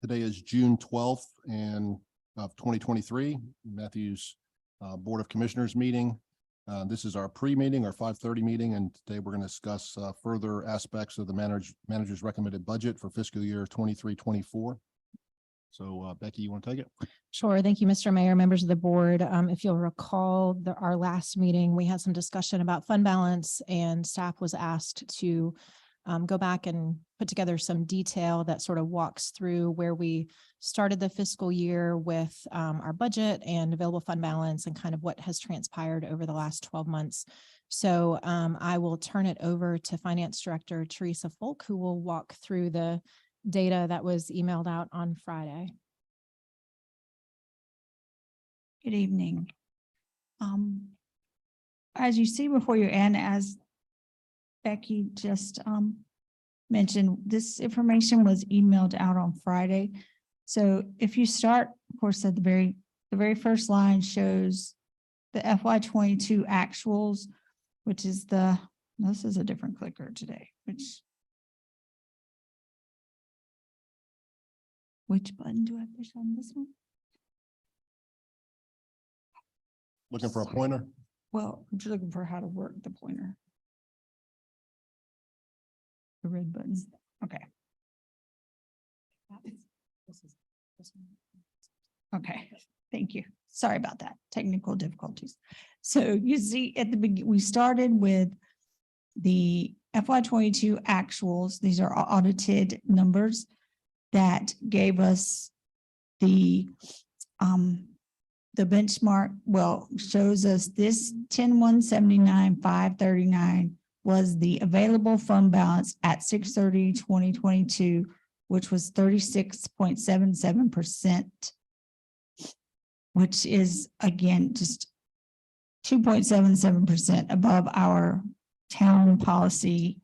Today is June 12th of 2023, Matthews Board of Commissioners meeting. This is our pre-meeting, our 5:30 meeting, and today we're going to discuss further aspects of the manager's recommended budget for fiscal year 23-24. So Becky, you want to take it? Sure. Thank you, Mr. Mayor, members of the board. If you'll recall our last meeting, we had some discussion about fund balance, and staff was asked to go back and put together some detail that sort of walks through where we started the fiscal year with our budget and available fund balance and kind of what has transpired over the last 12 months. So I will turn it over to Finance Director Teresa Folk, who will walk through the data that was emailed out on Friday. Good evening. As you see before you, and as Becky just mentioned, this information was emailed out on Friday. So if you start, of course, at the very first line shows the FY22 actuals, which is this is a different clicker today, which button do I push on this one? Looking for a pointer? Well, I'm just looking for how to work the pointer. The red button. Okay. Okay, thank you. Sorry about that. Technical difficulties. So you see at the beginning, we started with the FY22 actuals. These are audited numbers that gave us the benchmark. Well, shows us this 10/179/539 was the available fund balance at 6/30/2022, which was 36.77%, which is again just 2.77% above our town policy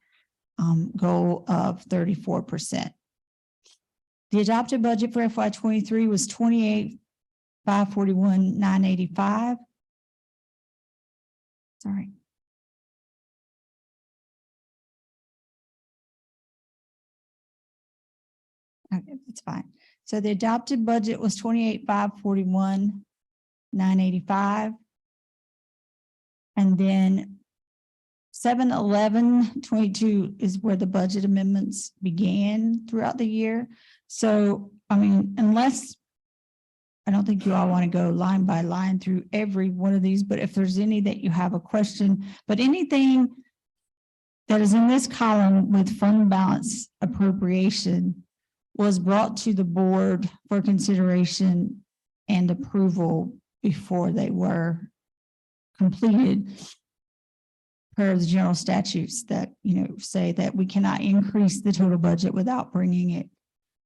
goal of 34%. The adopted budget for FY23 was 28,541,985. Sorry. Okay, that's fine. So the adopted budget was 28,541,985. And then 7/11/22 is where the budget amendments began throughout the year. So, I mean, unless, I don't think you all want to go line by line through every one of these, but if there's any that you have a question, but anything that is in this column with fund balance appropriation was brought to the board for consideration and approval before they were completed per the general statutes that, say that we cannot increase the total budget without bringing it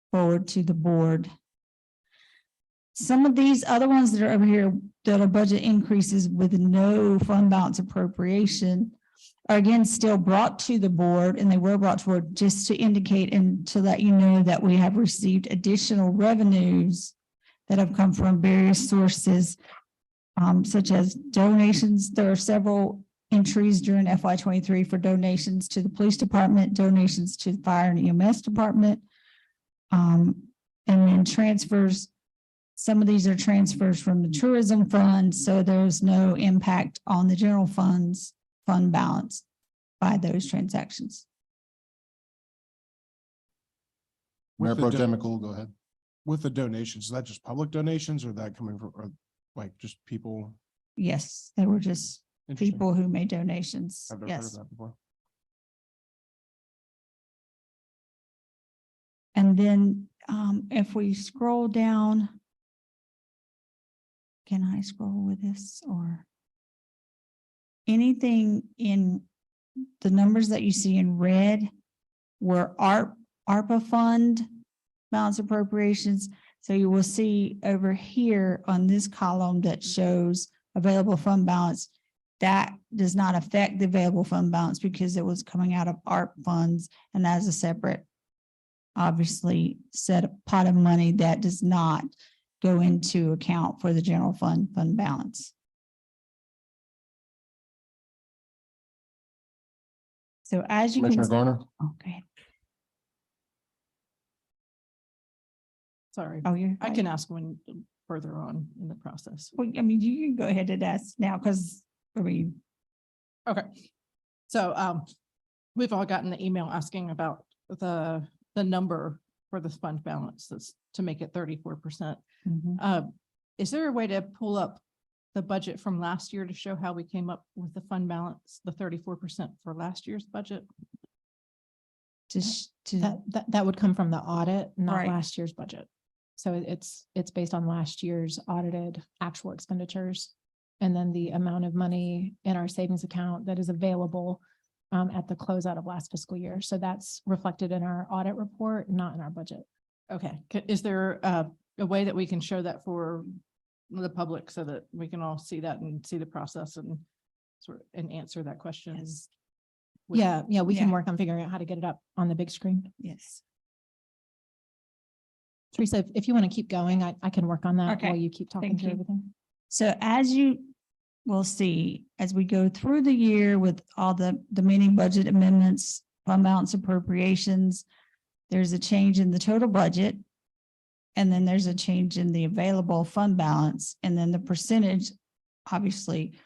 forward to the board. Some of these other ones that are over here that are budget increases with no fund balance appropriation are again still brought to the board, and they were brought forward just to indicate and to let you know that we have received additional revenues that have come from various sources, such as donations. There are several entries during FY23 for donations to the police department, donations to the fire and EMS department, and then transfers. Some of these are transfers from the tourism fund, so there's no impact on the general fund balance by those transactions. Mayor Pro Tem McCool, go ahead. With the donations, is that just public donations or that coming from, or like just people? Yes, they were just people who made donations. I've never heard of Yes. that before. And then if we scroll down, can I scroll with this or anything in the numbers that you see in red were ARPA fund balance appropriations. So you will see over here on this column that shows available fund balance, that does not affect the available fund balance because it was coming out of ARP funds and as a separate, obviously, set a pot of money that does not go into account for the general fund balance. So as you Commissioner can, Garner. okay. Sorry, Oh, you're. I can ask when further on in the process. Well, I mean, you can go ahead and ask now, because, I mean, Okay. So, we've all gotten the email asking about the number for the fund balance that's to make it 34%. Is there a way to pull up the budget from last year to show how we came up with the fund balance, the 34% for last year's budget? That would come from the audit, not Right. last year's budget. So it's based on last year's audited actual expenditures. And then the amount of money in our savings account that is available at the closeout of last fiscal year. So that's reflected in our audit report, not in our budget. Okay, is there a way that we can show that for the public so that we can all see that and see the process and and answer that question? With- Yeah, we can Yeah. work on figuring out how to get it up on the big screen. yes. Teresa, if you want to keep going, I can work on that Okay. while you keep talking Thank through you. everything. So as you will see, as we go through the year with all the many budget amendments, fund balance appropriations, there's a change in the total budget. And then there's a change in the available fund balance, and then the percentage, obviously,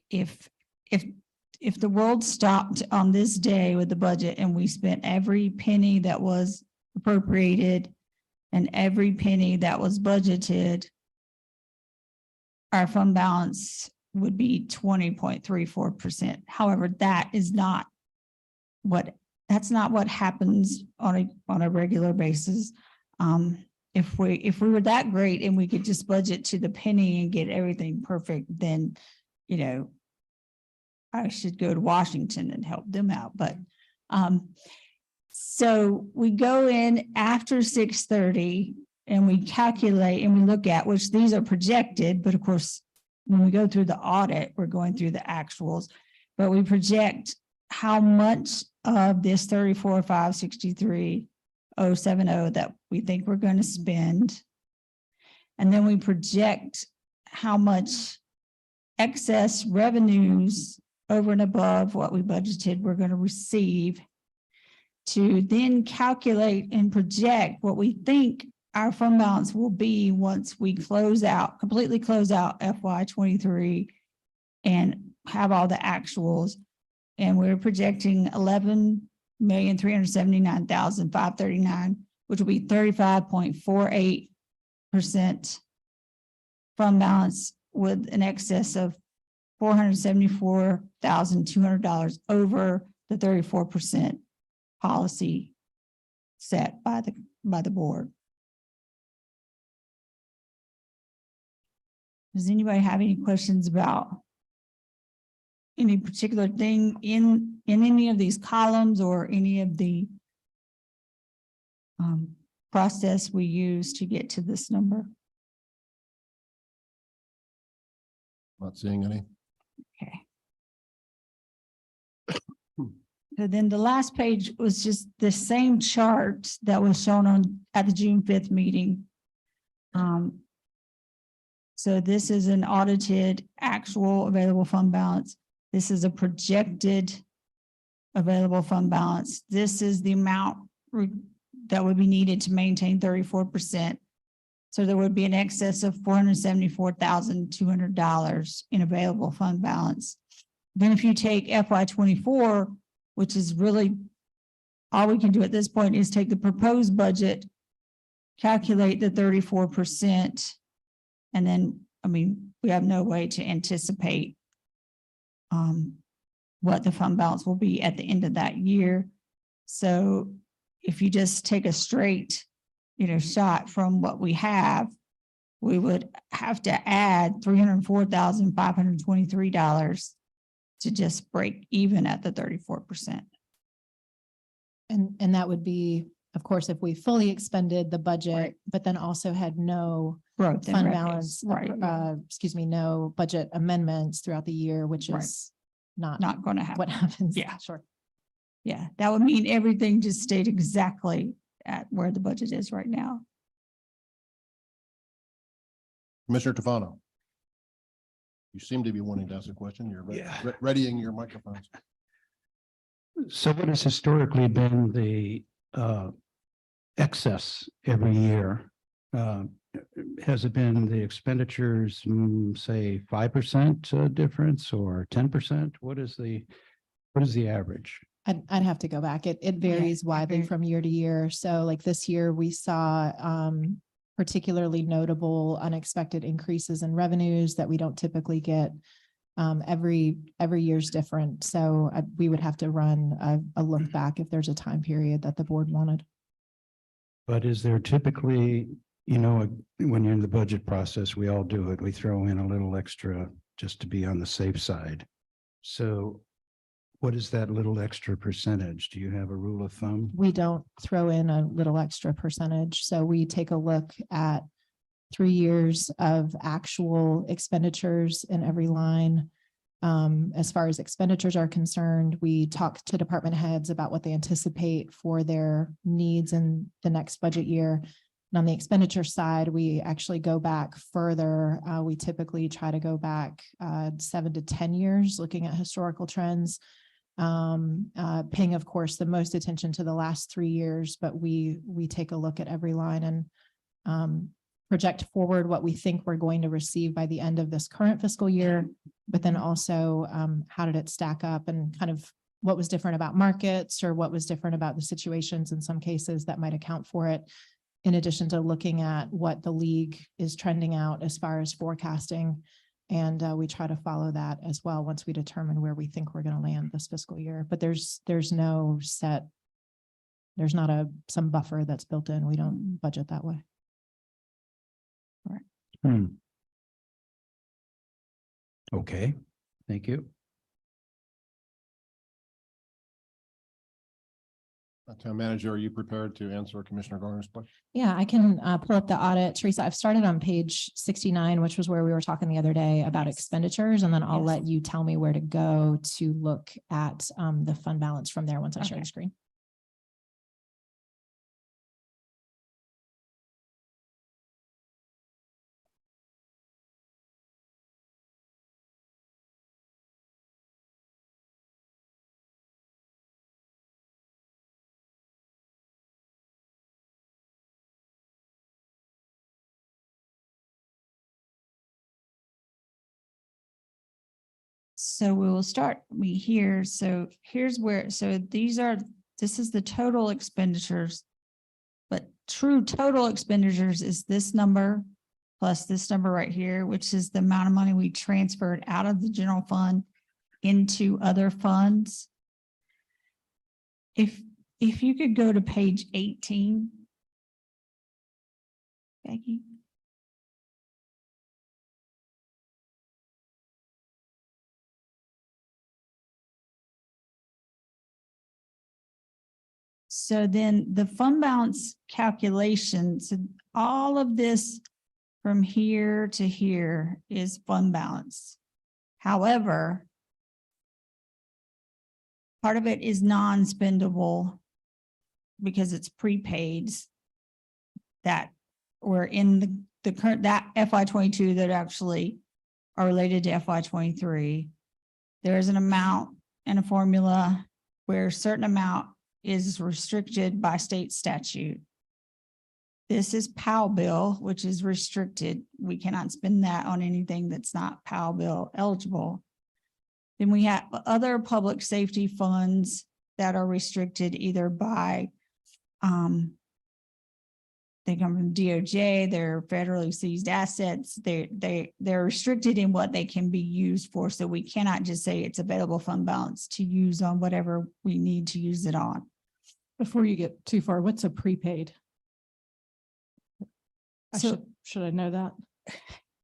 if the world stopped on this day with the budget and we spent every penny that was appropriated and every penny that was budgeted, our fund balance would be 20.34%. However, that's not what happens on a regular basis. If we were that great and we could just budget to the penny and get everything perfect, then, I should go to Washington and help them out. But, so we go in after 6:30 and we calculate and we look at, which these are projected, but of course, when we go through the audit, we're going through the actuals, but we project how much of this 34,563,070 that we think we're going to spend. And then we project how much excess revenues over and above what we budgeted we're going to receive, to then calculate and project what we think our fund balance will be once we completely close out FY23 and have all the actuals. And we're projecting 11,379,539, which will be 35.48% fund balance, with an excess of $474,200 over the 34% policy set by the board. Does anybody have any questions about any particular thing in any of these columns or any of the process we use to get to this number? Not seeing any. Okay. So then the last page was just the same chart that was shown at the June 5th meeting. So this is an audited actual available fund balance. This is a projected available fund balance. This is the amount that would be needed to maintain 34%. So there would be an excess of $474,200 in available fund balance. Then if you take FY24, which is really all we can do at this point, is take the proposed budget, calculate the 34%, and then, we have no way to anticipate what the fund balance will be at the end of that year. So if you just take a straight, shot from what we have, we would have to add $304,523 to just break even at the 34%. And that would be, of course, if we fully expended the budget, Right. but then also had no Growth in fund revenues, balance, right? no budget amendments throughout the year, which Right. is not Not going to happen. what happens. Yeah. Sure. Yeah, that would mean everything just stayed exactly at where the budget is right now. Commissioner Tufano. You seem to be wanting to ask a question. You're Yeah. readying your microphones. So what has historically been the excess every year uh, has it been the expenditures, say 5% difference or 10%? What is the average? I'd have to go back. It varies widely varies. from year to year. So like this year, we saw particularly notable unexpected increases in revenues that we don't typically get. Every year's different. So we would have to run a look back if there's a time period that the board wanted. But is there typically, when you're in the budget process, we all do it. We throw in a little extra just to be on the safe side. So what is that little extra percentage? Do you have a rule of thumb? We don't throw in a little extra percentage. So we take a look at 3 years of actual expenditures in every line. As far as expenditures are concerned, we talk to department heads about what they anticipate for their needs in the next budget year. And on the expenditure side, we actually go back further. We typically try to go back 7 to 10 years, looking at historical trends. Paying, of course, the most attention to the last 3 years, but we take a look at every line and project forward what we think we're going to receive by the end of this current fiscal year, but then also how did it stack up and kind of what was different about markets or what was different about the situations in some cases that might account for it, in addition to looking at what the league is trending out as far as forecasting. And we try to follow that as well once we determine where we think we're going to land this fiscal year. But there's no set, there's not some buffer that's built in. We don't budget that way. Okay, thank you. Town manager, are you prepared to answer Commissioner Garner's question? Yeah, I can pull up the audit. Teresa, I've started on page 69, which was where we were talking the other day about expenditures, and then I'll Yes. let you tell me where to go to look at the fund balance from there once I share Okay. the screen. So we will start here. So here's where, this is the total expenditures. But true total expenditures is this number plus this number right here, which is the amount of money we transferred out of the general fund into other funds. If you could go to page 18. Becky. So then the fund balance calculations, all of this from here to here is fund balance. However, part of it is non-spendable because it's prepaid that were in the current, that FY22 that actually are related to FY23. There is an amount and a formula where a certain amount is restricted by state statute. This is POW bill, which is restricted. We cannot spend that on anything that's not POW bill eligible. Then we have other public safety funds that are restricted either by, they come from DOJ, they're federally seized assets. They're restricted in what they can be used for. So we cannot just say it's available fund balance to use on whatever we need to use it on. Before you get too far, what's a prepaid? Should I know that?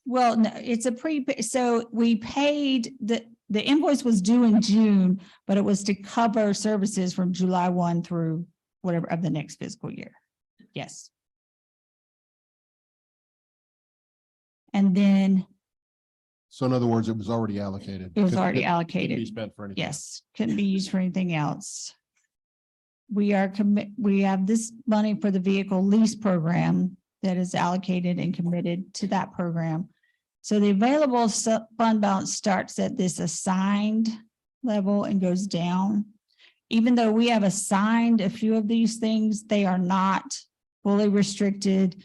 Well, no, it's a so we paid the invoice was due in June, but it was to cover services from July 1 through whatever of the next fiscal year. Yes. And then So in other words, it was already allocated. it was Couldn't- already couldn't allocated. Be spent for anything. Yes, couldn't be used for anything else. We have this money for the vehicle lease program that is allocated and committed to that program. So the available fund balance starts at this assigned level and goes down. Even though we have assigned a few of these things, they are not fully restricted.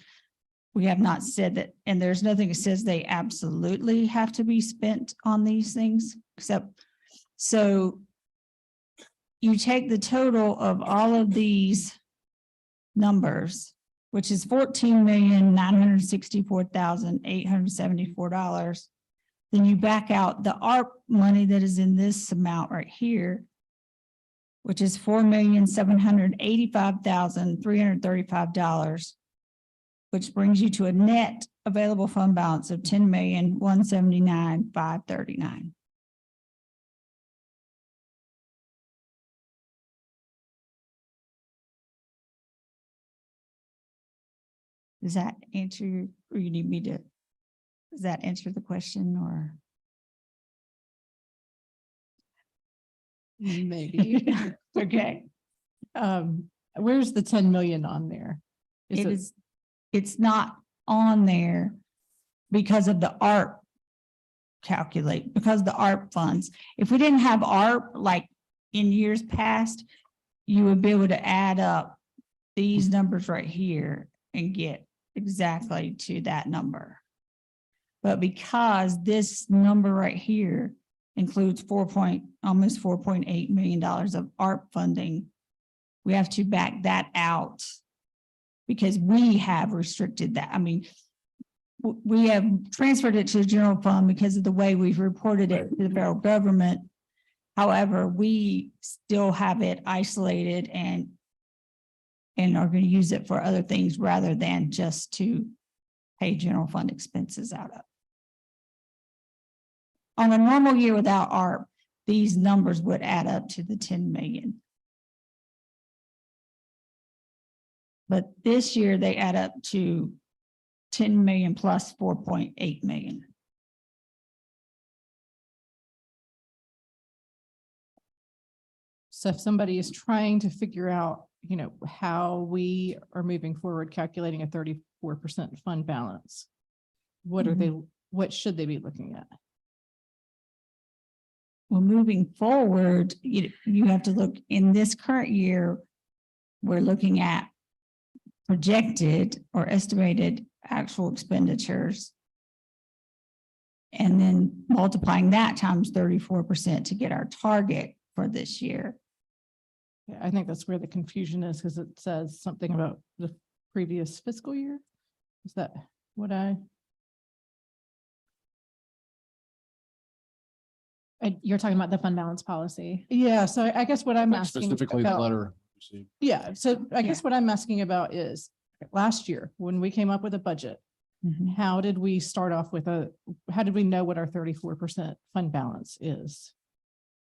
we have not said that, and there's nothing that says they absolutely have to be spent on these things, except, so you take the total of all of these numbers, which is $14,964,874. Then you back out the ARP money that is in this amount right here, which is $4,785,335, which brings you to a net available fund balance of $10,179,539. Does that answer your, or you need me to, does that answer the question or? Maybe. Okay, Where's the 10 million on there? it is, it's not on there because of the ARP because the ARP funds. If we didn't have ARP, like in years past, you would be able to add up these numbers right here and get exactly to that number. But because this number right here includes almost $4.8 million of ARP funding, we have to back that out because we have restricted that. I mean, we have transferred it to the general fund because of the way we've reported it to the federal government. However, we still have it isolated and are going to use it for other things rather than just to pay general fund expenses out of. On a normal year without ARP, these numbers would add up to the 10 million. But this year they add up to 10 million plus 4.8 million. So if somebody is trying to figure out, how we are moving forward, calculating a 34% fund balance, what should they be looking at? Well, moving forward, you have to look in this current year, we're looking at projected or estimated actual expenditures. And then multiplying that times 34% to get our target for this year. Yeah, I think that's where the confusion is because it says something about the previous fiscal year. Is that what You're talking about the fund balance policy. Yeah, so I guess what I'm Like asking specifically the about, letter. received. yeah, so I guess what I'm asking about is last year, when we came up with a budget, how did we start off with how did we know what our 34% fund balance is?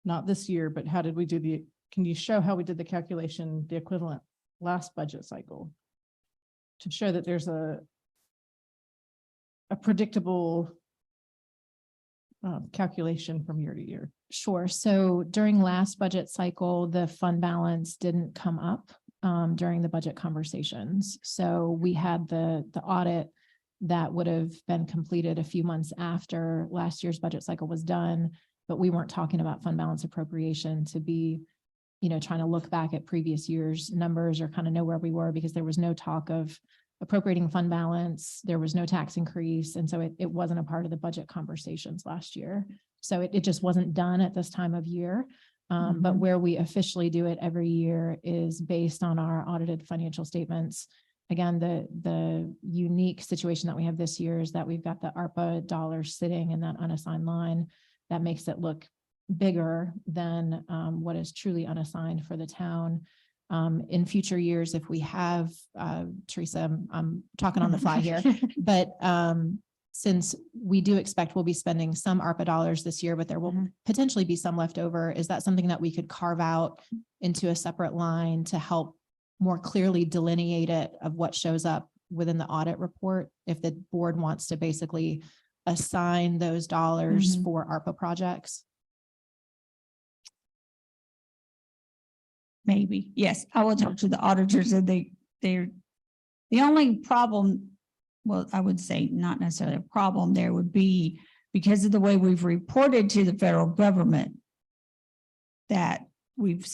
Not this year, but how did we do can you show how we did the calculation, the equivalent last budget cycle? To show that there's a predictable calculation from year to year. Sure. So during last budget cycle, the fund balance didn't come up during the budget conversations. So we had the audit that would have been completed a few months after last year's budget cycle was done, but we weren't talking about fund balance appropriation to be, trying to look back at previous year's numbers or kind of know where we were because there was no talk of appropriating fund balance. There was no tax increase. And so it wasn't a part of the budget conversations last year. So it just wasn't done at this time of year. But where we officially do it every year is based on our audited financial statements. Again, the unique situation that we have this year is that we've got the ARPA dollars sitting in that unassigned line that makes it look bigger than what is truly unassigned for the town. In future years, if we have, Teresa, I'm talking on the fly here, but since we do expect we'll be spending some ARPA dollars this year, but there will potentially be some left over, is that something that we could carve out into a separate line to help more clearly delineate it of what shows up within the audit report if the board wants to basically assign those dollars for ARPA projects? Maybe, yes, I will talk to the auditors and they're the only problem, well, I would say not necessarily a problem there would be because of the way we've reported to the federal government that we've,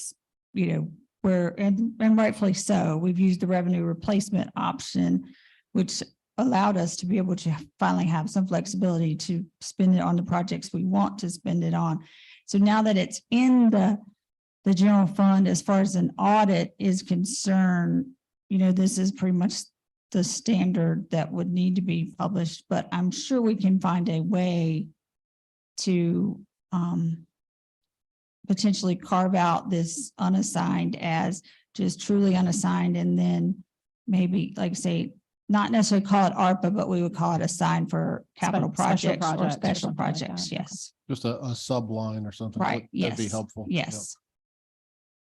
and rightfully so, we've used the revenue replacement option, which allowed us to be able to finally have some flexibility to spend it on the projects we want to spend it on. So now that it's in the general fund, as far as an audit is concerned, you know, this is pretty much the standard that would need to be published, but I'm sure we can find a way to potentially carve out this unassigned as just truly unassigned, and then maybe, like say, not necessarily call it ARPA, but we would call it assigned for capital Special projects or projects or special something like projects. that. Yes, Just a sub line or something. right. Yes. That'd be helpful. Yes,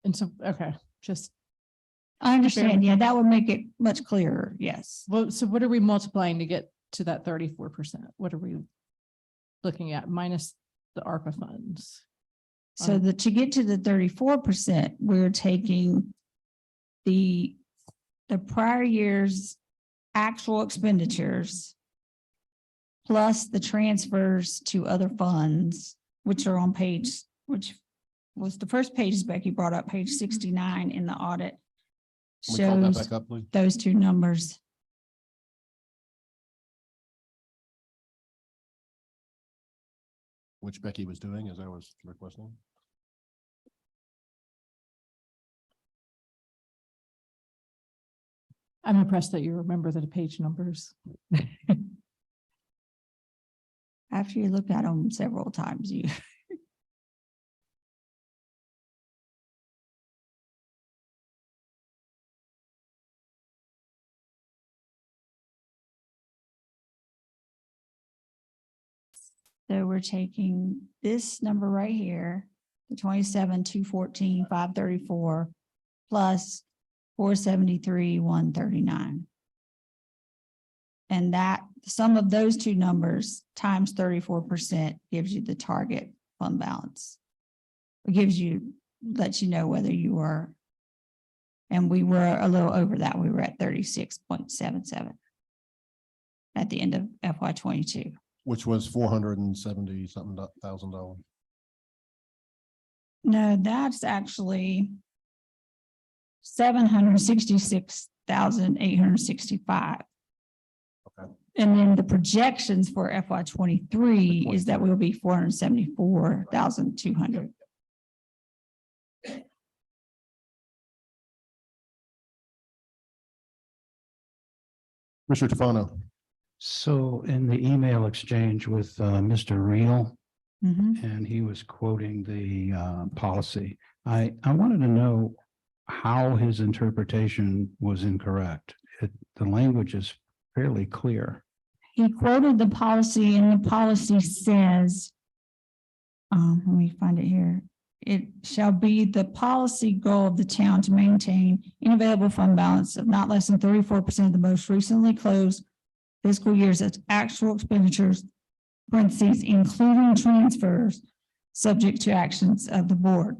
And so, okay, just, I understand. Yeah, that would make it much clearer. Yes. well, so what are we multiplying to get to that 34%? What are we looking at minus the ARPA funds? So that to get to the 34%, we're taking the prior year's actual expenditures plus the transfers to other funds, which are on page, which was the first page Becky brought up, page 69 in the audit. Can we call that Shows back up, please? those two numbers. Which Becky was doing as I was requesting. I'm impressed that you remember the page numbers. After you look at them several times, you. So we're taking this number right here, the 27,214,534 plus 473,139. And that sum of those two numbers times 34% gives you the target fund balance. It gives you, lets you know whether you are, and we were a little over that. We were at 36.77 at the end of FY22. Which was $470 something thousand. No, that's actually 766,865. Okay. And then the projections for FY23 is that we'll be 474,200. Mr. Tufano. So in the email exchange with Mr. Reel, Mhm. and he was quoting the policy, I wanted to know how his interpretation was incorrect. The language is fairly clear. He quoted the policy, and the policy says, let me find it here. It shall be the policy goal of the town to maintain an available fund balance of not less than 34% of the most recently closed fiscal year's actual expenditures, parentheses, including transfers, subject to actions of the board.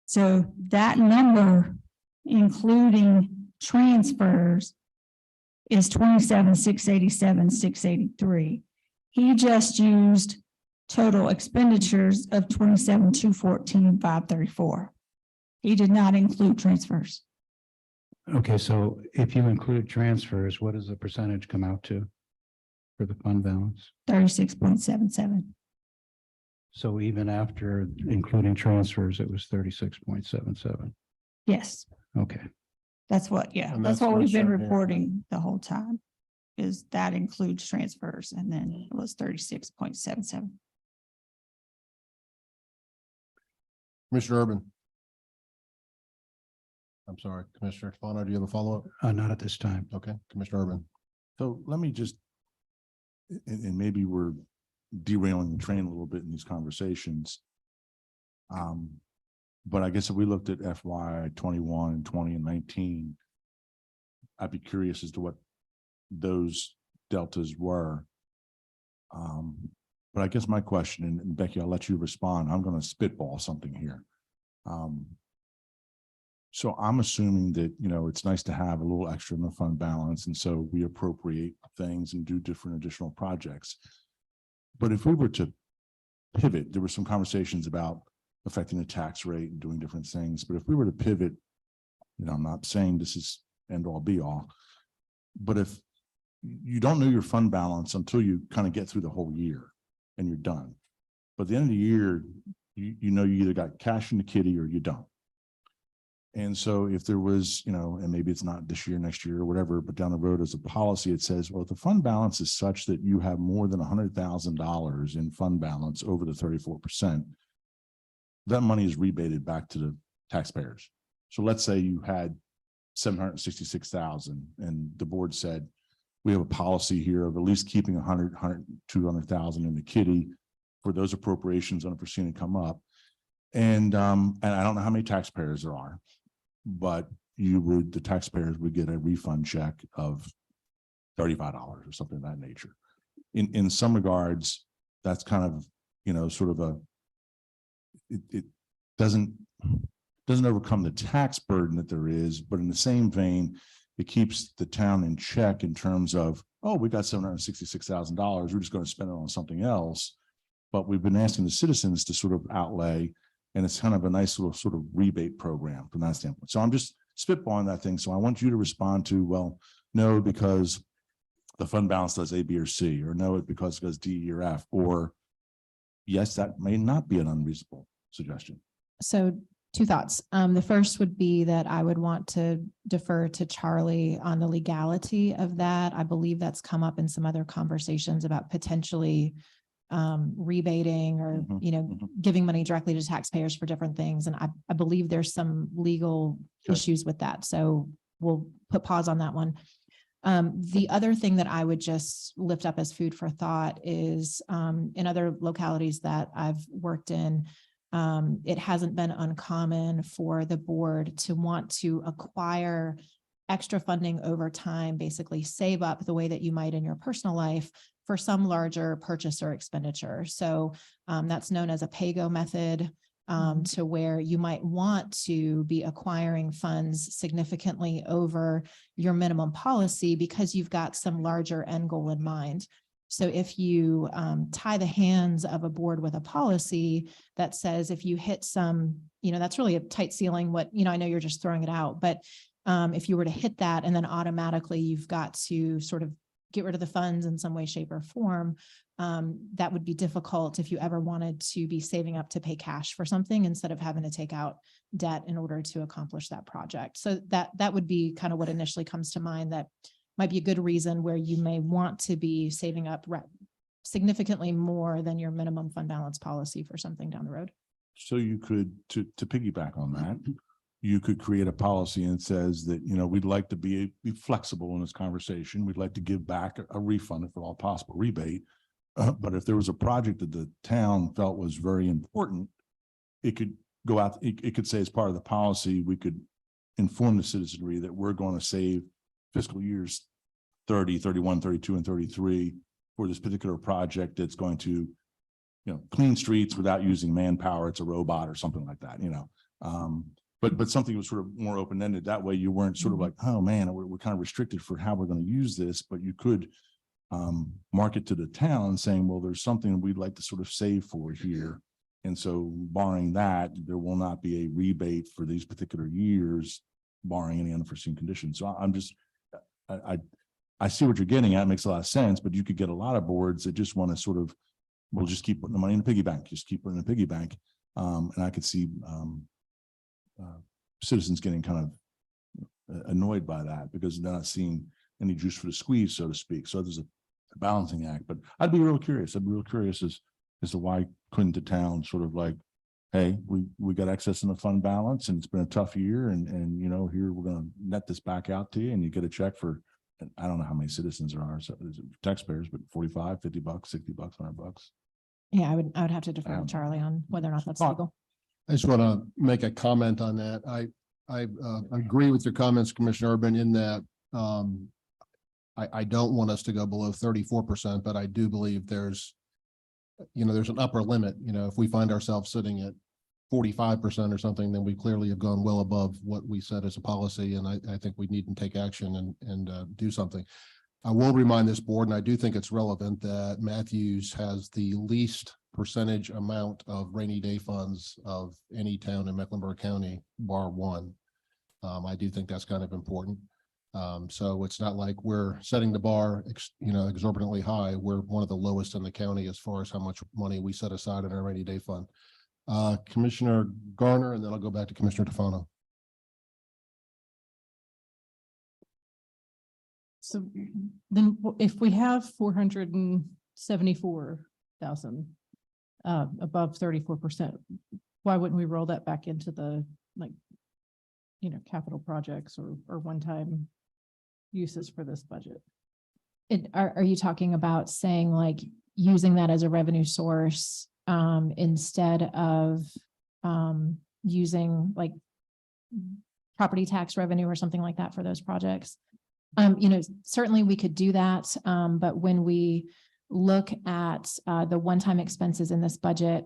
So that number, including transfers, is 27,687,683. He just used total expenditures of 27,214,534. He did not include transfers. Okay, so if you include transfers, what does the percentage come out to for the fund balance? 36.77. So even after including transfers, it was 36.77. Yes, Okay. that's what, yeah, And that's that's what we've what's been shown here. reporting the whole time. Is that includes transfers, and then it was 36.77. Commissioner Urban. I'm sorry, Commissioner Tufano, do you have a follow-up? Not at this time. Okay, Commissioner Urban. So let me just, and maybe we're derailing the train a little bit in these conversations. But I guess if we looked at FY 21, 20, and 19, I'd be curious as to what those deltas were. But I guess my question, and Becky, I'll let you respond. I'm going to spitball something here. So I'm assuming that, you know, it's nice to have a little extra in the fund balance. And so we appropriate things and do different additional projects. But if we were to pivot, there were some conversations about affecting the tax rate and doing different things. But if we were to pivot, you know, I'm not saying this is end all be all, but if you don't know your fund balance until you kind of get through the whole year and you're done. But at the end of the year, you know, you either got cash in the kitty or you don't. And so if there was, you know, and maybe it's not this year, next year or whatever, but down the road as a policy, it says, well, if the fund balance is such that you have more than $100,000 in fund balance over the 34%, that money is rebated back to the taxpayers. So let's say you had 766,000 and the board said, we have a policy here of at least keeping 200,000 in the kitty for those appropriations unforeseen to come up. And I don't know how many taxpayers there are, but the taxpayers would get a refund check of $35 or something of that nature. In some regards, that's kind of, you know, sort of it doesn't overcome the tax burden that there is, but in the same vein, it keeps the town in check in terms of, oh, we got $766,000. We're just going to spend it on something else. But we've been asking the citizens to sort of outlay, and it's kind of a nice little sort of rebate program from that standpoint. So I'm just spitballing that thing. So I want you to respond to, well, no, because the fund balance does A, B, or C, or no, because it does D, E, or F, or yes, that may not be an unreasonable suggestion. So two thoughts. The first would be that I would want to defer to Charlie on the legality of that. I believe that's come up in some other conversations about potentially rebating or, giving money directly to taxpayers for different things. And I believe there's some legal issues with that. So we'll put pause on that one. The other thing that I would just lift up as food for thought is in other localities that I've worked in, it hasn't been uncommon for the board to want to acquire extra funding over time, basically save up the way that you might in your personal life for some larger purchase or expenditure. So that's known as a pay-go method, to where you might want to be acquiring funds significantly over your minimum policy because you've got some larger end goal in mind. So if you tie the hands of a board with a policy that says if you hit some, that's really a tight ceiling, I know you're just throwing it out, but if you were to hit that and then automatically you've got to sort of get rid of the funds in some way, shape, or form, that would be difficult if you ever wanted to be saving up to pay cash for something instead of having to take out debt in order to accomplish that project. So that would be kind of what initially comes to mind. That might be a good reason where you may want to be saving up significantly more than your minimum fund balance policy for something down the road. So you could, to piggyback on that, you could create a policy and says that, we'd like to be flexible in this conversation. We'd like to give back a refund if at all possible, rebate. But if there was a project that the town felt was very important, it could go out, it could say as part of the policy, we could inform the citizenry that we're going to save fiscal years 30, 31, 32, and 33 for this particular project that's going to, clean streets without using manpower. It's a robot or something like that, But something was sort of more open-ended. That way you weren't sort of like, oh man, we're kind of restricted for how we're going to use this, but you could market to the town saying, well, there's something we'd like to sort of save for here. And so barring that, there will not be a rebate for these particular years, barring any unforeseen conditions. So I'm just, I see what you're getting at. It makes a lot of sense, but you could get a lot of boards that just want to sort of, we'll just keep putting the money in the piggy bank, just keep putting in the piggy bank. And I could see citizens getting kind of annoyed by that because they're not seeing any juice for the squeeze, so to speak. So there's a balancing act, but I'd be real curious. I'd be real curious as to why couldn't the town sort of like, hey, we got excess in the fund balance and it's been a tough year and here we're going to net this back out to you and you get a check for, I don't know how many citizens there are, so taxpayers, but 45, $50, $60, $100. Yeah, I would have to defer to Charlie on whether or not that's legal. I just want to make a comment on that. I agree with your comments, Commissioner Urban, in that I don't want us to go below 34%, but I do believe there's an upper limit. If we find ourselves sitting at 45% or something, then we clearly have gone well above what we set as a policy. And I think we need to take action and do something. I will remind this board, and I do think it's relevant, that Matthews has the least percentage amount of rainy day funds of any town in Mecklenburg County, bar one. I do think that's kind of important. So it's not like we're setting the bar, exorbitantly high. We're one of the lowest in the county as far as how much money we set aside in our rainy day fund. Commissioner Garner, and then I'll go back to Commissioner Tefano. So then if we have 474,000 above 34%, why wouldn't we roll that back into the capital projects or one-time uses for this budget? Are you talking about saying like using that as a revenue source instead of using like property tax revenue or something like that for those projects? Certainly we could do that. But when we look at the one-time expenses in this budget,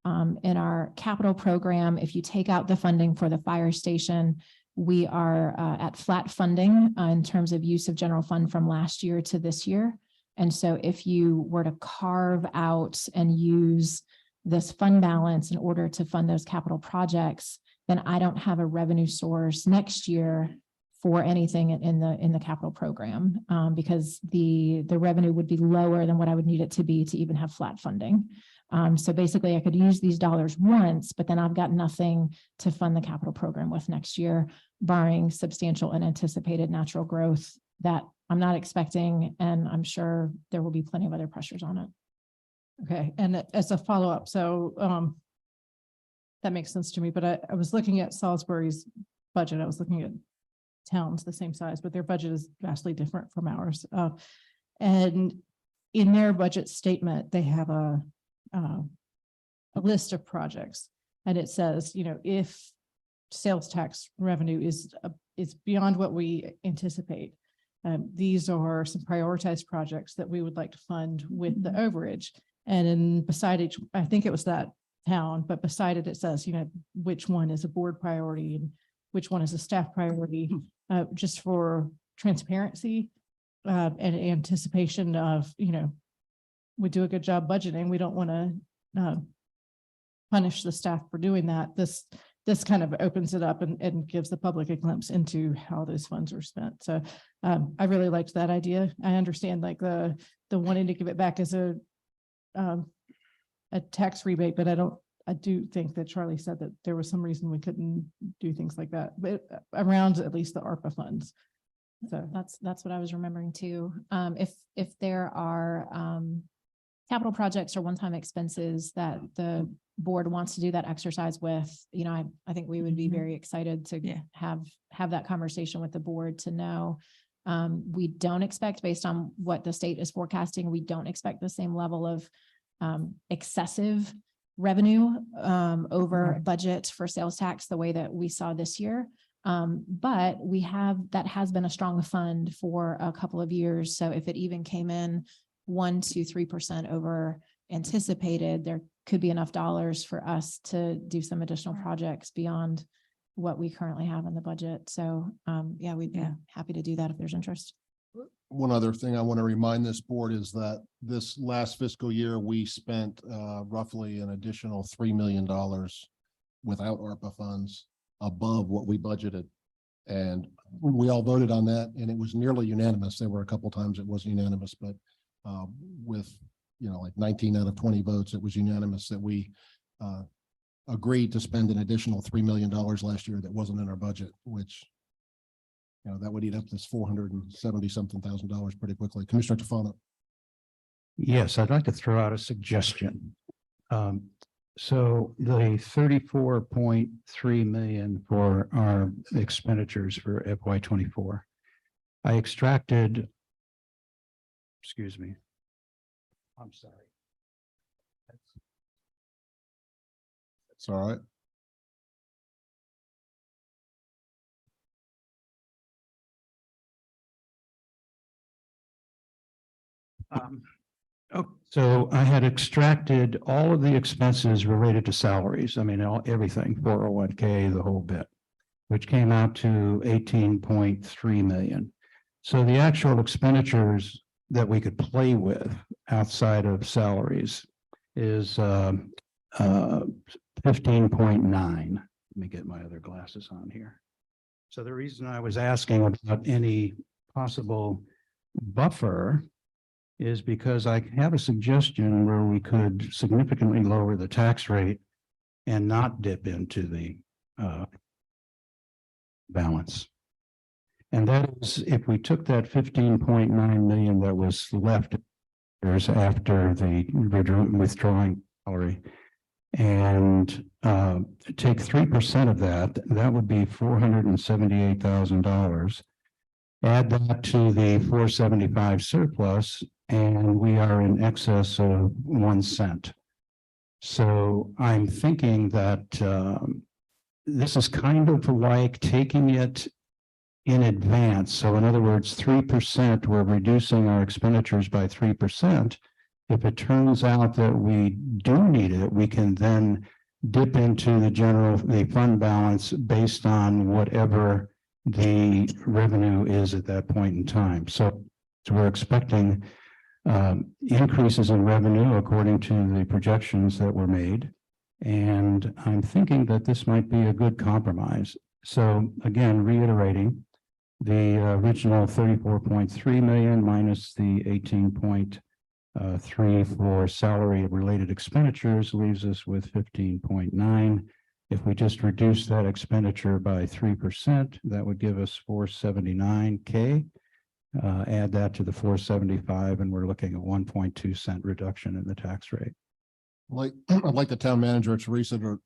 in our capital program, if you take out the funding for the fire station, we are at flat funding in terms of use of general fund from last year to this year. And so if you were to carve out and use this fund balance in order to fund those capital projects, then I don't have a revenue source next year for anything in the capital program, because the revenue would be lower than what I would need it to be to even have flat funding. So basically I could use these dollars once, but then I've got nothing to fund the capital program with next year, barring substantial and anticipated natural growth that I'm not expecting. And I'm sure there will be plenty of other pressures on it. Okay. And as a follow-up, so that makes sense to me, but I was looking at Salisbury's budget. I was looking at towns the same size, but their budget is vastly different from ours. And in their budget statement, they have a list of projects, and it says, if sales tax revenue is beyond what we anticipate, these are some prioritized projects that we would like to fund with the overage. And then beside each, I think it was that town, but beside it, it says, which one is a board priority and which one is a staff priority, just for transparency and anticipation of, we do a good job budgeting. We don't want to punish the staff for doing that. This kind of opens it up and gives the public a glimpse into how those funds are spent. So I really liked that idea. I understand like the wanting to give it back as a tax rebate, but I do think that Charlie said that there was some reason we couldn't do things like that, but around at least the ARPA funds. So That's what I was remembering too. If there are capital projects or one-time expenses that the board wants to do that exercise with, I think we would be very excited to have that conversation with the board to know. We don't expect, based on what the state is forecasting, we don't expect the same level of excessive revenue over budget for sales tax the way that we saw this year. But that has been a strong fund for a couple of years. So if it even came in 1 to 3% over anticipated, there could be enough dollars for us to do some additional projects beyond what we currently have in the budget. So we'd be happy to do that if there's interest. One other thing I want to remind this board is that this last fiscal year, we spent roughly an additional $3 million without ARPA funds above what we budgeted. And we all voted on that, and it was nearly unanimous. There were a couple times it wasn't unanimous, but with, like 19 out of 20 votes, it was unanimous that we agreed to spend an additional $3 million last year that wasn't in our budget, which that would eat up this $470-something thousand pretty quickly. Commissioner Tefano. Yes, I'd like to throw out a suggestion. So the 34.3 million for our expenditures for FY24, I extracted, excuse me, I'm sorry. It's all right. So I had extracted all of the expenses related to salaries. I mean, everything, 401k, the whole bit, which came out to 18.3 million. So the actual expenditures that we could play with outside of salaries is 15.9. Let me get my other glasses on here. So the reason I was asking about any possible buffer is because I have a suggestion where we could significantly lower the tax rate and not dip into the balance. And that is if we took that 15.9 million that was left after the withdrawing salary and take 3% of that, that would be $478,000. Add that to the 475 surplus, and we are in excess of 1 cent. So I'm thinking that this is kind of like taking it in advance. So in other words, 3%, we're reducing our expenditures by 3%. If it turns out that we do need it, we can then dip into the fund balance based on whatever the revenue is at that point in time. So we're expecting increases in revenue according to the projections that were made. And I'm thinking that this might be a good compromise. So again, reiterating, the original 34.3 million minus the 18.3 for salary related expenditures leaves us with 15.9. If we just reduce that expenditure by 3%, that would give us 479K. Add that to the 475, and we're looking at 1.2 cent reduction in the tax rate. Like, I'd like the town manager, Teresa, to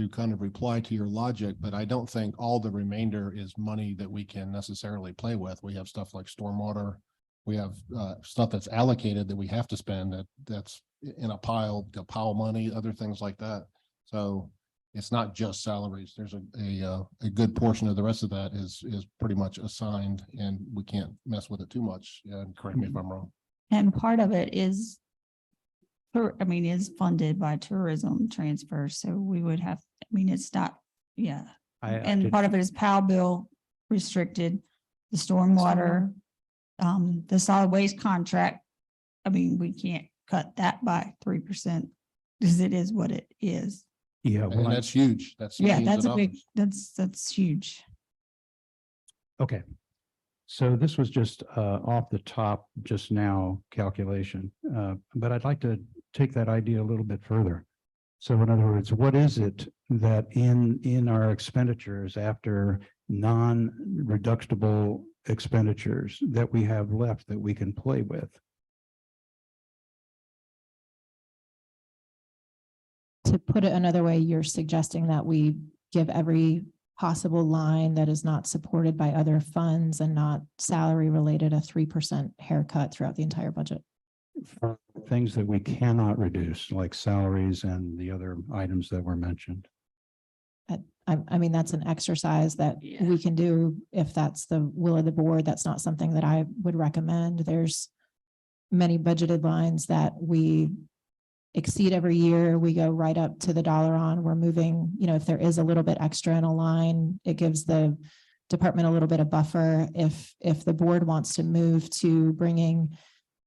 kind of reply to your logic, but I don't think all the remainder is money that we can necessarily play with. We have stuff like stormwater. We have stuff that's allocated that we have to spend that's in a pile money, other things like that. So it's not just salaries. There's a good portion of the rest of that is pretty much assigned, and we can't mess with it too much. And correct me if I'm wrong. And part of it is is funded by tourism transfer. So we would have, it's not, yeah. And part of it is PAL bill restricted, the stormwater, the solid waste contract. We can't cut that by 3% because it is what it is. Yeah, And that's huge. That's That's a big, that's huge. okay. So this was just off the top just now calculation, but I'd like to take that idea a little bit further. So in other words, what is it that in our expenditures after non-reductible expenditures that we have left that we can play with? To put it another way, you're suggesting that we give every possible line that is not supported by other funds and not salary related a 3% haircut throughout the entire budget. For things that we cannot reduce, like salaries and the other items that were mentioned. That's an exercise that we can do if that's the will of the board. That's not something that I would recommend. There's many budgeted lines that we exceed every year. We go right up to the dollar on. We're moving, if there is a little bit extra in a line, it gives the department a little bit of buffer. If the board wants to move to bringing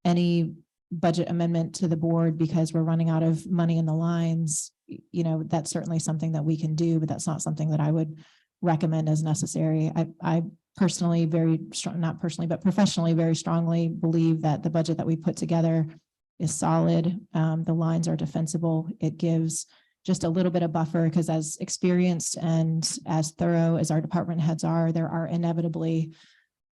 any budget amendment to the board because we're running out of money in the lines, that's certainly something that we can do, but that's not something that I would recommend as necessary. I personally professionally very strongly believe that the budget that we put together is solid. The lines are defensible. It gives just a little bit of buffer because as experienced and as thorough as our department heads are, there are inevitably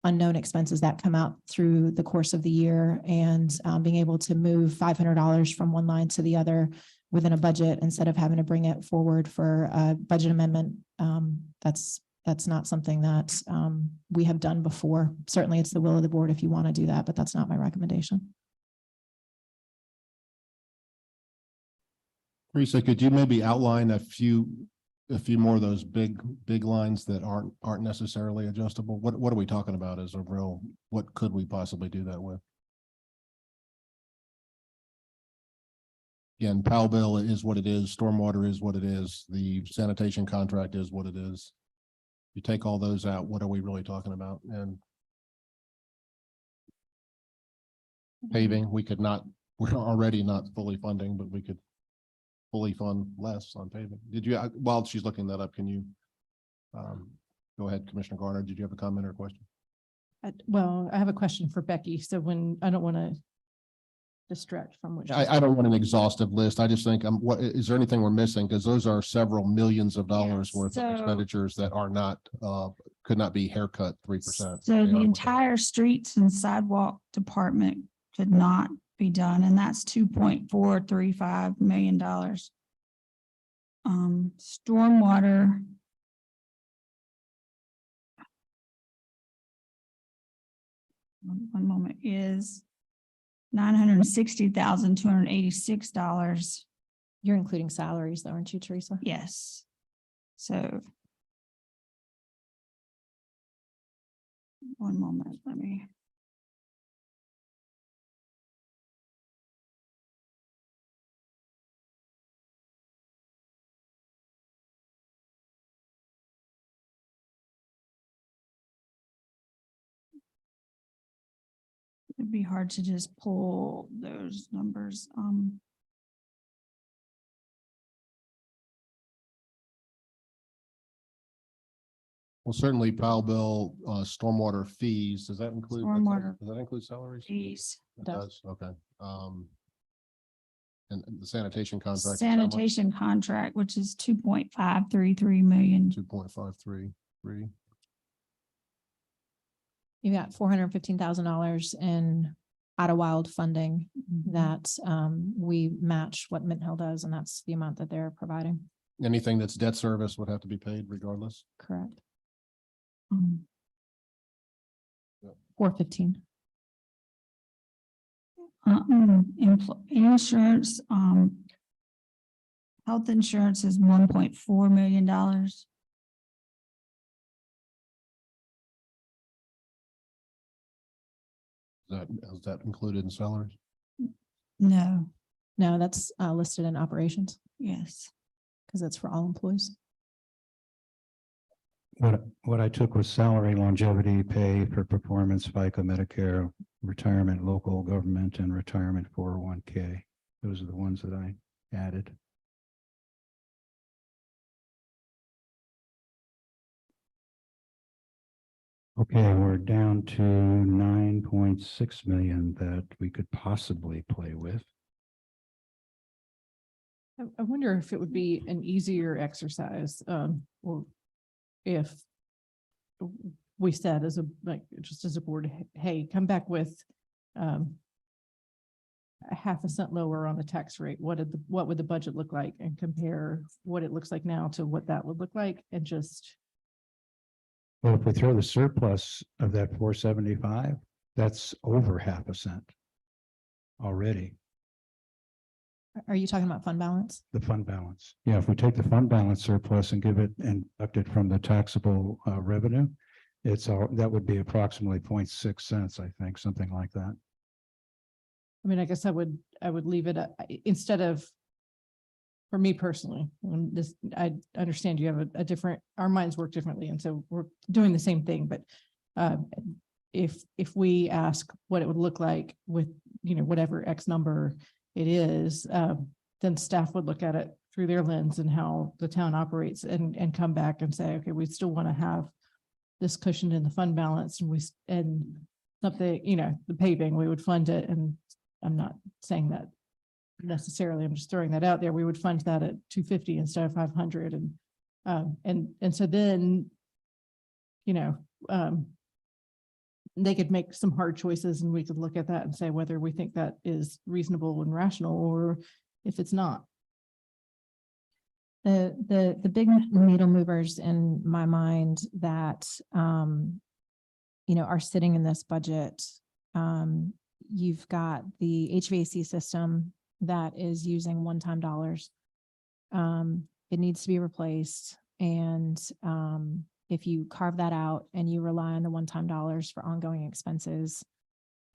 unknown expenses that come out through the course of the year, and being able to move $500 from one line to the other within a budget instead of having to bring it forward for a budget amendment. That's not something that we have done before. Certainly it's the will of the board if you want to do that, but that's not my recommendation. Teresa, could you maybe outline a few more of those big lines that aren't necessarily adjustable? What are we talking about as a real, what could we possibly do that with? Again, PAL bill is what it is. Stormwater is what it is. The sanitation contract is what it is. You take all those out, what are we really talking about? And paving, we're already not fully funding, but we could fully fund less on paving. Did you, while she's looking that up, can you Go ahead, Commissioner Garner. Did you have a comment or a question? Well, I have a question for Becky. So when, I don't want to distract from what. I don't want an exhaustive list. I just think, what, is there anything we're missing? Because those are several millions of dollars worth of so- expenditures that are not, could not be haircut 3%. So the entire streets and sidewalk department could not be done, and that's $2.435 million. Stormwater. One moment, is $960,286. You're including salaries though, aren't you, Teresa? Yes. So. One moment, let me. It'd be hard to just pull those numbers. Well, certainly Powell bill, stormwater fees, does that include? Stormwater Does that include salaries? fees. It does. does, okay. And the sanitation contract. is how much? Sanitation contract, which is 2.533 million. 2.533. You got $415,000 in out of wild funding that we match what Mint Hill does, and that's the amount that they're providing. Anything that's debt service would have to be paid regardless. Correct. Um, 415. Insurance, health insurance is $1.4 million. Is that included in salaries? No, No, that's listed in operations yes. because it's for all employees. What I took was salary, longevity, pay for performance, FICA, Medicare, retirement, local government, and retirement 401k. Those are the ones that I added. Okay, we're down to 9.6 million that we could possibly play with. I wonder if it would be an easier exercise, or if we said as a, like, just as a board, hey, come back with a 0.5 cent lower on the tax rate. What would the budget look like, and compare what it looks like now to what that would look like, and just. Well, if we throw the surplus of that 475, that's over 0.5 cent already. Are you talking about fund balance? The fund balance. Yeah, if we take the fund balance surplus and give it and deduct it from the taxable revenue, it's all, that would be approximately 0.6 cents, I think, something like that. I mean, I guess I would leave it instead of, for me personally, when this, I understand you have a different, our minds work differently, and so we're doing the same thing, but if we ask what it would look like with, whatever X number it is, then staff would look at it through their lens and how the town operates, and come back and say, okay, we still want to have this cushion in the fund balance, and something, the paving, we would fund it. And I'm not saying that necessarily, I'm just throwing that out there. We would fund that at 250 instead of 500. And so then, they could make some hard choices, and we could look at that and say whether we think that is reasonable and rational, or if it's not. The big needle movers in my mind that, are sitting in this budget. You've got the HVAC system that is using one-time dollars. It needs to be replaced. And if you carve that out and you rely on the one-time dollars for ongoing expenses,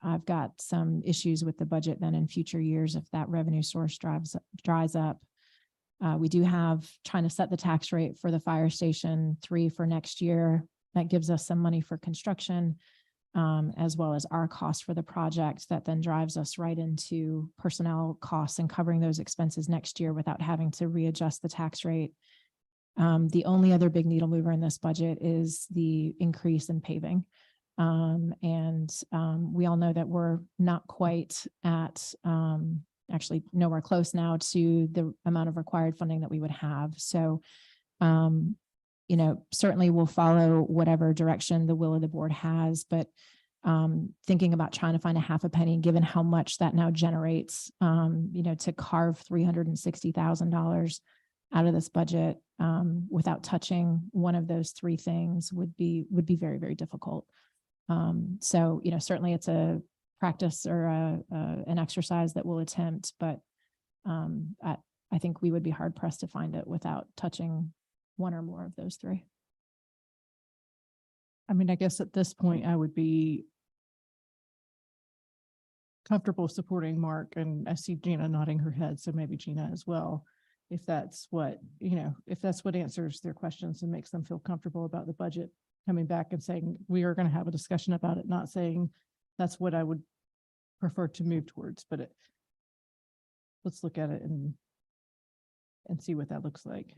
I've got some issues with the budget then in future years if that revenue source dries up. We do have trying to set the tax rate for the fire station 3 for next year. That gives us some money for construction, as well as our cost for the project. That then drives us right into personnel costs and covering those expenses next year without having to readjust the tax rate. The only other big needle mover in this budget is the increase in paving. We all know that we're not quite at, actually nowhere close now to the amount of required funding that we would have. So, certainly we'll follow whatever direction the will of the board has, but thinking about trying to find a half a penny, given how much that now generates, to carve $360,000 out of this budget without touching one of those three things would be very, very difficult. Certainly it's a practice or an exercise that we'll attempt, but I think we would be hard pressed to find it without touching one or more of those three. I mean, I guess at this point, I would be comfortable supporting Mark, and I see Gina nodding her head, so maybe Gina as well. If that's what, if that's what answers their questions and makes them feel comfortable about the budget, coming back and saying, we are going to have a discussion about it, not saying that's what I would prefer to move towards, but let's look at it and see what that looks like.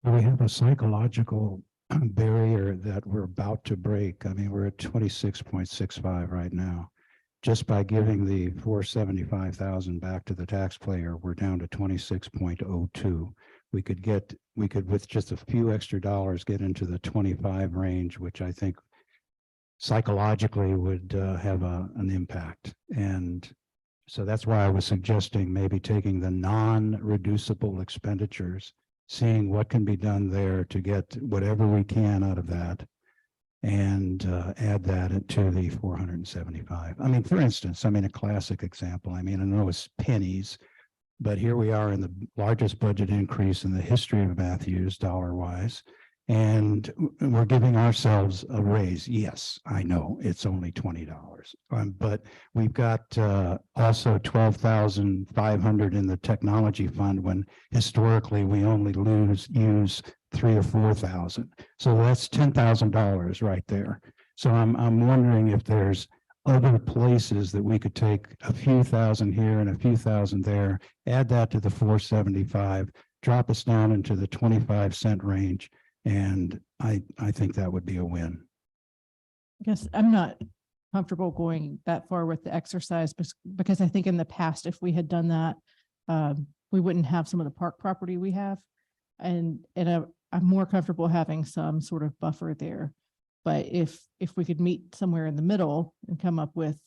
We have a psychological barrier that we're about to break. I mean, we're at 26.65 right now. Just by giving the 475,000 back to the taxpayer, we're down to 26.02. We could with just a few extra dollars get into the 25 range, which I think psychologically would have an impact. And so that's why I was suggesting maybe taking the non-reducible expenditures, seeing what can be done there to get whatever we can out of that, and add that to the 475. I mean, for instance, a classic example, I know it's pennies, but here we are in the largest budget increase in the history of Matthews dollar-wise, and we're giving ourselves a raise. Yes, I know it's only $20, but we've got also 12,500 in the technology fund, when historically we only use 3,000 or 4,000. So that's $10,000 right there. So I'm wondering if there's other places that we could take a few thousand here and a few thousand there, add that to the 475, drop us down into the 25-cent range. And I think that would be a win. I guess I'm not comfortable going that far with the exercise, because I think in the past, if we had done that, we wouldn't have some of the park property we have. And I'm more comfortable having some sort of buffer there. But if we could meet somewhere in the middle and come up with,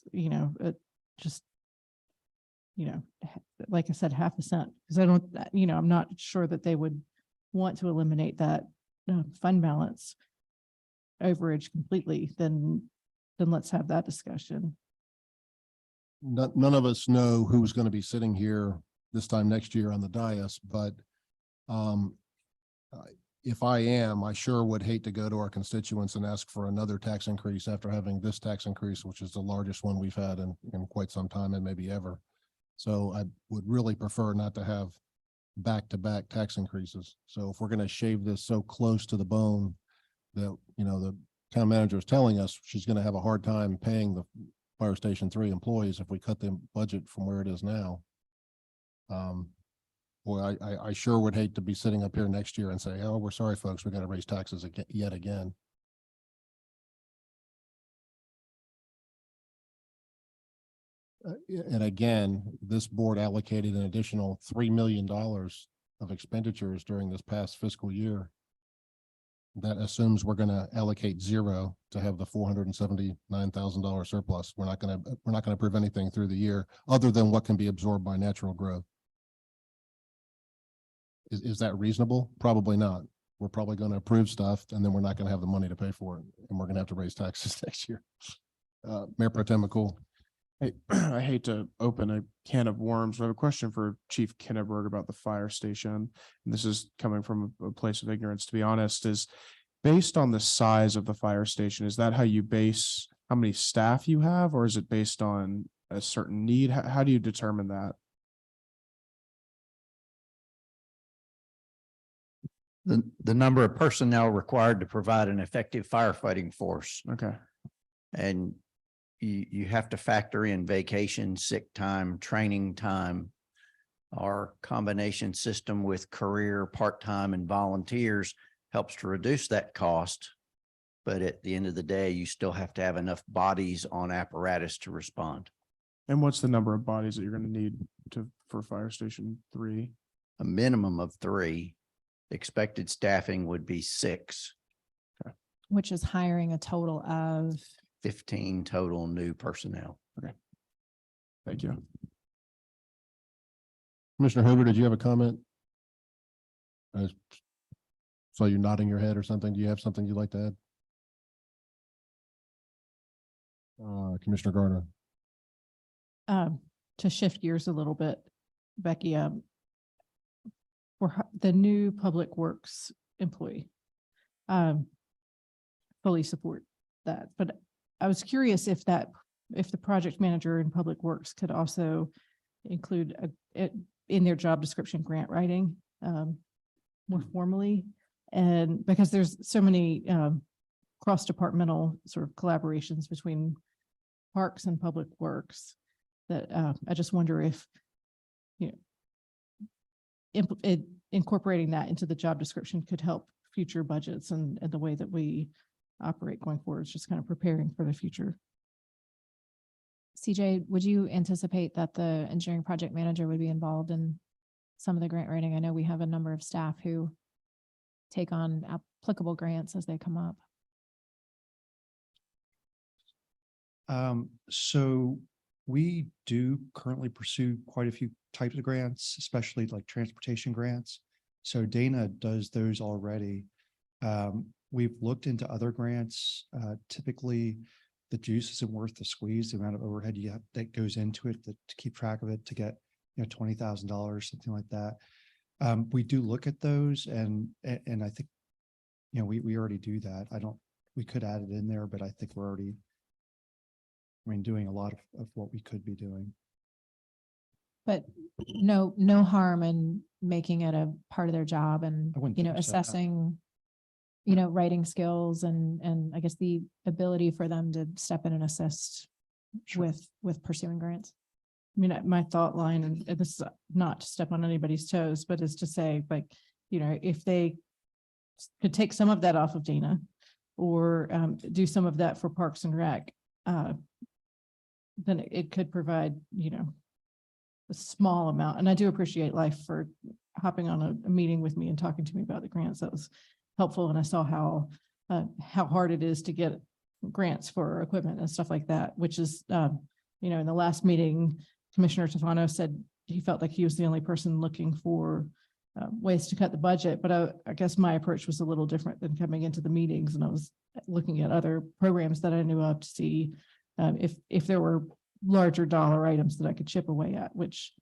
like I said, half a cent, because I'm not sure that they would want to eliminate that fund balance overage completely, then let's have that discussion. None of us know who's going to be sitting here this time next year on the dais, but if I sure would hate to go to our constituents and ask for another tax increase after having this tax increase, which is the largest one we've had in quite some time and maybe ever. So I would really prefer not to have back-to-back tax increases. So if we're going to shave this so close to the bone that, the town manager is telling us she's going to have a hard time paying the Fire Station 3 employees if we cut the budget from where it is now. Boy, I sure would hate to be sitting up here next year and say, oh, we're sorry, folks, we got to raise taxes yet again. And again, this board allocated an additional $3 million of expenditures during this past fiscal year. That assumes we're going to allocate zero to have the $479,000 surplus. We're not going to approve anything through the year other than what can be absorbed by natural growth. Is that reasonable? Probably not. We're probably going to approve stuff and then we're not going to have the money to pay for it, and we're going to have to raise taxes next year. Mayor Pro Tem McCool. I hate to open a can of worms, but I have a question for Chief Kinneberg about the fire station. And this is coming from a place of ignorance, to be honest, is based on the size of the fire station. Is that how you base how many staff you have, or is it based on a certain need? How do you determine that? The number of personnel required to provide an effective firefighting force. Okay. And you have to factor in vacation, sick time, training time, Our combination system with career, part-time and volunteers helps to reduce that cost. But at the end of the day, you still have to have enough bodies on apparatus to respond. And what's the number of bodies that you're going to need for Fire Station 3? A minimum of 3. Expected staffing would be 6. Which is hiring a total of, 15 total new personnel. Thank you. Commissioner Hoover, did you have a comment? I saw you nodding your head or something. Do you have something you'd like to add? Commissioner Gardner. To shift gears a little bit, Becky, for the new Public Works employee, fully support that. But I was curious if the project manager in Public Works could also include in their job description grant writing more formally, and because there's so many cross-departmental sort of collaborations between Parks and Public Works that I just wonder if, incorporating that into the job description could help future budgets and the way that we operate going forward. It's just kind of preparing for the future. CJ, would you anticipate that the engineering project manager would be involved in some of the grant writing? I know we have a number of staff who take on applicable grants as they come up. So we do currently pursue quite a few types of grants, especially like transportation grants. So Dana does those already. We've looked into other grants. Typically, the juice isn't worth the squeeze, the amount of overhead that goes into it to keep track of it, to get $20,000, something like that. We do look at those, and I think we already do that. We could add it in there, but I think we're already doing a lot of what we could be doing. But no harm in making it a part of their job and, I wouldn't think so, no. assessing, writing skills and I guess the ability for them to step in and assist Sure. with pursuing grants. I mean, my thought line, and this is not to step on anybody's toes, but is to say, like, if they could take some of that off of Dana or do some of that for Parks and Rec, then it could provide, a small amount. And I do appreciate Life for hopping on a meeting with me and talking to me about the grants. That was helpful. And I saw how hard it is to get grants for equipment and stuff like that, which is, in the last meeting, Commissioner Tufano said he felt like he was the only person looking for ways to cut the budget. But I guess my approach was a little different than coming into the meetings, and I was looking at other programs that I knew of to see if there were larger dollar items that I could chip away at, which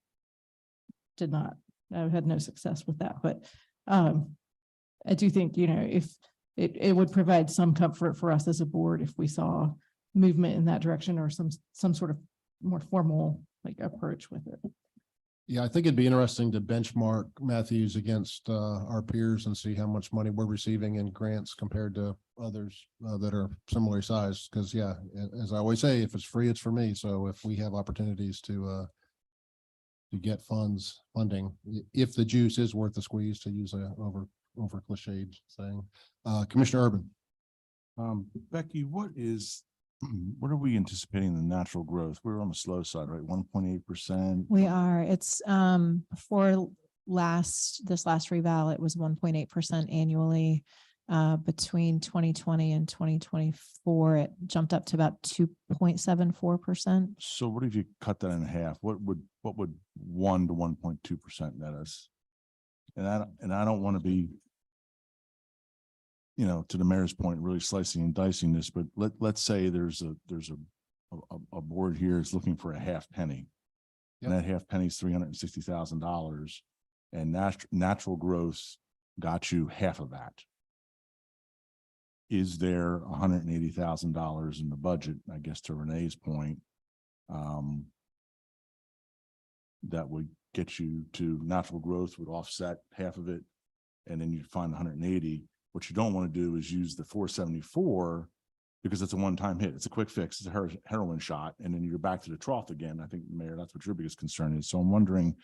did not. I had no success with that. But I do think, if it would provide some comfort for us as a board if we saw movement in that direction or some sort of more formal approach with it. Yeah, I think it'd be interesting to benchmark Matthews against our peers and see how much money we're receiving in grants compared to others that are similar size. Because as I always say, if it's free, it's for me. So if we have opportunities to get funding, if the juice is worth the squeeze, to use a over cliched saying. Commissioner Urban. Becky, what are we anticipating the natural growth? We're on the slow side, right? 1.8%. We are. It's for this last reval, it was 1.8% annually. Between 2020 and 2024, it jumped up to about 2.74%. So what if you cut that in half? What would 1 to 1.2% net us? And I don't want to be, to the mayor's point, really slicing and dicing this, but let's say there's a board here is looking for a half penny. Yep. And that half penny is $360,000, and natural growth got you half of that. Is there $180,000 in the budget, I guess, to Renee's point, that would get you to natural growth would offset half of it, and then you'd find 180. What you don't want to do is use the 474 because it's a one-time hit. It's a quick fix. It's a heroin shot, and then you're back to the trough again. I think, Mayor, that's what your biggest concern is. So I'm wondering,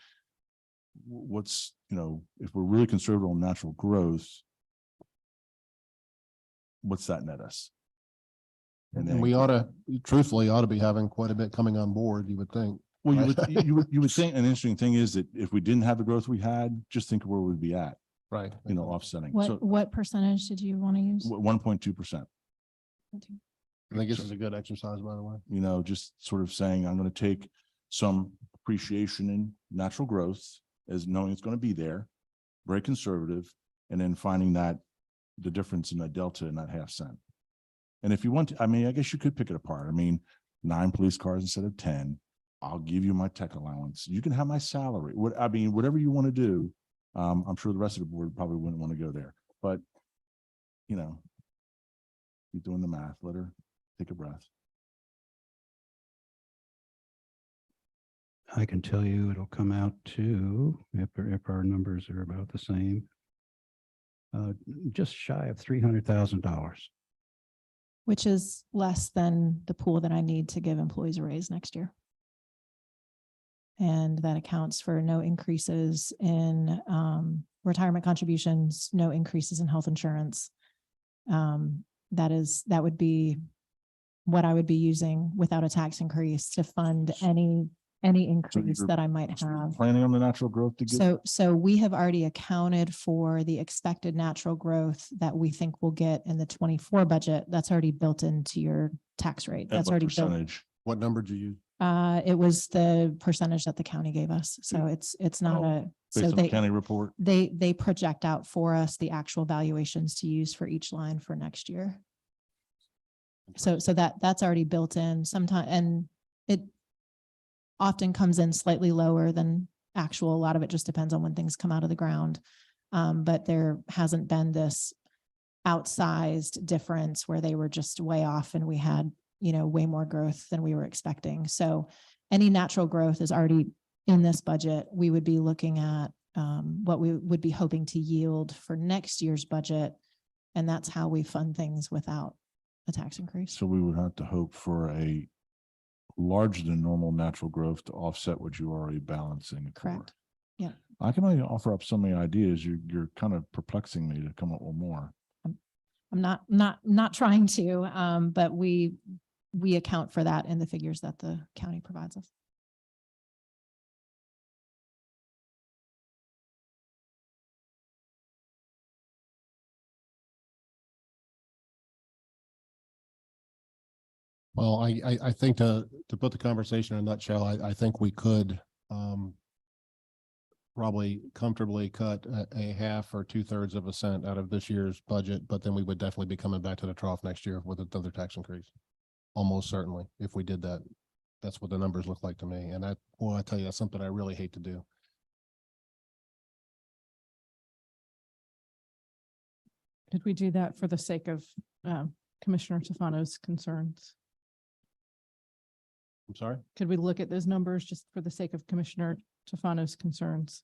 what's, if we're really conservative on natural growth, what's that net us? And we truthfully ought to be having quite a bit coming on board, you would think. Well, you right? would, you would think an interesting thing is that if we didn't have the growth we had, just think of where we'd be at, Right. offsetting. So What percentage did you want to use? 1.2%, I think this is a good exercise, by the way. just sort of saying, I'm going to take some appreciation in natural growth as knowing it's going to be there, very conservative, and then finding that the difference in that delta in that half cent. And if you want to, I guess you could pick it apart. 9 police cars instead of 10. I'll give you my tech allowance. You can have my salary. Whatever you want to do. I'm sure the rest of the board probably wouldn't want to go there, but you're doing the math. Let her take a breath. I can tell you it'll come out to, if our numbers are about the same, just shy of $300,000. Which is less than the pool that I need to give employees a raise next year. And that accounts for no increases in retirement contributions, no increases in health insurance. That would be what I would be using without a tax increase to fund any increase you're that I might have. Planning on the natural growth to get. So we have already accounted for the expected natural growth that we think we'll get in the 24 budget. That's already built into your tax rate. At That's what already built. percentage? What number do you use? It was the percentage that the county gave us. So it's not Based on the county report? they project out for us the actual valuations to use for each line for next year. So that's already built in sometime, and it often comes in slightly lower than actual. A lot of it just depends on when things come out of the ground. But there hasn't been this outsized difference where they were just way off and we had, way more growth than we were expecting. So any natural growth is already in this budget. We would be looking at what we would be hoping to yield for next year's budget. And that's how we fund things without a tax increase. So we would have to hope for a larger than normal natural growth to offset what you're already balancing it for. Correct. Yeah. I can only offer up so many ideas. You're kind of perplexing me to come up with more. I'm not trying to, but we account for that in the figures that the county provides us. Well, I think to put the conversation in a nutshell, I think we could probably comfortably cut a half or 2/3 of a cent out of this year's budget, but then we would definitely be coming back to the trough next year with another tax increase. Almost certainly, if we did that. That's what the numbers look like to me. And I tell you, that's something I really hate to do. Did we do that for the sake of Commissioner Tofano's concerns? I'm sorry? Could we look at those numbers just for the sake of Commissioner Tofano's concerns?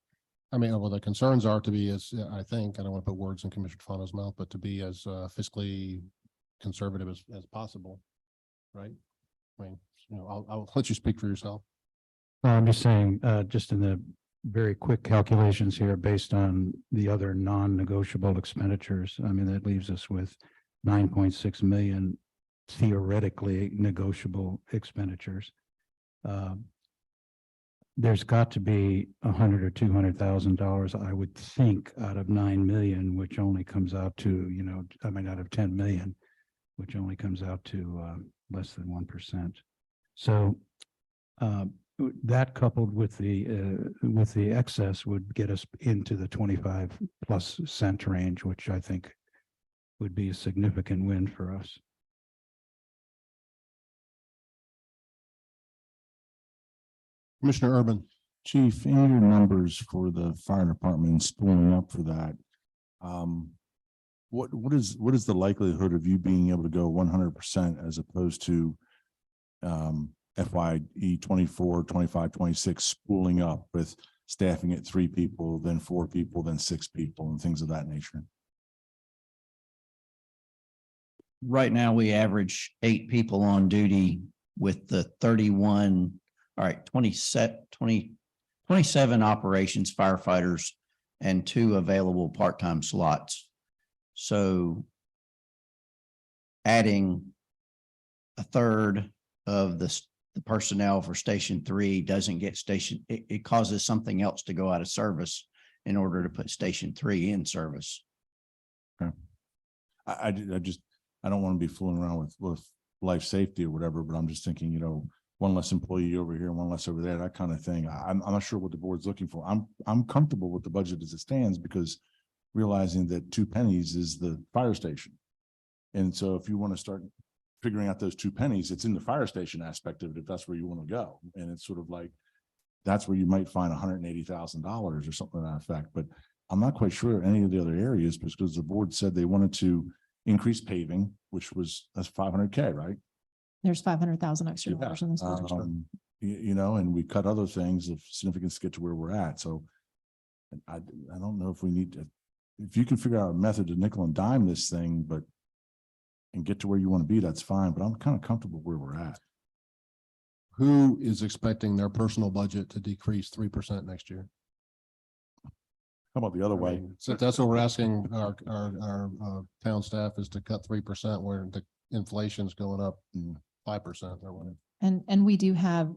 Well, the concerns are to be as, I think, I don't want to put words in Commissioner Tofano's mouth, but to be as fiscally conservative as possible, right? I'll let you speak for yourself. Well, I'm just saying, just in the very quick calculations here, based on the other non-negotiable expenditures, that leaves us with 9.6 million theoretically negotiable expenditures. There's got to be $100,000 or $200,000, I would think, out of 9 million, which only comes out to, out of 10 million, which only comes out to less than 1%. So that coupled with the excess would get us into the 25+ cent range, which I think would be a significant win for us. Commissioner Urban. Chief, in your numbers for the fire department and spooling up for that, what is the likelihood of you being able to go 100% as opposed to FYE 24, 25, 26 spooling up with staffing at 3 people, then 4 people, then 6 people, and things of that nature? Right now, we average 8 people on duty with the 31, 20 27 operations firefighters and 2 available part-time slots. So adding a third of the personnel for Station 3 doesn't get it causes something else to go out of service in order to put Station 3 in service. I don't want to be fooling around with life safety or whatever, but I'm just thinking, you know, one less employee over here, one less over there, that kind of thing. I'm not sure what the board's looking for. I'm comfortable with the budget as it stands because realizing that 2 pennies is the fire station. And so if you want to start figuring out those 2 pennies, it's in the fire station aspect of it, if that's where you want to go. And it's sort of like, that's where you might find $180,000 or something to that effect. But I'm not quite sure any of the other areas because the board said they wanted to increase paving, that's $500K, right? There's 500,000 extra Yeah, dollars in this budget. you know, and we cut other things of significance to get to where we're at. So I don't know if we need to, if you can figure out a method to nickel and dime this thing, and get to where you want to be, that's fine. But I'm kind of comfortable where we're at. Who is expecting their personal budget to decrease 3% next year? How about the other I way? mean, so that's what we're asking our town staff is to cut 3% where the inflation's going up 5% or whatever. And we do have,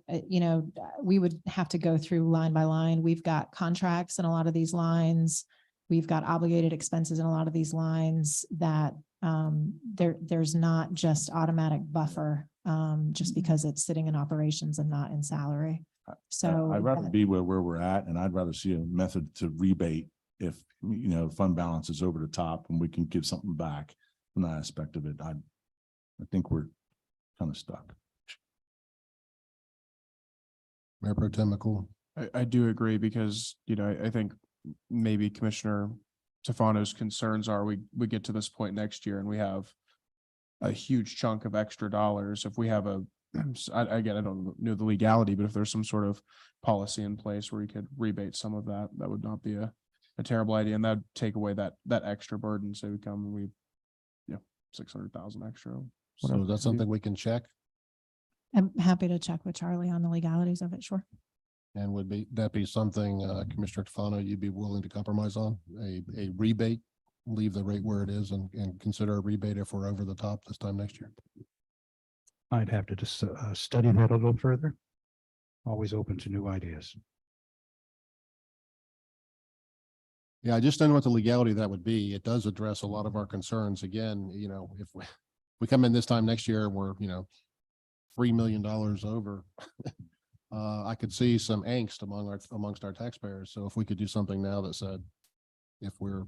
we would have to go through line by line. We've got contracts in a lot of these lines. We've got obligated expenses in a lot of these lines that there's not just automatic buffer just because it's sitting in operations and not in salary. So I'd rather be where we're at, and I'd rather see a method to rebate if, you know, fund balance is over the top and we can give something back from that aspect of it. I think we're kind of stuck. Mayor Pro Tem McCool. I do agree because, you know, I think maybe Commissioner Tefano's concerns are we get to this point next year and we have a huge chunk of extra dollars. If we have again, I don't know the legality, but if there's some sort of policy in place where you could rebate some of that, that would not be a terrible idea. And that'd take away that extra burden. So we come and we, 600,000 extra. So that's something we can check, I'm happy to check with Charlie on the legalities of it. Sure. and would that be something, Commissioner Tefano, you'd be willing to compromise on a rebate, leave the rate where it is and consider a rebate if we're over the top this time next year? I'd have to just study that a little further. Always open to new ideas. Yeah, I just don't know what the legality of that would be. It does address a lot of our concerns. Again, you know, if we come in this time next year, we're, $3 million over. I could see some angst amongst our taxpayers. So if we could do something now that said, if we're,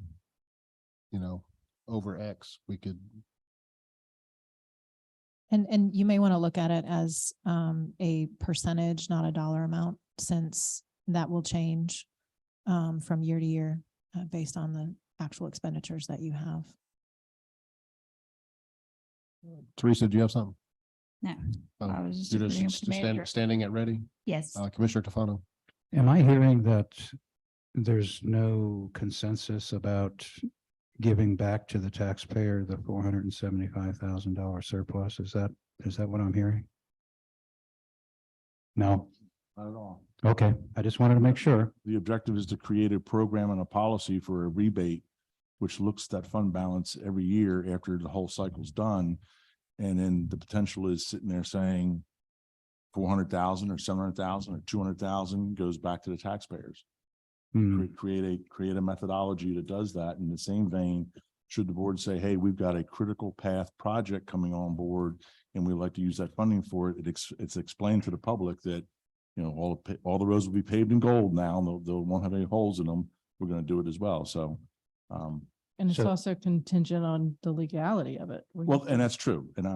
over X, we could. And you may want to look at it as a percentage, not a dollar amount, since that will change from year to year based on the actual expenditures that you have. Teresa, do you have something? No, I was just You're agreeing with the manager. standing at ready. Yes. Commissioner Tefano. Am I hearing that there's no consensus about giving back to the taxpayer the $475,000 surplus? Is that what I'm hearing? No. Not at all. Okay, I just wanted to make sure. The objective is to create a program and a policy for a rebate, which looks at fund balance every year after the whole cycle's done. And then the potential is sitting there saying 400,000 or 700,000 or 200,000 goes back to the taxpayers. Create a methodology that does that. In the same vein, should the board say, hey, we've got a critical path project coming on board and we'd like to use that funding for it, it's explained to the public that, all the roads will be paved in gold now, and they won't have any holes in them. We're going to do it as well. So, And it's So- also contingent on the legality of it. well, and that's true. And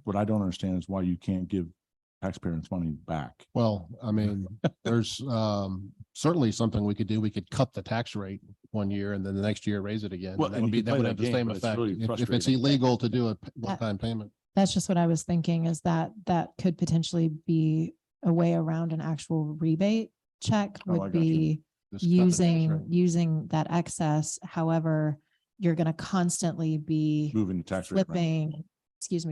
what I don't understand is why you can't give taxpayers money back. Well, I mean, there's certainly something we could do. We could cut the tax rate one year and then the next year raise it again. Well, And and you that can would play have that the game, same but it's effect. really If it's frustrating. illegal to do a one-time payment. That's just what I was thinking, is that could potentially be a way around an actual rebate check Oh, I would got you. be Just cut the tax rate. using that excess. However, you're going to constantly be Moving the tax rate. around.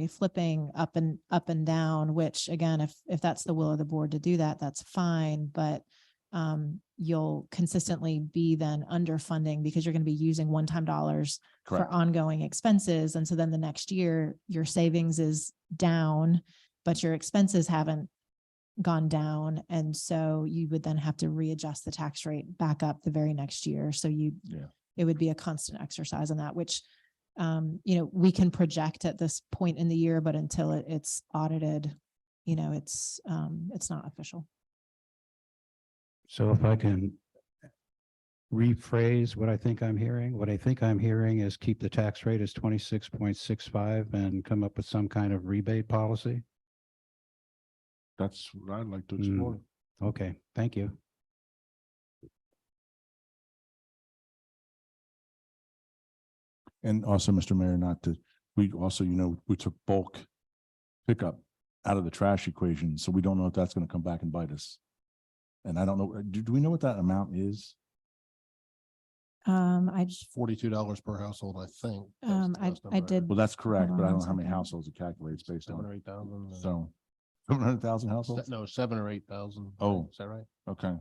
flipping up and down, which again, if that's the will of the board to do that, that's fine. But you'll consistently be then underfunding because you're going to be using one-time dollars for Correct. ongoing expenses. And so then the next year, your savings is down, but your expenses haven't gone down. And so you would then have to readjust the tax rate back up the very next year. So Yeah. it would be a constant exercise on that, which, we can project at this point in the year, but until it's audited, it's not official. So if I can rephrase what I think I'm hearing, what I think I'm hearing is keep the tax rate as 26.65 and come up with some kind of rebate policy. That's what I'd like to Hmm. explore. Okay, thank you. And also, Mr. Mayor, we also, we took bulk pickup out of the trash equation, so we don't know if that's going to come back and bite us. And I don't know, do we know what that amount is? I $42 per household, I think. That was the last number I heard. did. Well, that's correct, Hold but I on don't one know how many second. households it calculates based 7 or on. 8,000. So 700,000 households? No, 7 or 8,000. Oh. Is that right? Okay.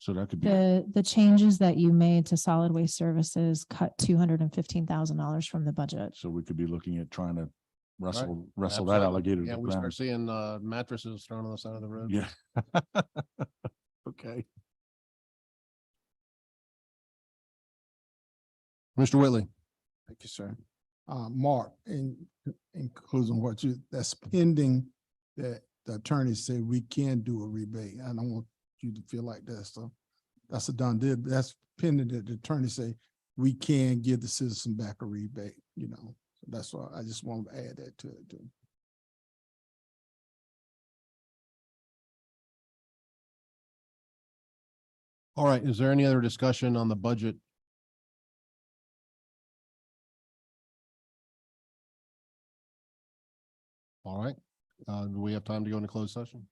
So that could be, The changes that you made to solid waste services cut $215,000 from the budget. so we could be looking at trying to wrestle that Absolutely. alligator to Yeah, the we start ground. seeing mattresses thrown on the side of the road. Yeah. Okay. Mr. Whitley. Thank you, sir. Mark, in conclusion, that's pending that the attorney said we can do a rebate. I don't want you to feel like that's a done deal. But that's pending that the attorney say we can give the citizen back a rebate, So that's why I just wanted to add that to it too. All right, is there any other discussion on the budget? All right, do we have time to go into closed session?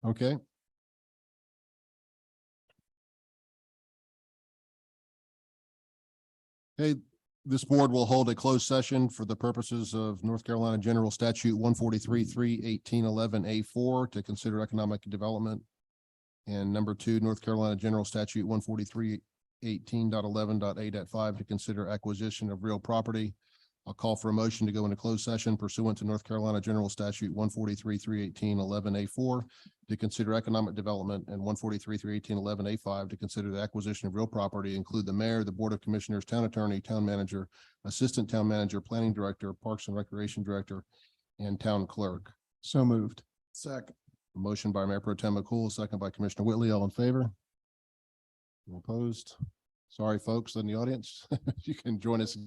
Okay. Okay, this board will hold a closed session for the purposes of North Carolina General Statute 143(3)1811A4 to consider economic development. And number 2, North Carolina General Statute 143(18.11.8.5) to consider acquisition of real property. I'll call for a motion to go into closed session pursuant to North Carolina General Statute 143(3)1811A4 to consider economic development and 143(3)1811A5 to consider the acquisition of real property, include the mayor, the board of commissioners, town attorney, town manager, assistant town manager, planning director, parks and recreation director, and town clerk. So moved. Second. Motion by Mayor Pro Tem McCool, second by Commissioner Whitley. All in favor? All opposed? Sorry, folks in the audience. You can join us.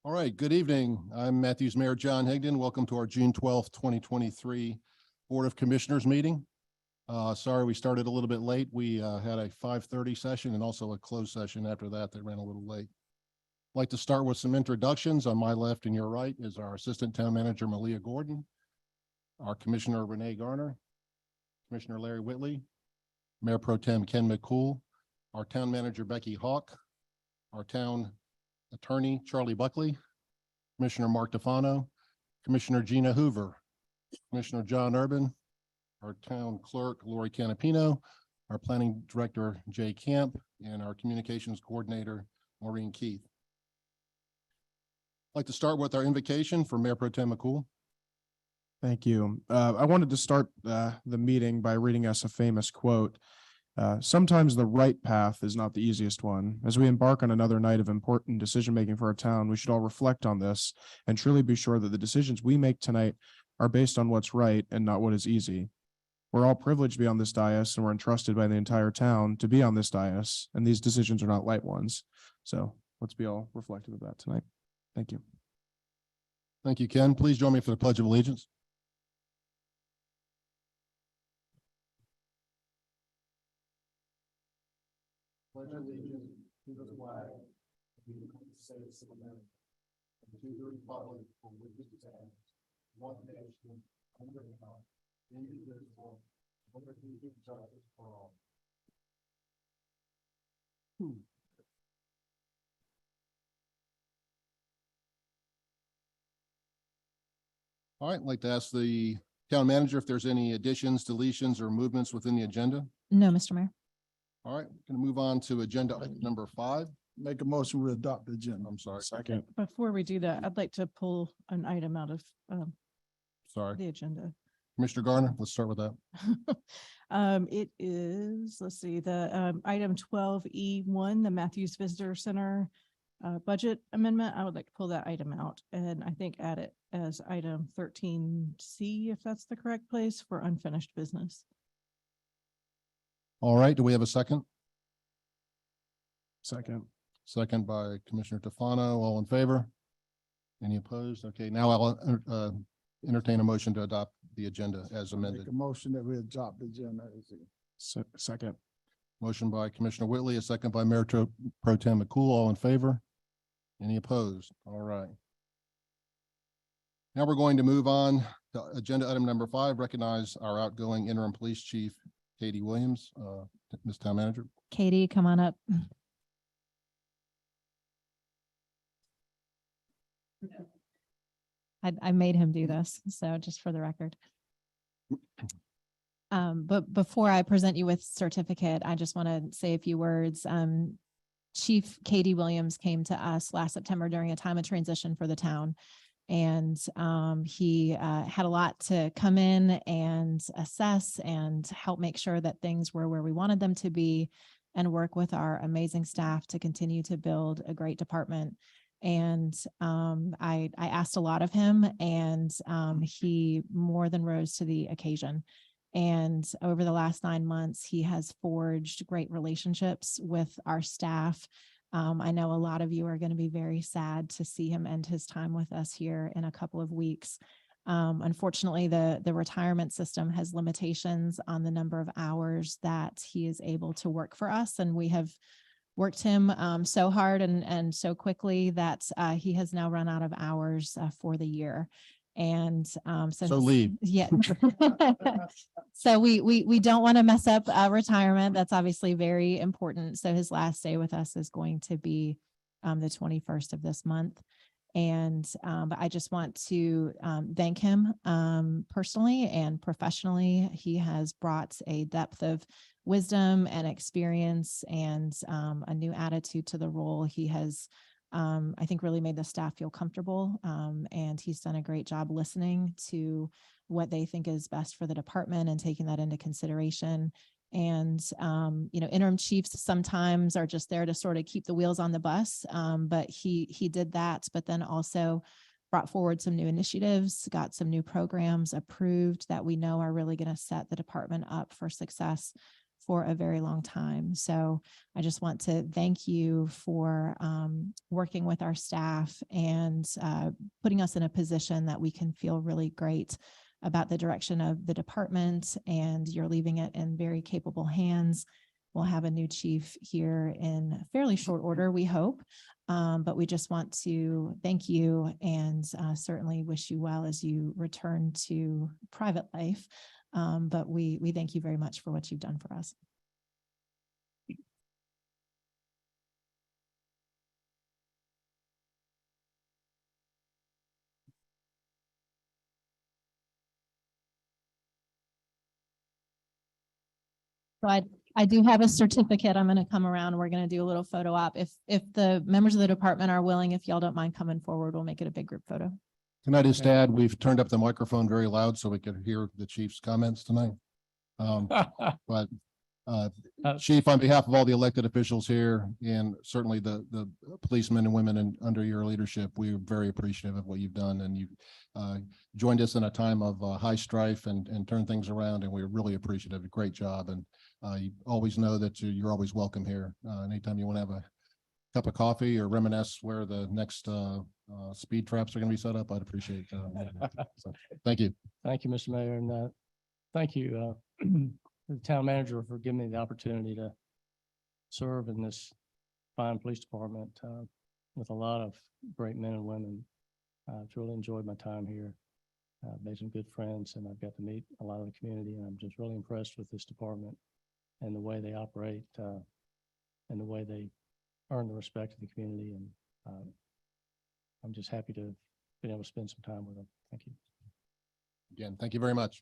All right, good evening. I'm Matthews Mayor John Higdon. Welcome to our June 12th, 2023 Board of Commissioners meeting. Sorry, we started a little bit late. We had a 5:30 session and also a closed session after that. They ran a little late. I'd like to start with some introductions. On my left and your right is our Assistant Town Manager, Malia Gordon, our Commissioner, Renee Garner, Commissioner Larry Whitley, Mayor Pro Tem Ken McCool, our Town Manager, Becky Hawk, our Town Attorney, Charlie Buckley, Commissioner Mark DeFano, Commissioner Gina Hoover, Commissioner John Urban, our Town Clerk, Lori Canapino, our Planning Director, Jay Camp, and our Communications Coordinator, Maureen Keith. I'd like to start with our invocation for Mayor Pro Tem McCool. Thank you. I wanted to start the meeting by reading us a famous quote. Sometimes the right path is not the easiest one. As we embark on another night of important decision-making for our town, we should all reflect on this and truly be sure that the decisions we make tonight are based on what's right and not what is easy. We're all privileged to be on this dais, and we're entrusted by the entire town to be on this dais, and these decisions are not light ones. So let's be all reflective of that tonight. Thank you. Thank you, Ken. Please join me for the Pledge of Allegiance. Pledge allegiance to the flag of the United States of America and to the republic for which it stands, one nation, under God, indivisible, with liberty and justice for all. All right, I'd like to ask the town manager if there's any additions, deletions, or movements within the agenda. No, Mr. Mayor. All right, going to move on to agenda item number 5. Make a motion, we adopt the agenda. I'm sorry. Second. Before we do that, I'd like to pull an item out of Sorry. the agenda. Commissioner Garner, let's start with that. It is, let's see, the item 12E1, the Matthews Visitor Center budget amendment. I would like to pull that item out and I think add it as item 13C, if that's the correct place, for unfinished business. All right, do we have a second? Second. Second by Commissioner Tefano. All in favor? Any opposed? Okay, now I'll entertain a motion to adopt the agenda as amended. Make a motion that we adopt the agenda. Second. Motion by Commissioner Whitley, a second by Mayor Pro Tem McCool. All in favor? Any opposed? All right. Now we're going to move on to agenda item number 5, recognize our outgoing interim police chief, Katie Williams, Ms. Town Manager. Katie, come on up. I made him do this, so just for the record. But before I present you with certificate, I just want to say a few words. Chief Katie Williams came to us last September during a time of transition for the town. And he had a lot to come in and assess and help make sure that things were where we wanted them to be and work with our amazing staff to continue to build a great department. And I asked a lot of him, and he more than rose to the occasion. And over the last 9 months, he has forged great relationships with our staff. I know a lot of you are going to be very sad to see him end his time with us here in a couple of weeks. Unfortunately, the retirement system has limitations on the number of hours that he is able to work for us. And we have worked him so hard and so quickly that he has now run out of hours for the year. And So leave. Yeah. So we don't want to mess up retirement. That's obviously very important. So his last day with us is going to be the 21st of this month. And but I just want to thank him personally and professionally. He has brought a depth of wisdom and experience and a new attitude to the role. He has I think really made the staff feel comfortable, and he's done a great job listening to what they think is best for the department and taking that into consideration. And, interim chiefs sometimes are just there to sort of keep the wheels on the bus. But he did that, but then also brought forward some new initiatives, got some new programs approved that we know are really going to set the department up for success for a very long time. So I just want to thank you for working with our staff and putting us in a position that we can feel really great about the direction of the department, and you're leaving it in very capable hands. We'll have a new chief here in fairly short order, we hope. But we just want to thank you and certainly wish you well as you return to private life. But we thank you very much for what you've done for us. So I do have a certificate. I'm going to come around and we're going to do a little photo op. If the members of the department are willing, if y'all don't mind coming forward, we'll make it a big group photo. Can I just add, we've turned up the microphone very loud so we can hear the chief's comments tonight. But Chief, on behalf of all the elected officials here and certainly the policemen and women under your leadership, we're very appreciative of what you've done, and you joined us in a time of high strife and turned things around, and we're really appreciative. Great job. And you always know that you're always welcome here. Anytime you want to have a cup of coffee or reminisce where the next speed traps are going to be set up, I'd appreciate it. So, thank you. Thank you, Mr. Mayor, and thank you, the town manager, for giving me the opportunity to serve in this fine police department with a lot of great men and women. I've really enjoyed my time here. I've made some good friends, and I've got to meet a lot of the community, and I'm just really impressed with this department and the way they operate and the way they earn the respect of the community. And I'm just happy to be able to spend some time with them. Thank you. Again, thank you very much.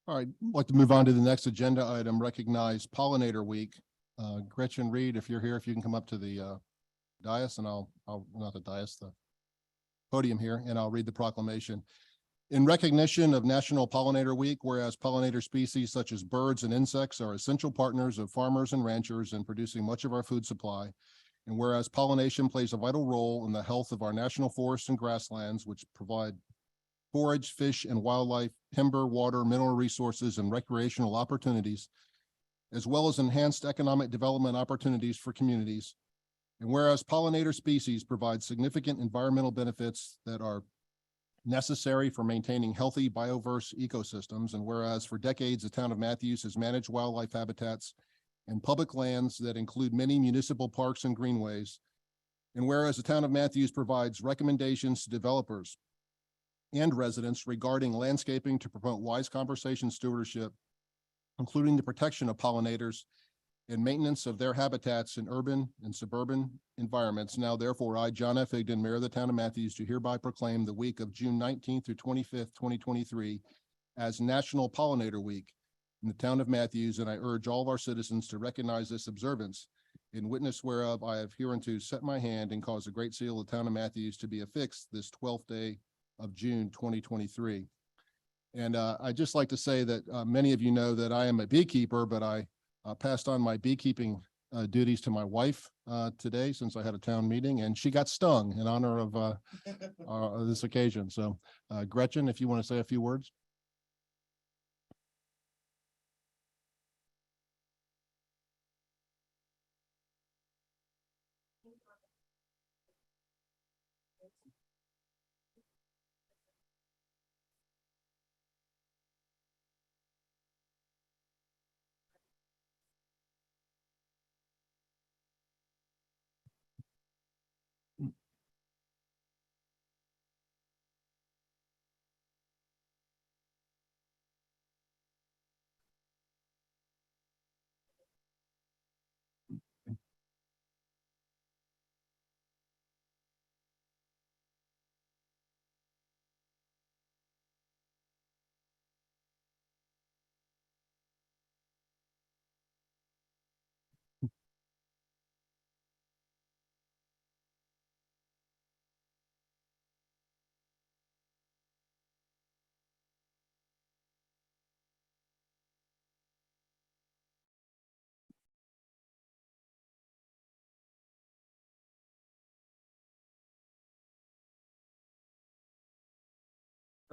All right, I'd like to move on to the next agenda item, recognize Pollinator Week. Gretchen Reed, if you're here, if you can come up to the dais, and I'll not the dais, the podium here, and I'll read the proclamation. In recognition of National Pollinator Week, whereas pollinator species such as birds and insects are essential partners of farmers and ranchers in producing much of our food supply, and whereas pollination plays a vital role in the health of our national forests and grasslands, which provide forage, fish, and wildlife, timber, water, mineral resources, and recreational opportunities, as well as enhanced economic development opportunities for communities. And whereas pollinator species provide significant environmental benefits that are necessary for maintaining healthy bioverse ecosystems, and whereas for decades the town of Matthews has managed wildlife habitats and public lands that include many municipal parks and greenways, and whereas the town of Matthews provides recommendations to developers and residents regarding landscaping to promote wise conservation stewardship, including the protection of pollinators and maintenance of their habitats in urban and suburban environments. Now, therefore, I, John F. Higdon, Mayor of the town of Matthews, do hereby proclaim the week of June 19th through 25th, 2023 as National Pollinator Week in the town of Matthews, and I urge all of our citizens to recognize this observance, in witness whereof I have hereunto set my hand and caused the great seal of the town of Matthews to be affixed this 12th day of June 2023. And I'd just like to say that many of you know that I am a beekeeper, but I passed on my beekeeping duties to my wife today since I had a town meeting, and she got stung in honor of this occasion. So Gretchen, if you want to say a few words.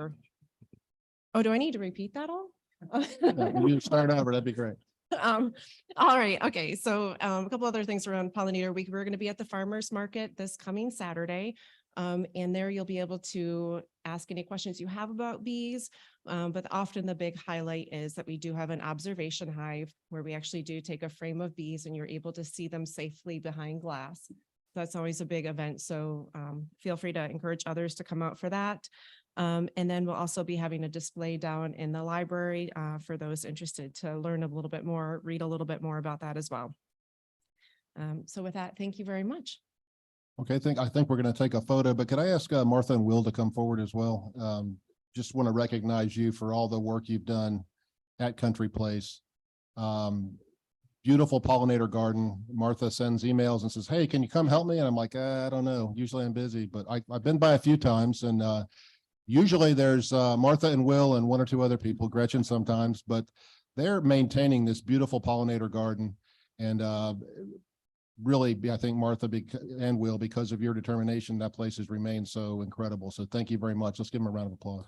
for. Oh, do I need to repeat that all? You start over, that'd be great. All right. Okay. So, a couple other things around Pollinator Week. We're going to be at the farmer's market this coming Saturday. And there you'll be able to ask any questions you have about bees. But often the big highlight is that we do have an observation hive where we actually do take a frame of bees and you're able to see them safely behind glass. That's always a big event. So, feel free to encourage others to come out for that. And then we'll also be having a display down in the library for those interested to learn a little bit more, read a little bit more about that as well. So with that, thank you very much. Okay, I think we're going to take a photo, but could I ask Martha and Will to come forward as well? Just want to recognize you for all the work you've done at Country Place. Beautiful pollinator garden. Martha sends emails and says, hey, can you come help me? And I'm like, I don't know. Usually I'm busy, but I've been by a few times and usually there's Martha and Will and one or two other people, Gretchen sometimes, but they're maintaining this beautiful pollinator garden. And really, I think Martha and Will, because of your determination, that place has remained so incredible. So thank you very much. Let's give them a round of applause.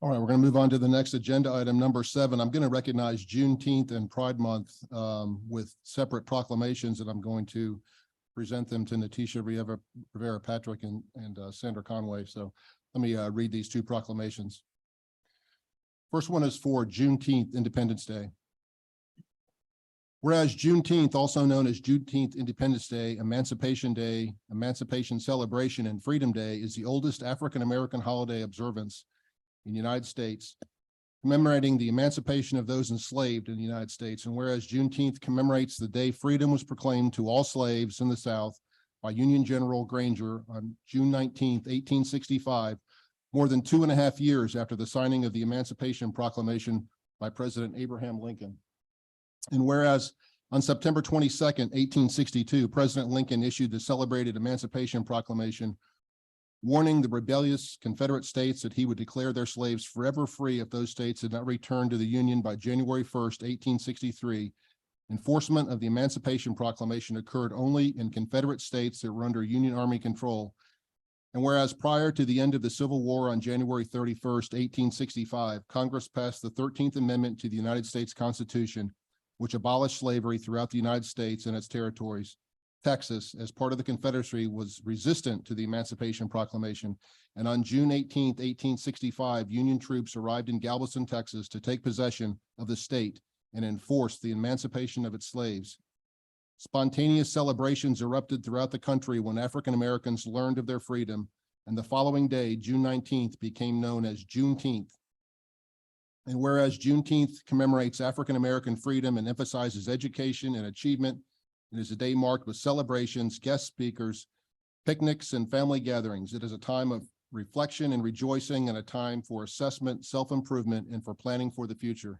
All right, we're going to move on to the next agenda item, number 7. I'm going to recognize Juneteenth and Pride Month with separate proclamations, and I'm going to present them to Natisha Rivera Patrick and Sandra Conway. So let me read these two proclamations. First one is for Juneteenth, Independence Day. Whereas Juneteenth, also known as Juneteenth Independence Day, Emancipation Day, Emancipation Celebration, and Freedom Day, is the oldest African-American holiday observance in the United States, commemorating the emancipation of those enslaved in the United States. And whereas Juneteenth commemorates the day freedom was proclaimed to all slaves in the South by Union General Granger on June 19th, 1865, more than 2.5 years after the signing of the Emancipation Proclamation by President Abraham Lincoln. And whereas on September 22nd, 1862, President Lincoln issued the celebrated Emancipation Proclamation, warning the rebellious Confederate states that he would declare their slaves forever free if those states did not return to the Union by January 1st, 1863. Enforcement of the Emancipation Proclamation occurred only in Confederate states that were under Union Army control. And whereas prior to the end of the Civil War on January 31st, 1865, Congress passed the 13th Amendment to the United States Constitution, which abolished slavery throughout the United States and its territories. Texas, as part of the Confederacy, was resistant to the Emancipation Proclamation, and on June 18, 1865, Union troops arrived in Galveston, Texas, to take possession of the state and enforce the emancipation of its slaves. Spontaneous celebrations erupted throughout the country when African Americans learned of their freedom, and the following day, June 19th, became known as Juneteenth. And whereas Juneteenth commemorates African American freedom and emphasizes education and achievement, it is a day marked with celebrations, guest speakers, picnics, and family gatherings. It is a time of reflection and rejoicing and a time for assessment, self-improvement, and for planning for the future.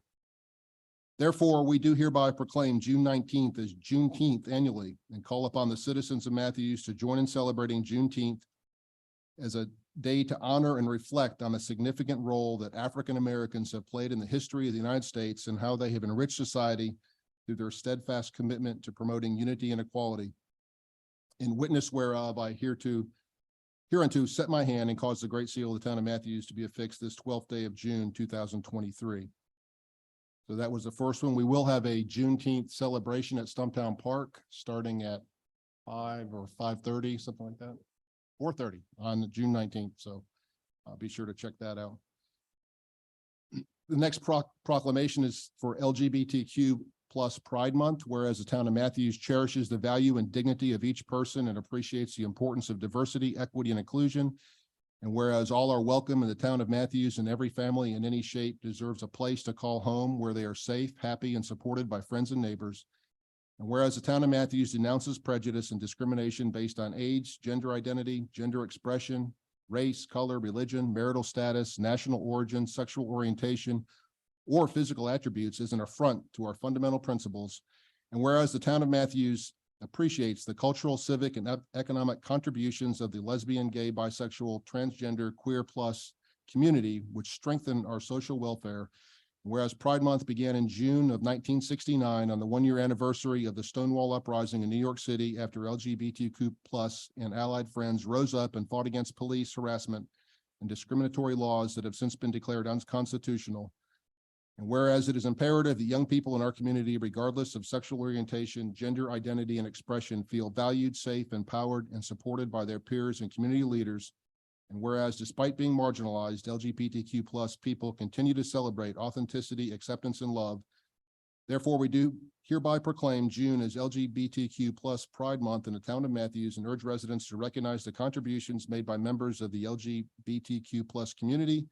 Therefore, we do hereby proclaim June 19th as Juneteenth annually and call upon the citizens of Matthews to join in celebrating Juneteenth as a day to honor and reflect on the significant role that African Americans have played in the history of the United States and how they have enriched society through their steadfast commitment to promoting unity and equality. In witness whereof, I hereunto set my hand and cause the great seal of the town of Matthews to be affixed this 12th day of June, 2023. So that was the first one. We will have a Juneteenth celebration at Stumptown Park starting at 5 or 5:30, something like that. 4:30 on June 19th. So be sure to check that out. The next proclamation is for LGBTQ Plus Pride Month, whereas the town of Matthews cherishes the value and dignity of each person and appreciates the importance of diversity, equity, and inclusion. And whereas all are welcome in the town of Matthews, and every family in any shape deserves a place to call home where they are safe, happy, and supported by friends and neighbors. And whereas the town of Matthews denounces prejudice and discrimination based on age, gender identity, gender expression, race, color, religion, marital status, national origin, sexual orientation, or physical attributes as an affront to our fundamental principles. And whereas the town of Matthews appreciates the cultural, civic, and economic contributions of the lesbian, gay, bisexual, transgender, queer plus community, which strengthen our social welfare. Whereas Pride Month began in June of 1969 on the one-year anniversary of the Stonewall Uprising in New York City, after LGBTQ plus and allied friends rose up and fought against police harassment and discriminatory laws that have since been declared unconstitutional. And whereas it is imperative that young people in our community, regardless of sexual orientation, gender identity, and expression, feel valued, safe, empowered, and supported by their peers and community leaders. And whereas despite being marginalized, LGBTQ plus people continue to celebrate authenticity, acceptance, and love. Therefore, we do hereby proclaim June as LGBTQ plus Pride Month in the town of Matthews, and urge residents to recognize the contributions made by members of the LGBTQ plus community,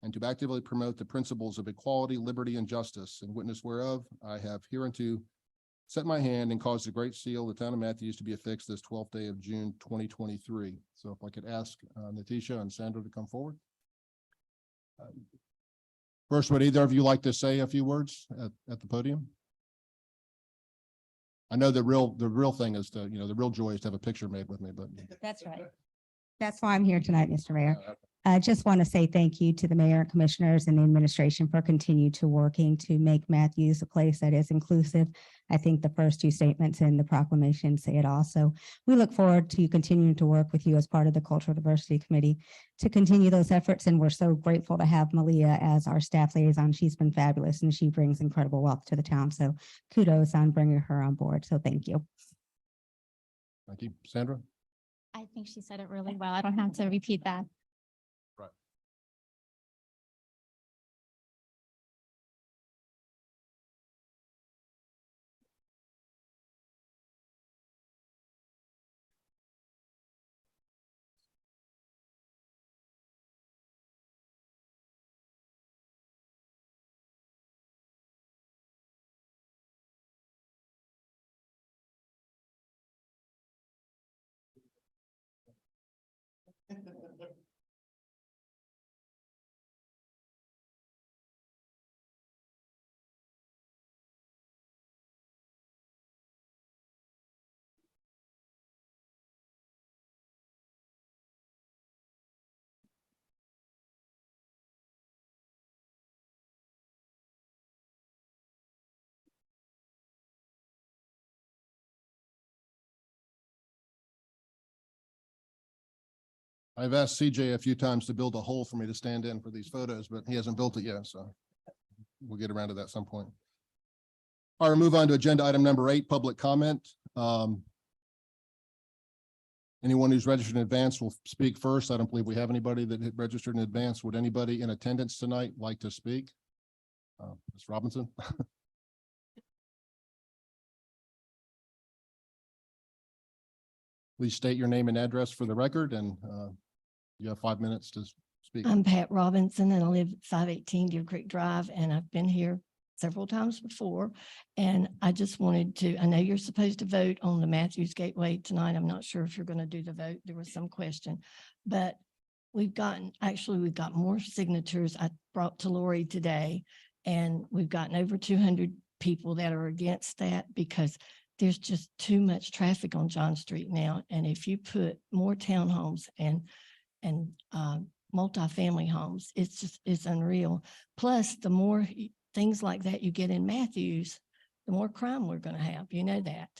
and to actively promote the principles of equality, liberty, and justice. In witness whereof, I have hereunto set my hand and caused the great seal of the town of Matthews to be affixed this 12th day of June, 2023. So if I could ask Natisha and Sandra to come forward. First, would either of you like to say a few words at the podium? I know the real thing is to, the real joy is to have a picture made with me, but. That's right. That's why I'm here tonight, Mr. Mayor. I just want to say thank you to the mayor and commissioners and the administration for continuing to working to make Matthews a place that is inclusive. I think the first two statements in the proclamation say it all. So we look forward to continuing to work with you as part of the Cultural Diversity Committee to continue those efforts. And we're so grateful to have Malia as our staff liaison. She's been fabulous and she brings incredible wealth to the town. So kudos on bringing her on board. So thank you. Thank you. Sandra? I think she said it really well. I don't have to repeat that. Right. I've asked CJ a few times to build a hole for me to stand in for these photos, but he hasn't built it yet, so we'll get around to that at some point. All right, move on to agenda item number 8, public comment. Anyone who's registered in advance will speak first. I don't believe we have anybody that had registered in advance. Would anybody in attendance tonight like to speak? Ms. Robinson? Please state your name and address for the record, and you have 5 minutes to speak. I'm Pat Robinson and I live at 518 Deer Creek Drive, and I've been here several times before. And I just wanted to, I know you're supposed to vote on the Matthews Gateway tonight. I'm not sure if you're going to do the vote. There was some question, but we've got more signatures I brought to Lori today, and we've gotten over 200 people that are against that because there's just too much traffic on John Street now. And if you put more townhomes and multifamily homes, it's unreal. Plus, the more things like that you get in Matthews, the more crime we're going to have. You know that.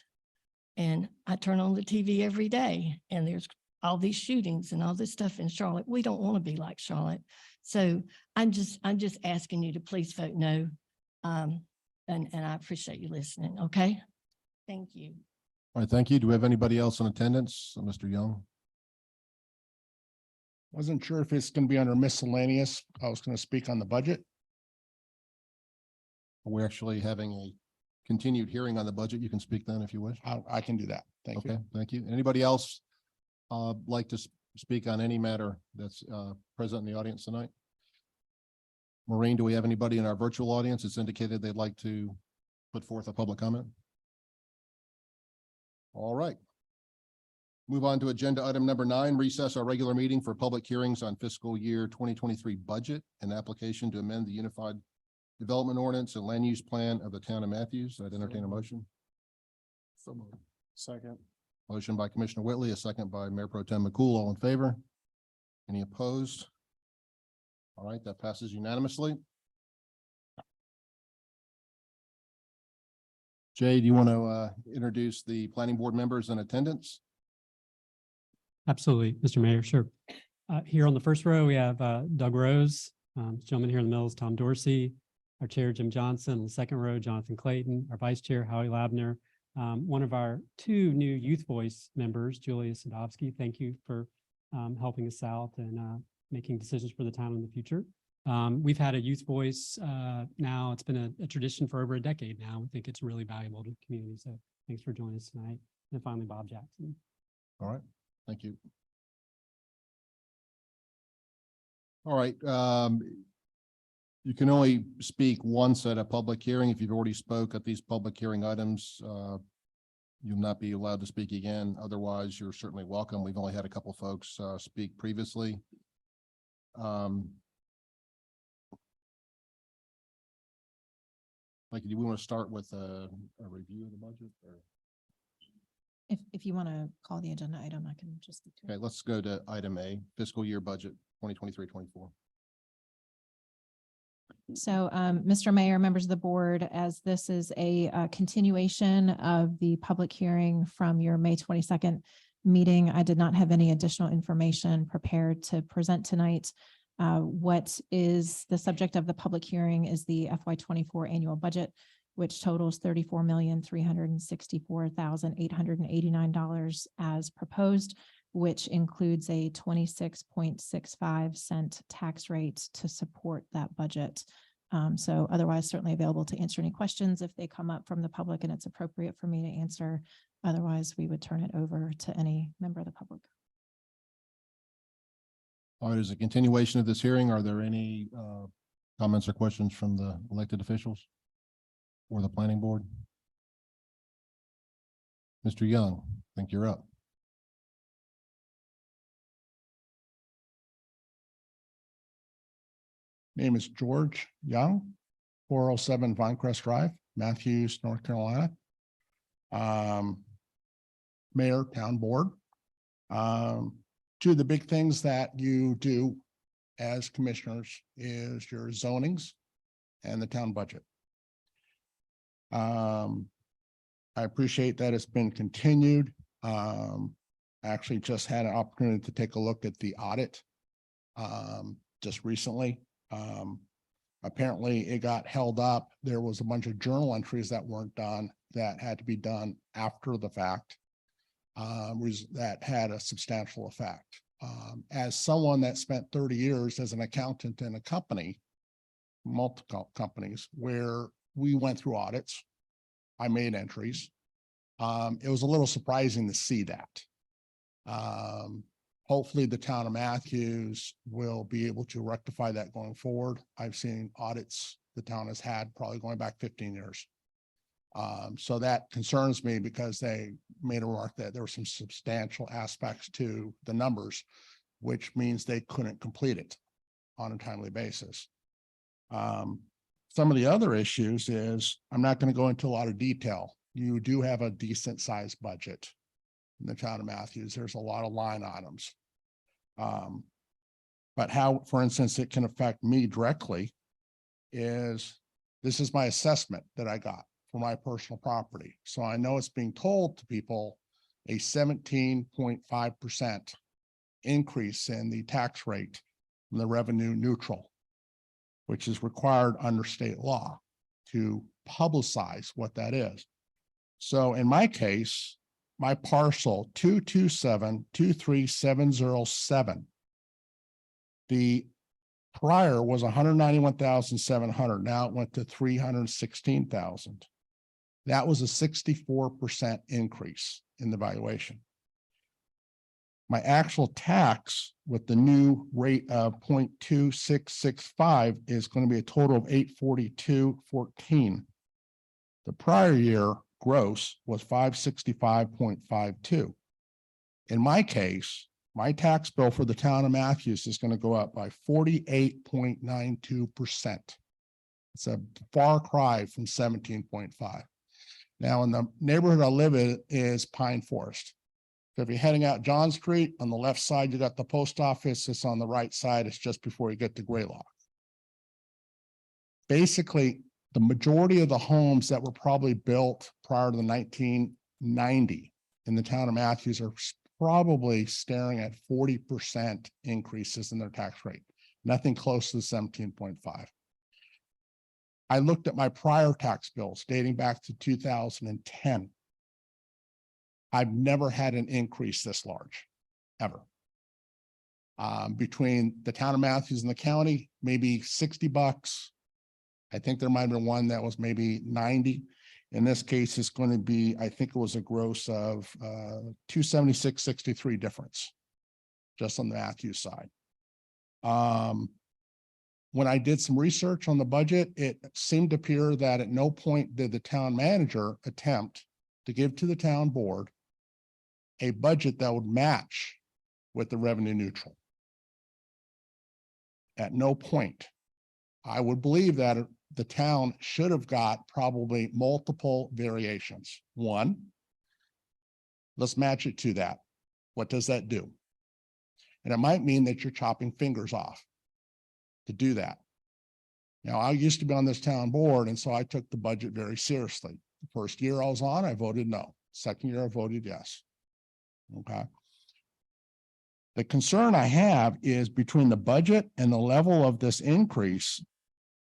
And I turn on the TV every day and there's all these shootings and all this stuff in Charlotte. We don't want to be like Charlotte. So I'm just asking you to please vote no. And I appreciate you listening. Okay. Thank you. All right, thank you. Do we have anybody else in attendance? Mr. Young? Wasn't sure if it's going to be under miscellaneous. I was going to speak on the budget. We're actually having a continued hearing on the budget. You can speak then if you wish. I can do that. Thank you. Okay, thank you. Anybody else like to speak on any matter that's present in the audience tonight? Maureen, do we have anybody in our virtual audience that's indicated they'd like to put forth a public comment? All right. Move on to agenda item number 9, recess our regular meeting for public hearings on fiscal year 2023 budget and application to amend the Unified Development Ordinance and Land Use Plan of the Town of Matthews. I'd entertain a motion. So moved. Second. Motion by Commissioner Whitley, a second by Mayor Pro Tem McCool. All in favor? Any opposed? All right, that passes unanimously. Jay, do you want to introduce the planning board members in attendance? Absolutely, Mr. Mayor, sure. Here on the first row, we have Doug Rose, gentleman here in the middle is Tom Dorsey, our chair, Jim Johnson. On the second row, Jonathan Clayton, our vice chair, Howie Labner. One of our 2 new Youth Voice members, Julia Sadowski. Thank you for helping us out and making decisions for the town in the future. We've had a Youth Voice now. It's been a tradition for over a decade now. We think it's really valuable to the community. So thanks for joining us tonight. And finally, Bob Jackson. All right, thank you. All right, you can only speak once at a public hearing. If you've already spoke at these public hearing items, you'll not be allowed to speak again. Otherwise, you're certainly welcome. We've only had a couple folks speak previously. Like, do we want to start with a review of the budget? Or? If you want to call the agenda item, I can just. Okay, let's go to item A, fiscal year budget 2023-24. So, Mr. Mayor, members of the board, as this is a continuation of the public hearing from your May 22nd meeting, I did not have any additional information prepared to present tonight. What is the subject of the public hearing is the FY24 annual budget, which totals $34,364,889 as proposed, which includes a 26.65 tax rate to support that budget. So otherwise certainly available to answer any questions if they come up from the public and it's appropriate for me to answer. Otherwise, we would turn it over to any member of the public. All right, as a continuation of this hearing, are there any comments or questions from the elected officials or the planning board? Mr. Young, I think you're up. Name is George Young, 407 Vinecrest Drive, Matthews, North Carolina. Mayor, town board. 2 of the big things that you do as commissioners is your zonings and the town budget. I appreciate that it's been continued. I actually just had an opportunity to take a look at the audit just recently. Apparently it got held up. There was a bunch of journal entries that weren't done that had to be done after the fact. That had a substantial effect. As someone that spent 30 years as an accountant in a company, multiple companies, where we went through audits, I made entries. It was a little surprising to see that. Hopefully the town of Matthews will be able to rectify that going forward. I've seen audits the town has had probably going back 15 years. So that concerns me because they made a remark that there were some substantial aspects to the numbers, which means they couldn't complete it on a timely basis. Some of the other issues is, I'm not going to go into a lot of detail. You do have a decent sized budget in the town of Matthews. There's a lot of line items. But how, for instance, it can affect me directly is, this is my assessment that I got for my personal property. So I know it's being told to people a 17.5% increase in the tax rate from the revenue neutral, which is required under state law to publicize what that is. So in my case, my parcel 227-23707, the prior was 191,700. Now it went to 316,000. That was a 64% increase in the valuation. My actual tax with the new rate of 0.2665 is going to be a total of 842.14. The prior year gross was 565.52. In my case, my tax bill for the town of Matthews is going to go up by 48.92%. It's a far cry from 17.5. Now, in the neighborhood I live in is Pine Forest. So if you're heading out John Street, on the left side, you got the post office. It's on the right side. It's just before you get to Greylock. Basically, the majority of the homes that were probably built prior to the 1990 in the town of Matthews are probably staring at 40% increases in their tax rate, nothing close to the 17.5. I looked at my prior tax bills dating back to 2010. I've never had an increase this large, ever. Between the town of Matthews and the county, maybe $60. I think there might have been one that was maybe 90. In this case, it's going to be, I think it was a gross of 276.63 difference, just on the Matthews side. When I did some research on the budget, it seemed to appear that at no point did the town manager attempt to give to the town board a budget that would match with the revenue neutral. At no point. I would believe that the town should have got probably multiple variations. One, let's match it to that. What does that do? And it might mean that you're chopping fingers off to do that. Now, I used to be on this town board, and so I took the budget very seriously. The first year I was on, I voted no. Second year, I voted yes. Okay. The concern I have is between the budget and the level of this increase,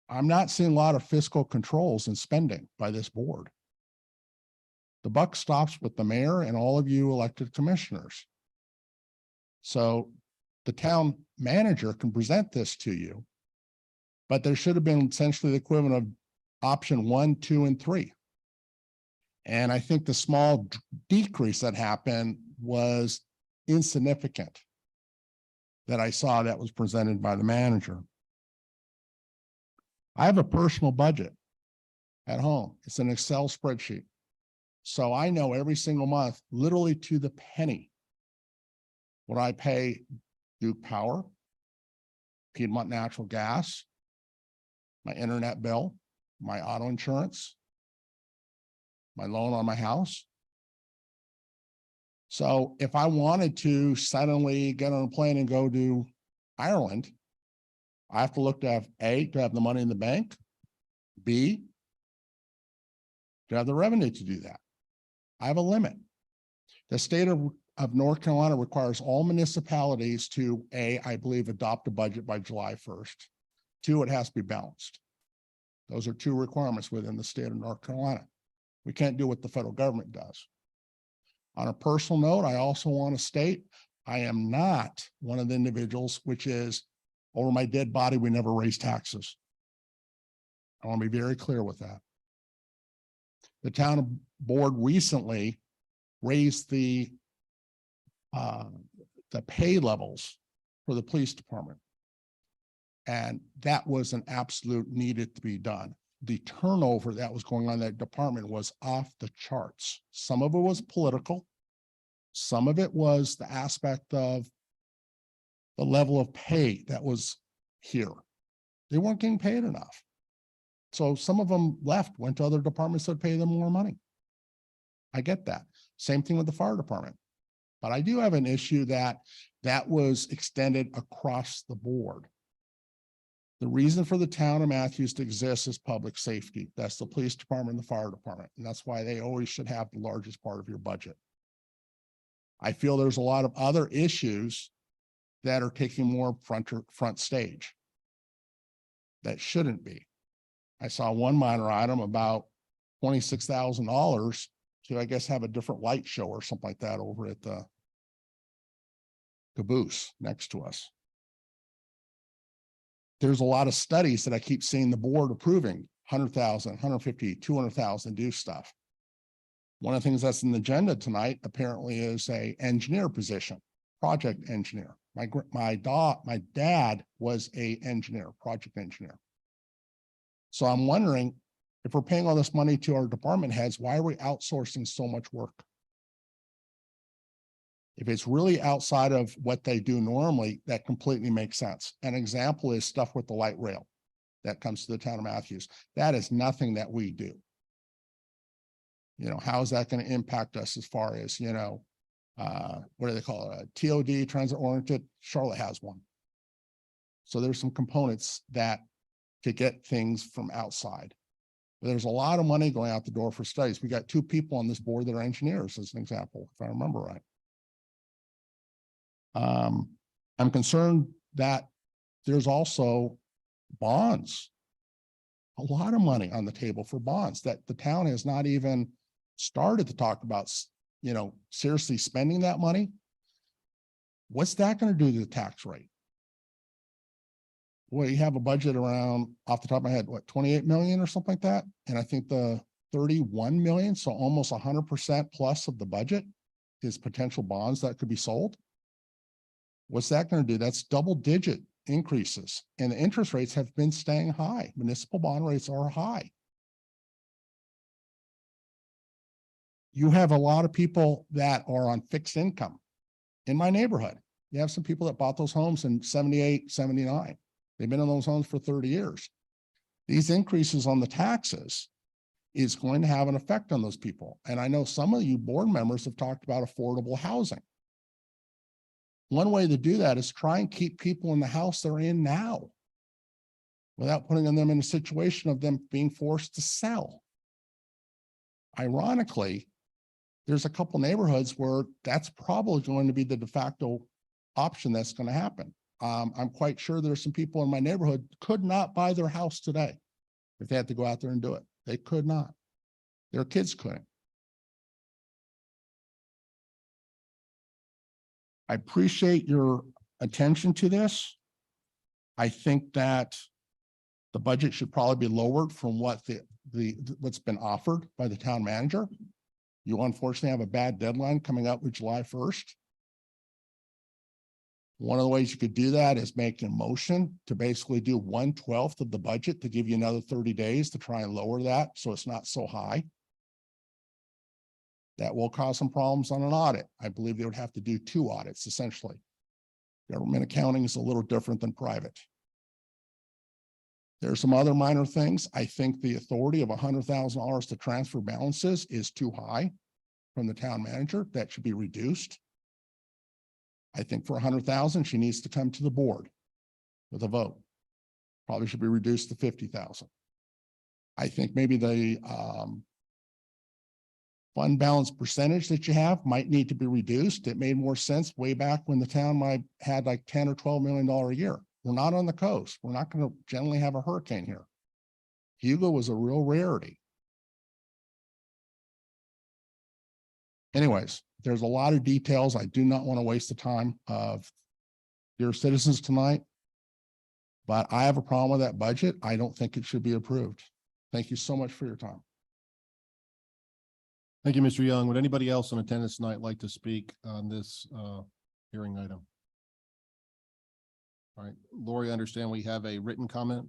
I'm not seeing a lot of fiscal controls and spending by this board. The buck stops with the mayor and all of you elected commissioners. So the town manager can present this to you, but there should have been essentially the equivalent of option 1, 2, and 3. And I think the small decrease that happened was insignificant that I saw that was presented by the manager. I have a personal budget at home. It's an Excel spreadsheet. So I know every single month, literally to the penny, what I pay Duke Power, Piedmont Natural Gas, my internet bill, my auto insurance, my loan on my house. So if I wanted to suddenly get on a plane and go to Ireland, I have to look to have A, to have the money in the bank, B, to have the revenue to do that. I have a limit. The state of North Carolina requires all municipalities to A, I believe, adopt a budget by July 1st. 2, it has to be balanced. Those are 2 requirements within the state of North Carolina. We can't do what the federal government does. On a personal note, I also want to state, I am not one of the individuals, which is over my dead body, we never raise taxes. I want to be very clear with that. The town board recently raised the pay levels for the police department. And that was an absolute needed to be done. The turnover that was going on in that department was off the charts. Some of it was political. Some of it was the aspect of the level of pay that was here. They weren't getting paid enough. So some of them left, went to other departments that pay them more money. I get that. Same thing with the fire department. But I do have an issue that was extended across the board. The reason for the town of Matthews to exist is public safety. That's the police department and the fire department. And that's why they always should have the largest part of your budget. I feel there's a lot of other issues that are taking more front stage that shouldn't be. I saw one minor item about $26,000 to, I guess, have a different light show or something like that over at the caboose next to us. There's a lot of studies that I keep seeing the board approving, 100,000, 150, 200,000 do stuff. One of the things that's in the agenda tonight apparently is a engineer position, project engineer. My dad was a engineer, project engineer. So I'm wondering, if we're paying all this money to our department heads, why are we outsourcing so much work? If it's really outside of what they do normally, that completely makes sense. An example is stuff with the light rail that comes to the town of Matthews. That is nothing that we do. You know, how is that going to impact us as far as, you know, what do they call it? TOD, transit oriented. Charlotte has one. So there's some components that to get things from outside. But there's a lot of money going out the door for studies. We got 2 people on this board that are engineers, as an example, if I remember right. I'm concerned that there's also bonds, a lot of money on the table for bonds that the town has not even started to talk about, you know, seriously spending that money. What's that going to do to the tax rate? Well, you have a budget around, off the top of my head, what, 28 million or something like that? And I think the 31 million, so almost 100% plus of the budget is potential bonds that could be sold. What's that going to do? That's double-digit increases, and the interest rates have been staying high. Municipal bond rates are high. You have a lot of people that are on fixed income in my neighborhood. You have some people that bought those homes in 78, 79. They've been in those homes for 30 years. These increases on the taxes is going to have an effect on those people. And I know some of you board members have talked about affordable housing. One way to do that is try and keep people in the house they're in now without putting them in a situation of them being forced to sell. Ironically, there's a couple neighborhoods where that's probably going to be the de facto option that's going to happen. I'm quite sure there's some people in my neighborhood could not buy their house today if they had to go out there and do it. They could not. Their kids couldn't. I appreciate your attention to this. I think that the budget should probably be lowered from what what's been offered by the town manager. You unfortunately have a bad deadline coming up with July 1st. One of the ways you could do that is make a motion to basically do 1/12 of the budget to give you another 30 days to try and lower that so it's not so high. That will cause some problems on an audit. I believe they would have to do 2 audits essentially. Government accounting is a little different than private. There's some other minor things. I think the authority of $100,000 to transfer balances is too high from the town manager. That should be reduced. I think for 100,000, she needs to come to the board with a vote. Probably should be reduced to 50,000. I think maybe the fund balance percentage that you have might need to be reduced. It made more sense way back when the town might had like $10 or $12 million a year. We're not on the coast. We're not going to generally have a hurricane here. Hugo was a real rarity. Anyways, there's a lot of details. I do not want to waste the time of your citizens tonight, but I have a problem with that budget. I don't think it should be approved. Thank you so much for your time. Thank you, Mr. Young. Would anybody else in attendance tonight like to speak on this hearing item? All right, Lori, I understand we have a written comment.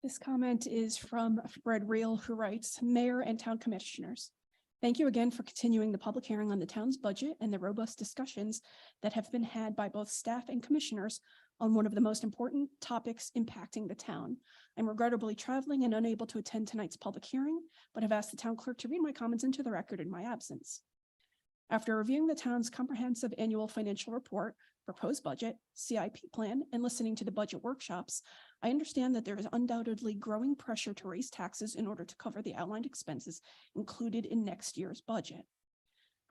This comment is from Fred Reel, who writes, Mayor and Town Commissioners, thank you again for continuing the public hearing on the town's budget and the robust discussions that have been had by both staff and commissioners on one of the most important topics impacting the town. I'm regrettably traveling and unable to attend tonight's public hearing, but have asked the town clerk to read my comments into the record in my absence. After reviewing the town's comprehensive annual financial report, proposed budget, CIP plan, and listening to the budget workshops, I understand that there is undoubtedly growing pressure to raise taxes in order to cover the outlined expenses included in next year's budget.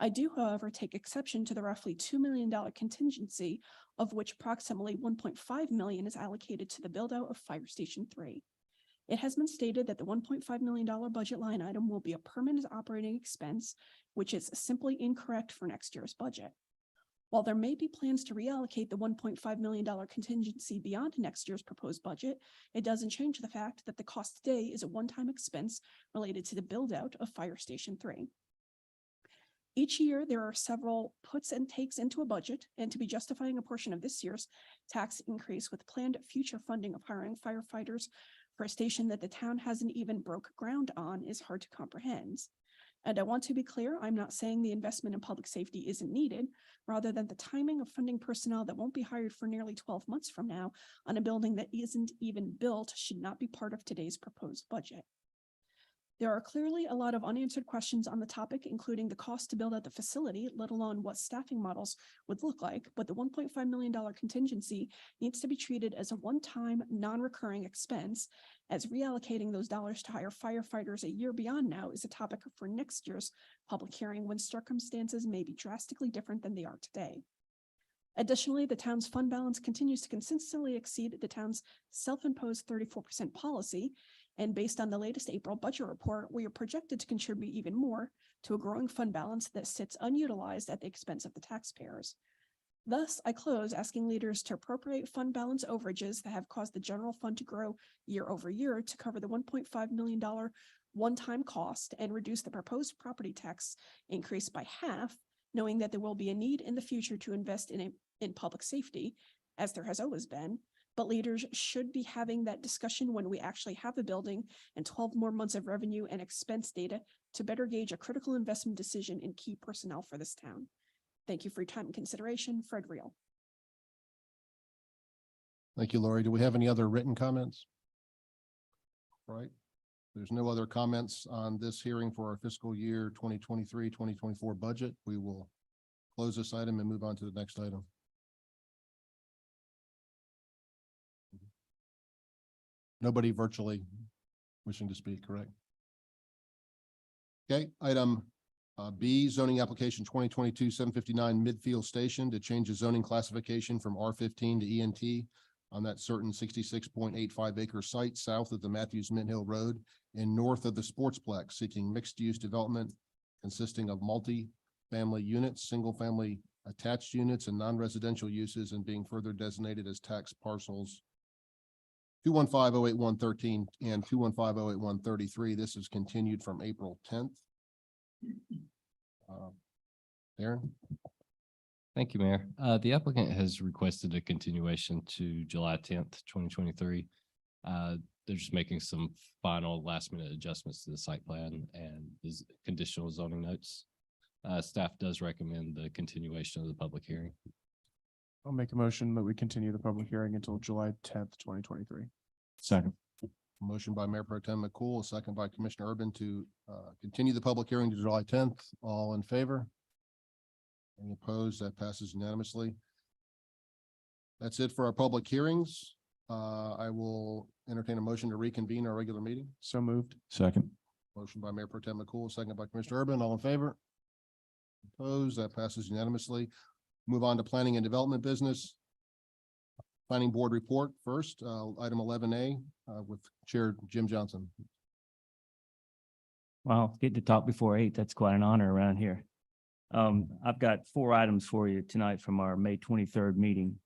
I do, however, take exception to the roughly $2 million contingency, of which approximately $1.5 million is allocated to the build-out of Fire Station 3. It has been stated that the $1.5 million budget line item will be a permanent operating expense, which is simply incorrect for next year's budget. While there may be plans to reallocate the $1.5 million contingency beyond next year's proposed budget, it doesn't change the fact that the cost today is a one-time expense related to the build-out of Fire Station 3. Each year, there are several puts and takes into a budget, and to be justifying a portion of this year's tax increase with planned future funding of hiring firefighters for a station that the town hasn't even broke ground on is hard to comprehend. And I want to be clear, I'm not saying the investment in public safety isn't needed, rather than the timing of funding personnel that won't be hired for nearly 12 months from now on a building that isn't even built should not be part of today's proposed budget. There are clearly a lot of unanswered questions on the topic, including the cost to build out the facility, let alone what staffing models would look like, but the $1.5 million contingency needs to be treated as a one-time, non-recurring expense, as reallocating those dollars to hire firefighters a year beyond now is a topic for next year's public hearing when circumstances may be drastically different than they are today. Additionally, the town's fund balance continues to consistently exceed the town's self-imposed 34% policy, and based on the latest April budget report, we are projected to contribute even more to a growing fund balance that sits unutilized at the expense of the taxpayers. Thus, I close asking leaders to appropriate fund balance overages that have caused the general fund to grow year over year to cover the $1.5 million one-time cost and reduce the proposed property tax increase by half, knowing that there will be a need in the future to invest in public safety, as there has always been. But leaders should be having that discussion when we actually have a building and 12 more months of revenue and expense data to better gauge a critical investment decision in key personnel for this town. Thank you for your time and consideration. Fred Reel. Thank you, Lori. Do we have any other written comments? All right. There's no other comments on this hearing for our fiscal year 2023-2024 budget. We will close this item and move on to the next item. Nobody virtually wishing to speak, correct? Okay, item B, zoning application 2022-759 Midfield Station to change the zoning classification from R15 to ENT on that certain 66.85 acre site south of the Matthews Mint Hill Road and north of the Sportsplex, seeking mixed-use development consisting of multi-family units, single-family attached units, and non-residential uses, and being further designated as tax parcels 215-081-13 and 215-081-33. This is continued from April 10th. Aaron? Thank you, Mayor. The applicant has requested a continuation to July 10th, 2023. They're just making some final last minute adjustments to the site plan and these conditional zoning notes. Staff does recommend the continuation of the public hearing. I'll make a motion that we continue the public hearing until July 10th, 2023. Second. Motion by Mayor Pro Tem McCool, a second by Commissioner Urban to continue the public hearing to July 10th. All in favor? Any opposed? That passes unanimously. That's it for our public hearings. I will entertain a motion to reconvene our regular meeting. So moved. Second. Motion by Mayor Pro Tem McCool, second by Commissioner Urban. All in favor? Opposed? That passes unanimously. Move on to planning and development business. Planning board report first, item 11A with Chair Jim Johnson. Wow, getting to talk before 8, that's quite an honor around here. I've got 4 items for you tonight from our May 23rd meeting.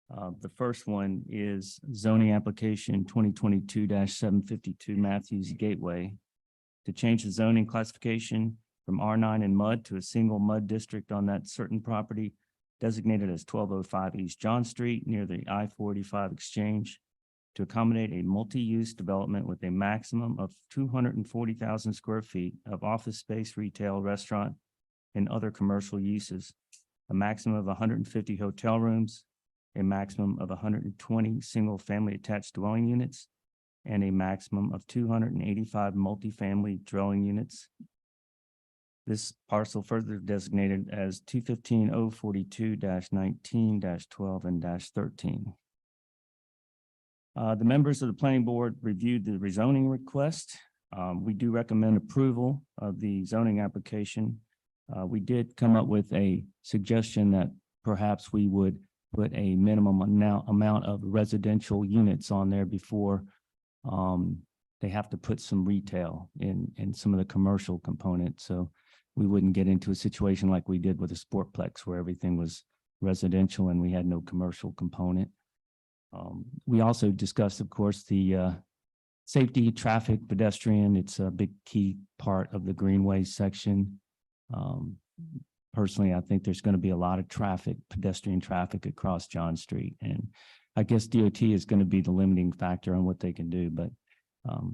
The first one is zoning application 2022-752 Matthews Gateway to change the zoning classification from R9 and MUD to a single MUD district on that certain property designated as 1205 East John Street near the I-485 exchange to accommodate a multi-use development with a maximum of 240,000 square feet of office space, retail, restaurant, and other commercial uses, a maximum of 150 hotel rooms, a maximum of 120 single-family attached dwelling units, and a maximum of 285 multifamily dwelling units. This parcel further designated as 215-042-19-12 and -13. The members of the planning board reviewed the rezoning request. We do recommend approval of the zoning application. We did come up with a suggestion that perhaps we would put a minimum amount of residential units on there before they have to put some retail in some of the commercial components. So we wouldn't get into a situation like we did with the Sportplex where everything was residential and we had no commercial component. We also discussed, of course, the safety, traffic, pedestrian. It's a big key part of the greenway section. Personally, I think there's going to be a lot of traffic, pedestrian traffic across John Street. And I guess DOT is going to be the limiting factor on what they can do, but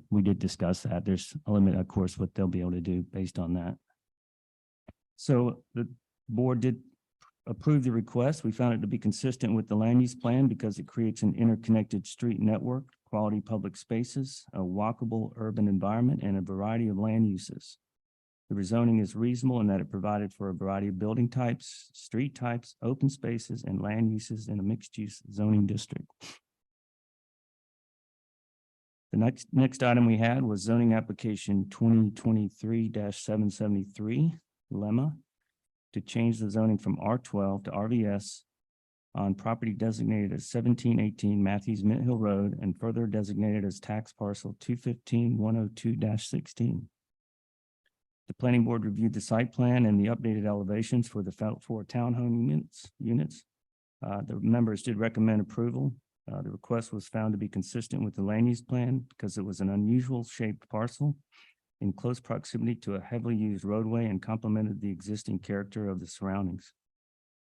we did discuss that. There's a limit, of course, what they'll be able to do based on that. So the board did approve the request. We found it to be consistent with the land use plan because it creates an interconnected street network, quality public spaces, a walkable urban environment, and a variety of land uses. The rezoning is reasonable in that it provided for a variety of building types, street types, open spaces, and land uses in a mixed-use zoning district. The next item we had was zoning application 2023-773, Lemma, to change the zoning from R12 to RVS on property designated as 1718 Matthews Mint Hill Road and further designated as tax parcel 215-102-16. The planning board reviewed the site plan and the updated elevations for the four townhome units. The members did recommend approval. The request was found to be consistent with the land use plan because it was an unusual shaped parcel in close proximity to a heavily used roadway and complemented the existing character of the surroundings.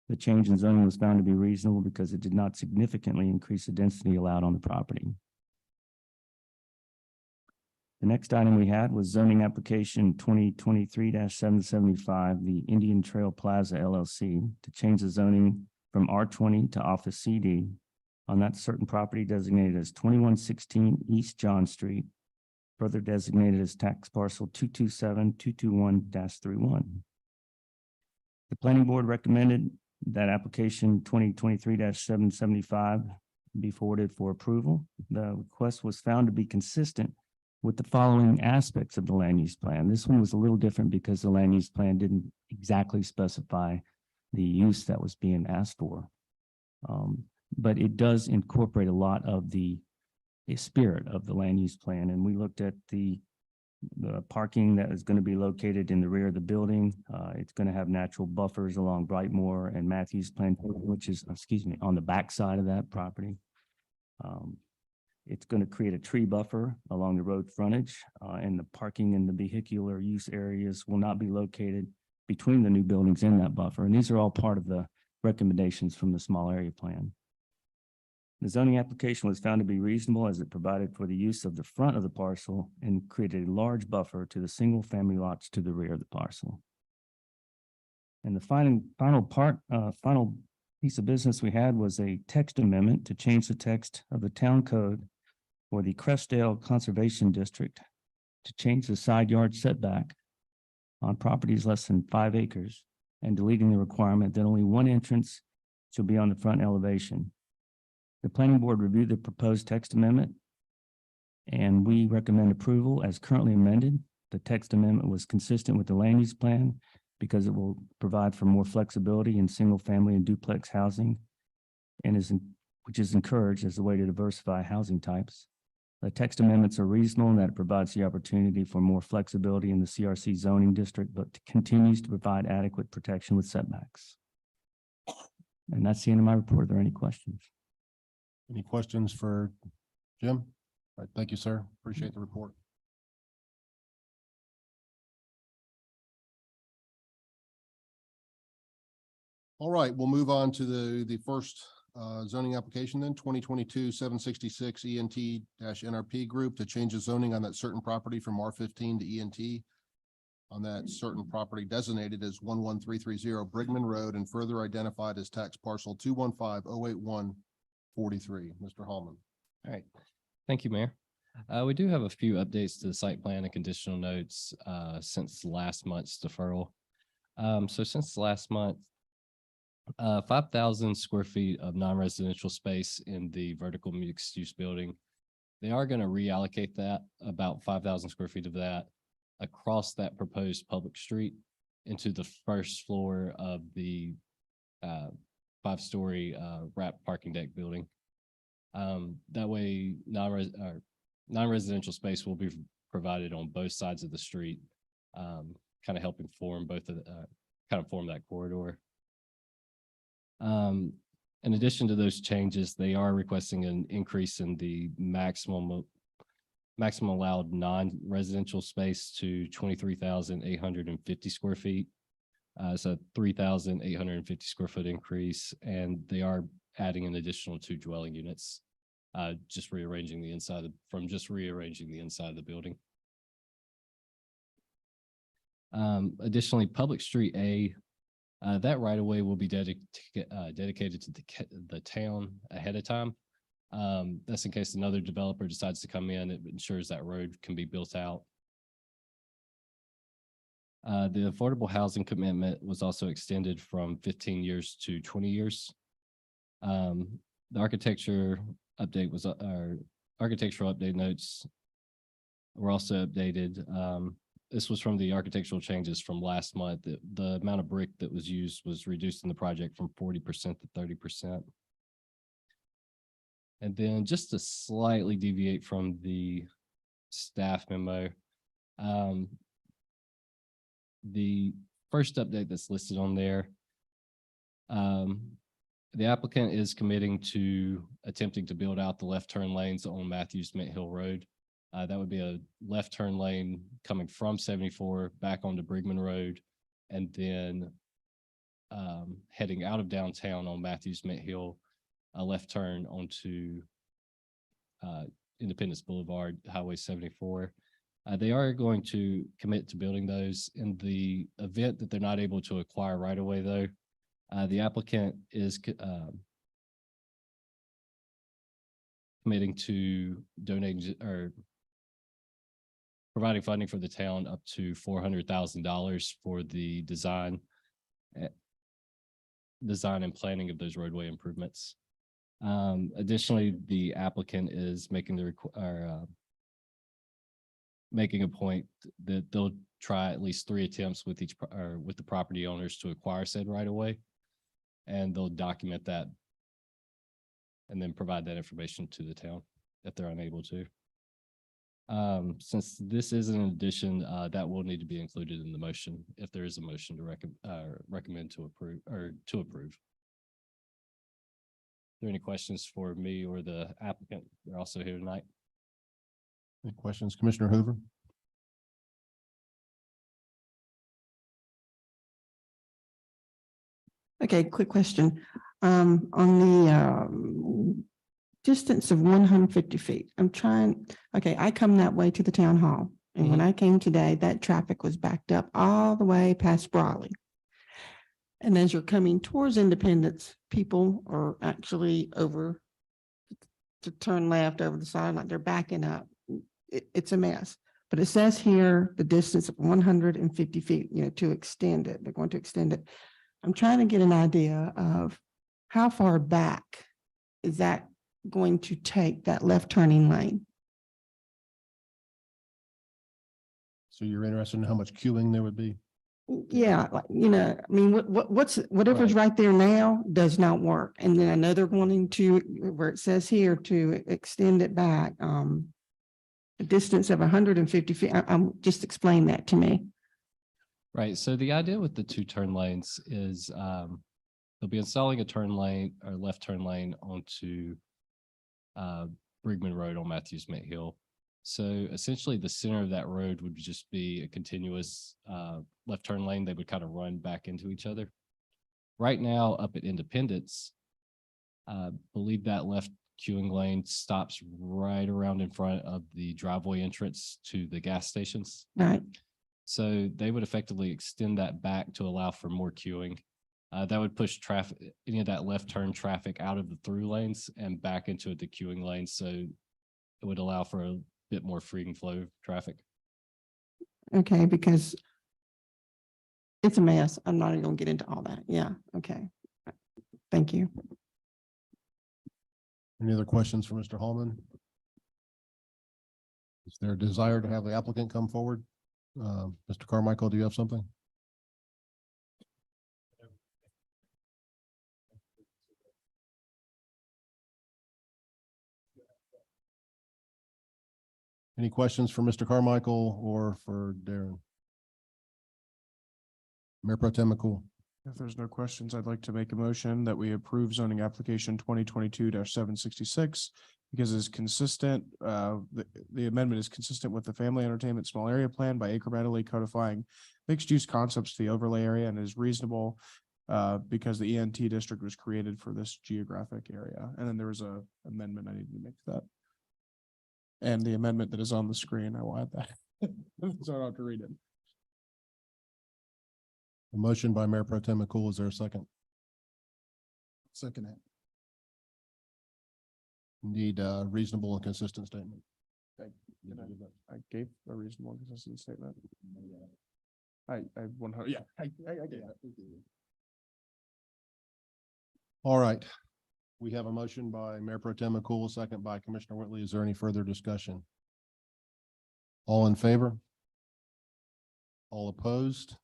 The change in zoning was found to be reasonable because it did not significantly increase the density allowed on the property. The next item we had was zoning application 2023-775, the Indian Trail Plaza LLC, to change the zoning from R20 to Office CD on that certain property designated as 2116 East John Street, further designated as tax parcel 227-221-31. The planning board recommended that application 2023-775 be forwarded for approval. The request was found to be consistent with the following aspects of the land use plan. This one was a little different because the land use plan didn't exactly specify the use that was being asked for. But it does incorporate a lot of the spirit of the land use plan. And we looked at the parking that is going to be located in the rear of the building. It's going to have natural buffers along Brightmoor and Matthews Plan, which is, on the back side of that property. It's going to create a tree buffer along the road frontage, and the parking and the vehicular use areas will not be located between the new buildings in that buffer. And these are all part of the recommendations from the small area plan. The zoning application was found to be reasonable as it provided for the use of the front of the parcel and created a large buffer to the single family lots to the rear of the parcel. And the final piece of business we had was a text amendment to change the text of the town code for the Crestdale Conservation District to change the side yard setback on properties less than 5 acres and deleting the requirement that only one entrance shall be on the front elevation. The planning board reviewed the proposed text amendment and we recommend approval as currently amended. The text amendment was consistent with the land use plan because it will provide for more flexibility in single family and duplex housing and which is encouraged as a way to diversify housing types. The text amendments are reasonable in that it provides the opportunity for more flexibility in the CRC zoning district, but continues to provide adequate protection with setbacks. And that's the end of my report. Are there any questions? Any questions for Jim? All right, thank you, sir. Appreciate the report. All right, we'll move on to the first zoning application then, 2022-766 ENT-NRP group to change the zoning on that certain property from R15 to ENT on that certain property designated as 11330 Brigman Road and further identified as tax parcel 215-081-43. Mr. Hallman. All right. Thank you, Mayor. We do have a few updates to the site plan and conditional notes since last month's deferral. So since last month, 5,000 square feet of non-residential space in the vertical mixed use building. They are going to reallocate that, about 5,000 square feet of that across that proposed public street into the first floor of the 5-story wrap parking deck building. That way non-residential space will be provided on both sides of the street, kind of helping form both of form that corridor. In addition to those changes, they are requesting an increase in the maximum allowed non-residential space to 23,850 square feet. It's a 3,850 square foot increase, and they are adding an additional 2 dwelling units, just rearranging the inside of the building. Additionally, Public Street A, that right of way will be dedicated to the town ahead of time. That's in case another developer decides to come in. It ensures that road can be built out. The affordable housing commitment was also extended from 15 years to 20 years. The architectural architectural update notes were also updated. This was from the architectural changes from last month. The amount of brick that was used was reduced in the project from 40% to 30%. And then just to slightly deviate from the staff memo, the first update that's listed on there, the applicant is committing to attempting to build out the left turn lanes on Matthews Mint Hill Road. That would be a left turn lane coming from 74 back onto Brigman Road, and then heading out of downtown on Matthews Mint Hill, a left turn onto Independence Boulevard, Highway 74. They are going to commit to building those. In the event that they're not able to acquire right away, though, the applicant is committing to donating or providing funding for the town up to $400,000 for the design and planning of those roadway improvements. Additionally, the applicant is making making a point that they'll try at least 3 attempts with with the property owners to acquire said right away, and they'll document that and then provide that information to the town if they're unable to. Since this is an addition, that will need to be included in the motion if there is a motion to recommend to approve or to approve. Are there any questions for me or the applicant? They're also here tonight. Any questions, Commissioner Hoover? Okay, quick question. On the distance of 150 feet, I come that way to the town hall. And when I came today, that traffic was backed up all the way past Brawley. And as you're coming towards Independence, people are actually over to turn left over the side, like they're backing up. It's a mess. But it says here, the distance of 150 feet, to extend it. They're going to extend it. I'm trying to get an idea of how far back is that going to take that left turning lane? So you're interested in how much queuing there would be? Yeah, whatever's right there now does not work. And then I know they're wanting to, where it says here to extend it back, a distance of 150 feet. I'm just explain that to me. Right. So the idea with the 2 turn lanes is they'll be installing a turn lane or left turn lane onto Brigman Road on Matthews Mint Hill. So essentially the center of that road would just be a continuous left turn lane. They would kind of run back into each other. Right now up at Independence, believe that left queuing lane stops right around in front of the driveway entrance to the gas stations. Right. So they would effectively extend that back to allow for more queuing. That would push traffic, any of that left turn traffic out of the through lanes and back into the queuing lanes. So it would allow for a bit more free and flow traffic. Okay, because it's a mess. I'm not even gonna get into all that. Yeah, okay. Thank you. Any other questions for Mr. Hallman? Is there a desire to have the applicant come forward? Mr. Carmichael, do you have something? Any questions for Mr. Carmichael or for Darren? Mayor Pro Tem McCool. If there's no questions, I'd like to make a motion that we approve zoning application 2022-766 because it's consistent, the amendment is consistent with the family entertainment small area plan by incrementally codifying mixed use concepts to the overlay area and is reasonable because the ENT district was created for this geographic area. And then there was a amendment I needed to make to that. And the amendment that is on the screen, I will add that. So I don't have to read it. A motion by Mayor Pro Tem McCool. Is there a second? Second that. Need a reasonable and consistent statement. I gave a reasonable and consistent statement. I 100, yeah, I gave that. All right. We have a motion by Mayor Pro Tem McCool, second by Commissioner Whitley. Is there any further discussion? All in favor? All opposed?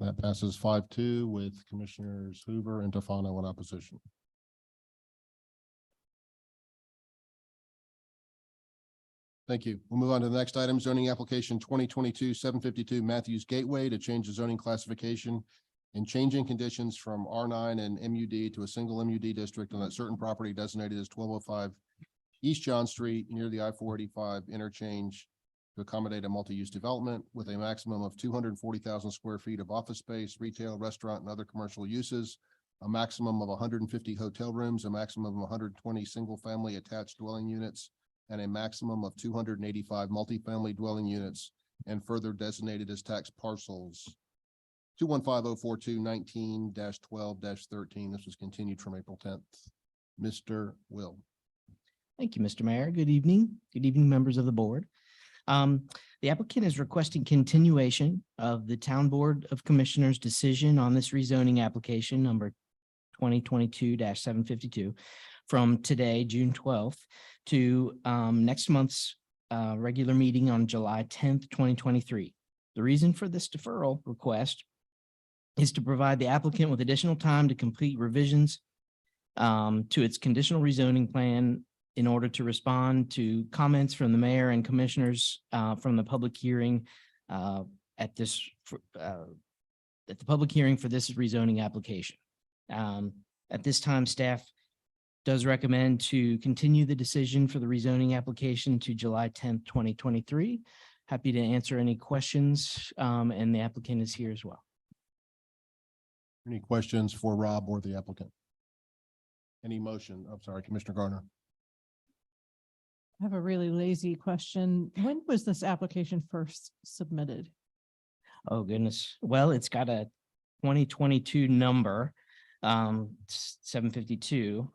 That passes 5-2 with Commissioners Hoover and Tofano in opposition. Thank you. We'll move on to the next item, zoning application 2022-752 Matthews Gateway to change the zoning classification and changing conditions from R9 and MUD to a single MUD district on that certain property designated as 1205 East John Street near the I-485 interchange to accommodate a multi-use development with a maximum of 240,000 square feet of office space, retail, restaurant, and other commercial uses, a maximum of 150 hotel rooms, a maximum of 120 single-family attached dwelling units, and a maximum of 285 multifamily dwelling units, and further designated as tax parcels. 215-042-19-12-13. This was continued from April 10th. Mr. Will. Thank you, Mr. Mayor. Good evening. Good evening, members of the board. The applicant is requesting continuation of the Town Board of Commissioners decision on this rezoning application number 2022-752 from today, June 12th, to next month's regular meeting on July 10th, 2023. The reason for this deferral request is to provide the applicant with additional time to complete revisions to its conditional rezoning plan in order to respond to comments from the mayor and commissioners from the public hearing at the public hearing for this rezoning application. At this time, staff does recommend to continue the decision for the rezoning application to July 10th, 2023. Happy to answer any questions, and the applicant is here as well. Any questions for Rob or the applicant? Any motion? I'm sorry, Commissioner Garner. I have a really lazy question. When was this application first submitted? Oh, goodness. Well, it's got a 2022 number, 752.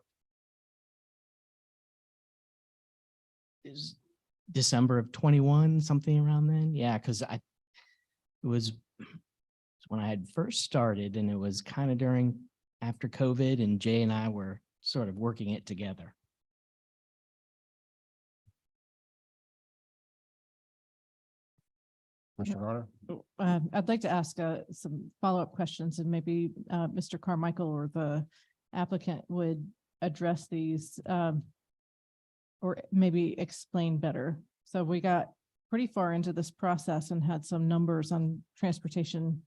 Is December of 21, something around then? Yeah, because it was when I had first started, and it was kind of after COVID, and Jay and I were sort of working it together. Commissioner Garner. I'd like to ask some follow-up questions, and maybe Mr. Carmichael or the applicant would address these or maybe explain better. So we got pretty far into this process and had some numbers on transportation,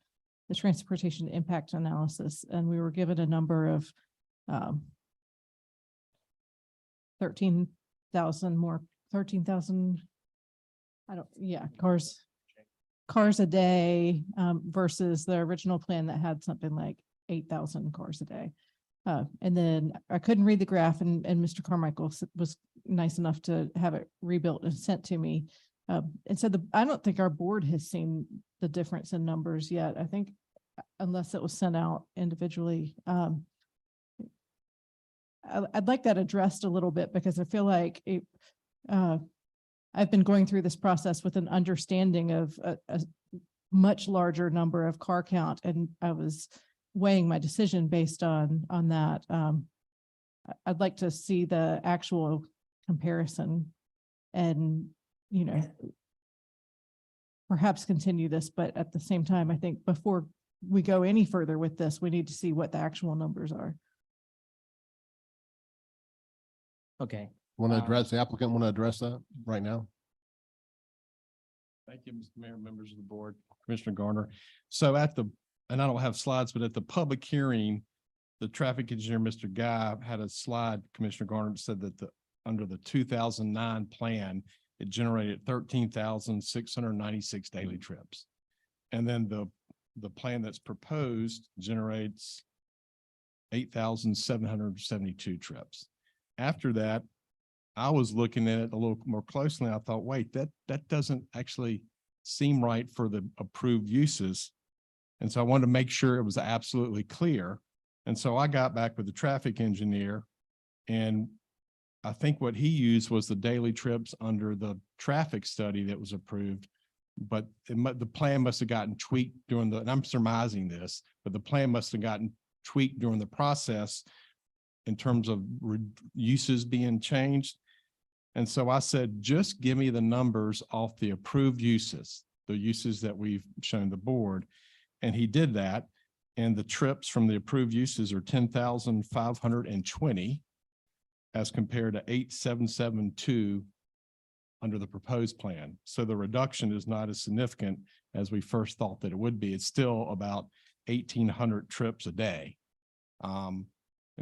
the transportation impact analysis, and we were given a number of 13,000 cars a day versus the original plan that had something like 8,000 cars a day. And then I couldn't read the graph, and Mr. Carmichael was nice enough to have it rebuilt and sent to me. And so I don't think our board has seen the difference in numbers yet. I think unless it was sent out individually. I'd like that addressed a little bit, because I feel like I've been going through this process with an understanding of a much larger number of car count, and I was weighing my decision based on that. I'd like to see the actual comparison and, perhaps continue this, but at the same time, I think before we go any further with this, we need to see what the actual numbers are. Okay. Want to address the applicant? Want to address that right now? Thank you, Mr. Mayor, members of the board, Commissioner Garner. So at the and I don't have slides, but at the public hearing, the traffic engineer, Mr. Guy, had a slide, Commissioner Garner said that under the 2009 plan, it generated 13,696 daily trips. And then the plan that's proposed generates 8,772 trips. After that, I was looking at it a little more closely. I thought, wait, that doesn't actually seem right for the approved uses. And so I wanted to make sure it was absolutely clear. And so I got back with the traffic engineer, and I think what he used was the daily trips under the traffic study that was approved. But the plan must have gotten tweaked during and I'm surmising this, but the plan must have gotten tweaked during the process in terms of uses being changed. And so I said, just give me the numbers off the approved uses, the uses that we've shown the board. And he did that. And the trips from the approved uses are 10,520 as compared to 8,772 under the proposed plan. So the reduction is not as significant as we first thought that it would be. It's still about 1,800 trips a day. And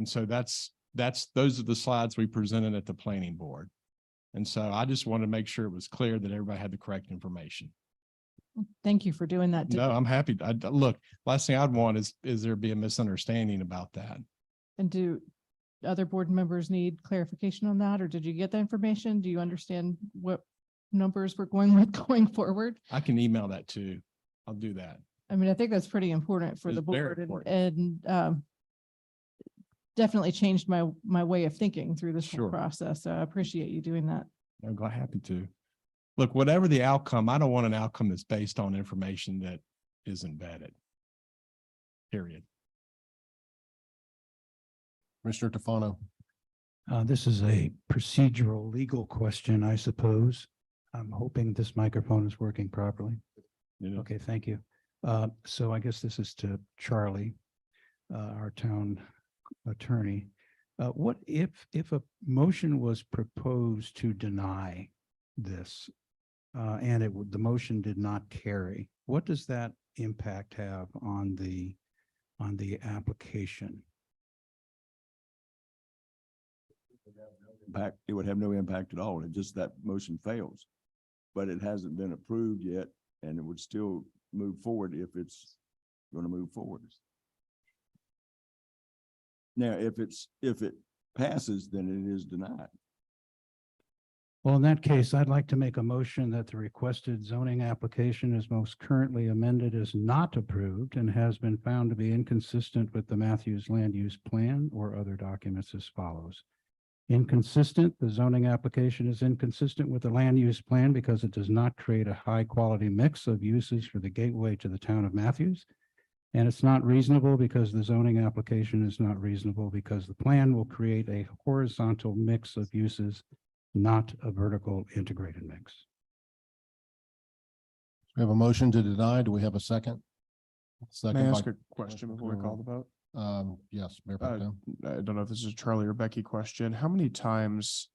so those are the slides we presented at the planning board. And so I just wanted to make sure it was clear that everybody had the correct information. Thank you for doing that. No, I'm happy. Look, last thing I'd want is there be a misunderstanding about that. And do other board members need clarification on that, or did you get the information? Do you understand what numbers we're going with going forward? I can email that too. I'll do that. I mean, I think that's pretty important for the It's very board important. and definitely changed my way of thinking through this whole Sure. process. So I appreciate you doing that. I'm glad, happy to. Look, whatever the outcome, I don't want an outcome that's based on information that isn't vetted. Period. Commissioner Tufano. This is a procedural legal question, I suppose. I'm hoping this microphone is working properly. Okay, thank you. So I guess this is to Charlie, our town attorney. What if a motion was proposed to deny this and the motion did not carry? What does that impact have on the application? It would have no impact at all. It just that motion fails, but it hasn't been approved yet, and it would still move forward if it's going to move forward. Now, if it passes, then it is denied. Well, in that case, I'd like to make a motion that the requested zoning application is most currently amended as not approved and has been found to be inconsistent with the Matthews Land Use Plan or other documents as follows. Inconsistent, the zoning application is inconsistent with the land use plan because it does not create a high quality mix of uses for the gateway to the town of Matthews. And it's not reasonable because the zoning application is not reasonable because the plan will create a horizontal mix of uses, not a vertical integrated mix. We have a motion to deny. Do we have a second? May I ask by a question before we call the vote? Yes, Mayor Pro Tem. I don't know if this is a Charlie or Becky question. How many times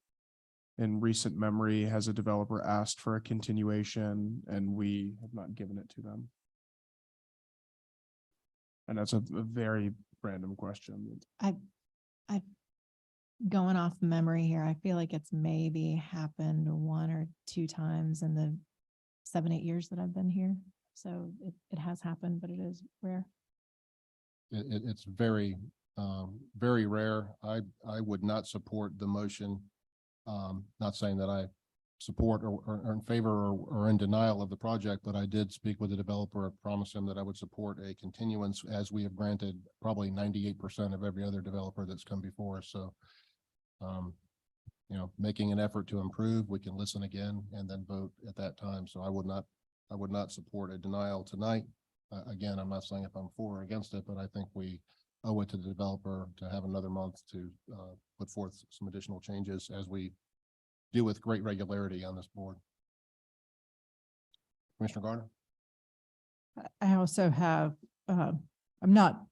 in recent memory has a developer asked for a continuation and we have not given it to them? And that's a very random question. I going off memory here, I feel like it's maybe happened 1 or 2 times in the 7-8 years that I've been here. So it has happened, but it is rare. It's very, very rare. I would not support the motion. Not saying that I support or in favor or in denial of the project, but I did speak with the developer, promised him that I would support a continuance as we have granted probably 98% of every other developer that's come before us. So, making an effort to improve, we can listen again and then vote at that time. So I would not support a denial tonight. Again, I'm not saying if I'm for or against it, but I think we owe it to the developer to have another month to put forth some additional changes as we do with great regularity on this board. Commissioner Garner? I also have, I'm not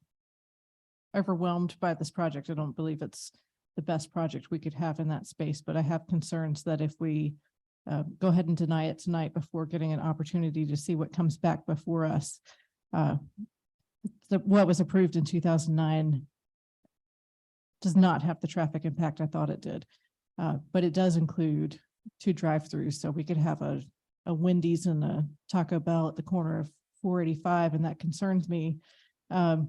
overwhelmed by this project. I don't believe it's the best project we could have in that space, but I have concerns that if we go ahead and deny it tonight before getting an opportunity to see what comes back before us, what was approved in 2009 does not have the traffic impact I thought it did. But it does include 2 drive-throughs, so we could have a Wendy's and a Taco Bell at the corner of 485, and that concerns me. So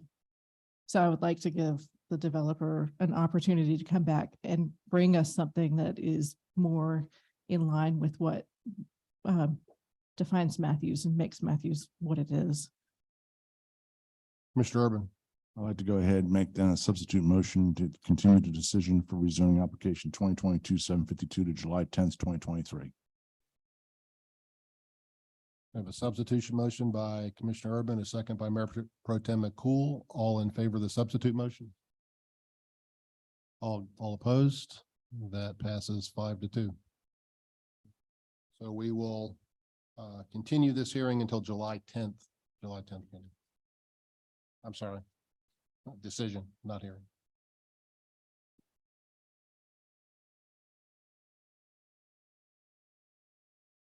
I would like to give the developer an opportunity to come back and bring us something that is more in line with what defines Matthews and makes Matthews what it is. Mr. Urban. I'd like to go ahead and make then a substitute motion to continue the decision for rezoning application 2022-752 to July 10th, 2023. I have a substitution motion by Commissioner Urban, a second by Mayor Pro Tem McCool. All in favor of the substitute motion? All opposed? That passes 5-2. So we will continue this hearing until July 10th. July 10th. I'm sorry. Decision, not hearing.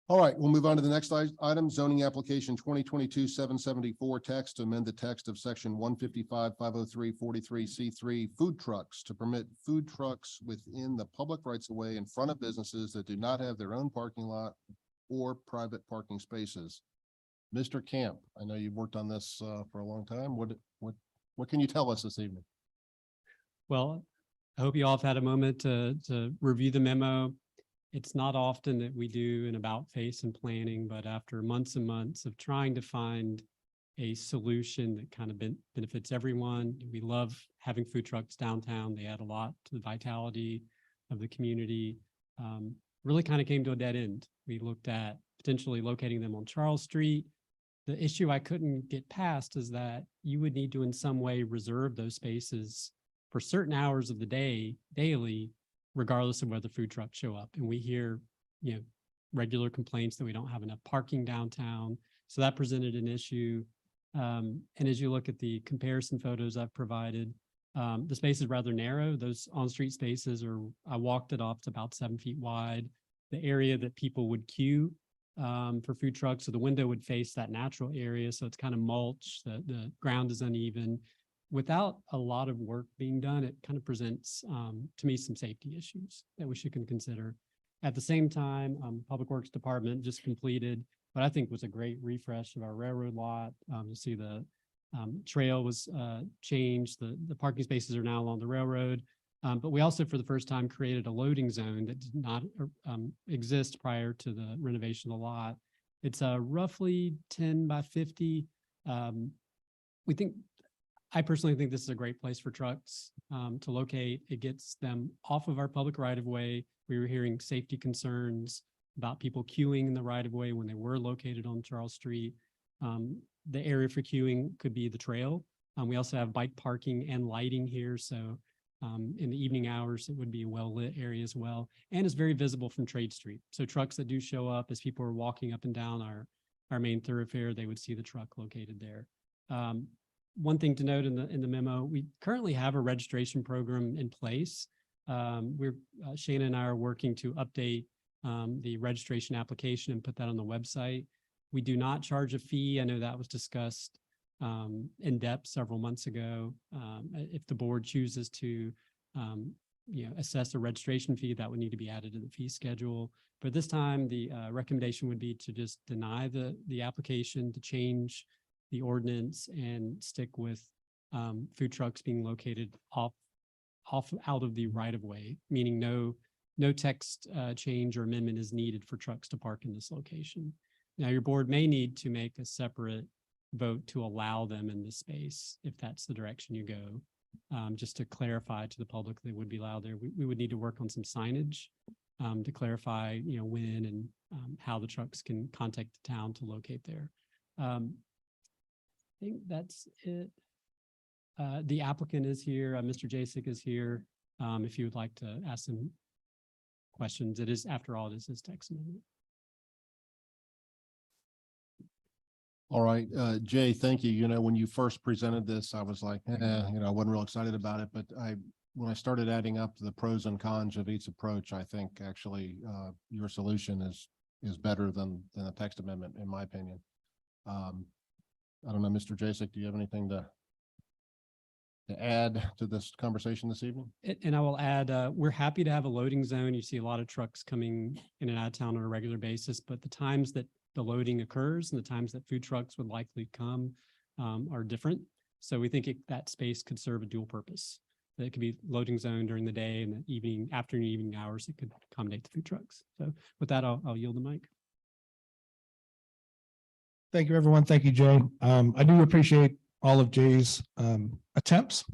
All right, we'll move on to the next item, zoning application 2022-774, text to amend the text of section 155-503-43C3 food trucks to permit food trucks within the public rights of way in front of businesses that do not have their own parking lot or private parking spaces. Mr. Camp, I know you've worked on this for a long time. What can you tell us this evening? Well, I hope you all have had a moment to review the memo. It's not often that we do an about face and planning, but after months and months of trying to find a solution that kind of benefits everyone, we love having food trucks downtown. They add a lot to the vitality of the community. Really kind of came to a dead end. We looked at potentially locating them on Charles Street. The issue I couldn't get past is that you would need to in some way reserve those spaces for certain hours of the day, daily, regardless of whether food trucks show up. And we hear, regular complaints that we don't have enough parking downtown. So that presented an issue. And as you look at the comparison photos I've provided, the space is rather narrow. Those on-street spaces I walked it off, it's about 7 feet wide. The area that people would queue for food trucks, so the window would face that natural area. So it's kind of mulch, the ground is uneven. Without a lot of work being done, it kind of presents to me some safety issues that we should consider. At the same time, Public Works Department just completed what I think was a great refresh of our railroad lot. You see the trail was changed. The parking spaces are now along the railroad. But we also, for the first time, created a loading zone that did not exist prior to the renovation of the lot. It's roughly 10 by 50. I personally think this is a great place for trucks to locate. It gets them off of our public right of way. We were hearing safety concerns about people queuing in the right of way when they were located on Charles Street. The area for queuing could be the trail. We also have bike parking and lighting here. So in the evening hours, it would be a well-lit area as well. And it's very visible from Trade Street. So trucks that do show up as people are walking up and down our main thoroughfare, they would see the truck located there. One thing to note in the memo, we currently have a registration program in place. Shana and I are working to update the registration application and put that on the website. We do not charge a fee. I know that was discussed in depth several months ago. If the board chooses to assess a registration fee, that would need to be added to the fee schedule. But this time, the recommendation would be to just deny the application, to change the ordinance and stick with food trucks being located out of the right of way, meaning no text change or amendment is needed for trucks to park in this location. Now, your board may need to make a separate vote to allow them in this space if that's the direction you go. Just to clarify to the public they would be allowed there. We would need to work on some signage to clarify, when and how the trucks can contact the town to locate there. I think that's it. The applicant is here. Mr. Jasek is here. If you would like to ask some questions, it is, after all, it is his text amendment. All right, Jay, thank you. When you first presented this, I was like, I wasn't real excited about it, but when I started adding up the pros and cons of each approach, I think actually your solution is better than the text amendment, in my opinion. I don't know, Mr. Jasek, do you have anything to add to this conversation this evening? And I will add, we're happy to have a loading zone. You see a lot of trucks coming in and out of town on a regular basis, but the times that the loading occurs and the times that food trucks would likely come are different. So we think that space could serve a dual purpose. That it could be loading zone during the day and the evening, afternoon, evening hours, it could accommodate the food trucks. So with that, I'll yield the mic. Thank you, everyone. Thank you, Jay. I do appreciate all of Jay's attempts.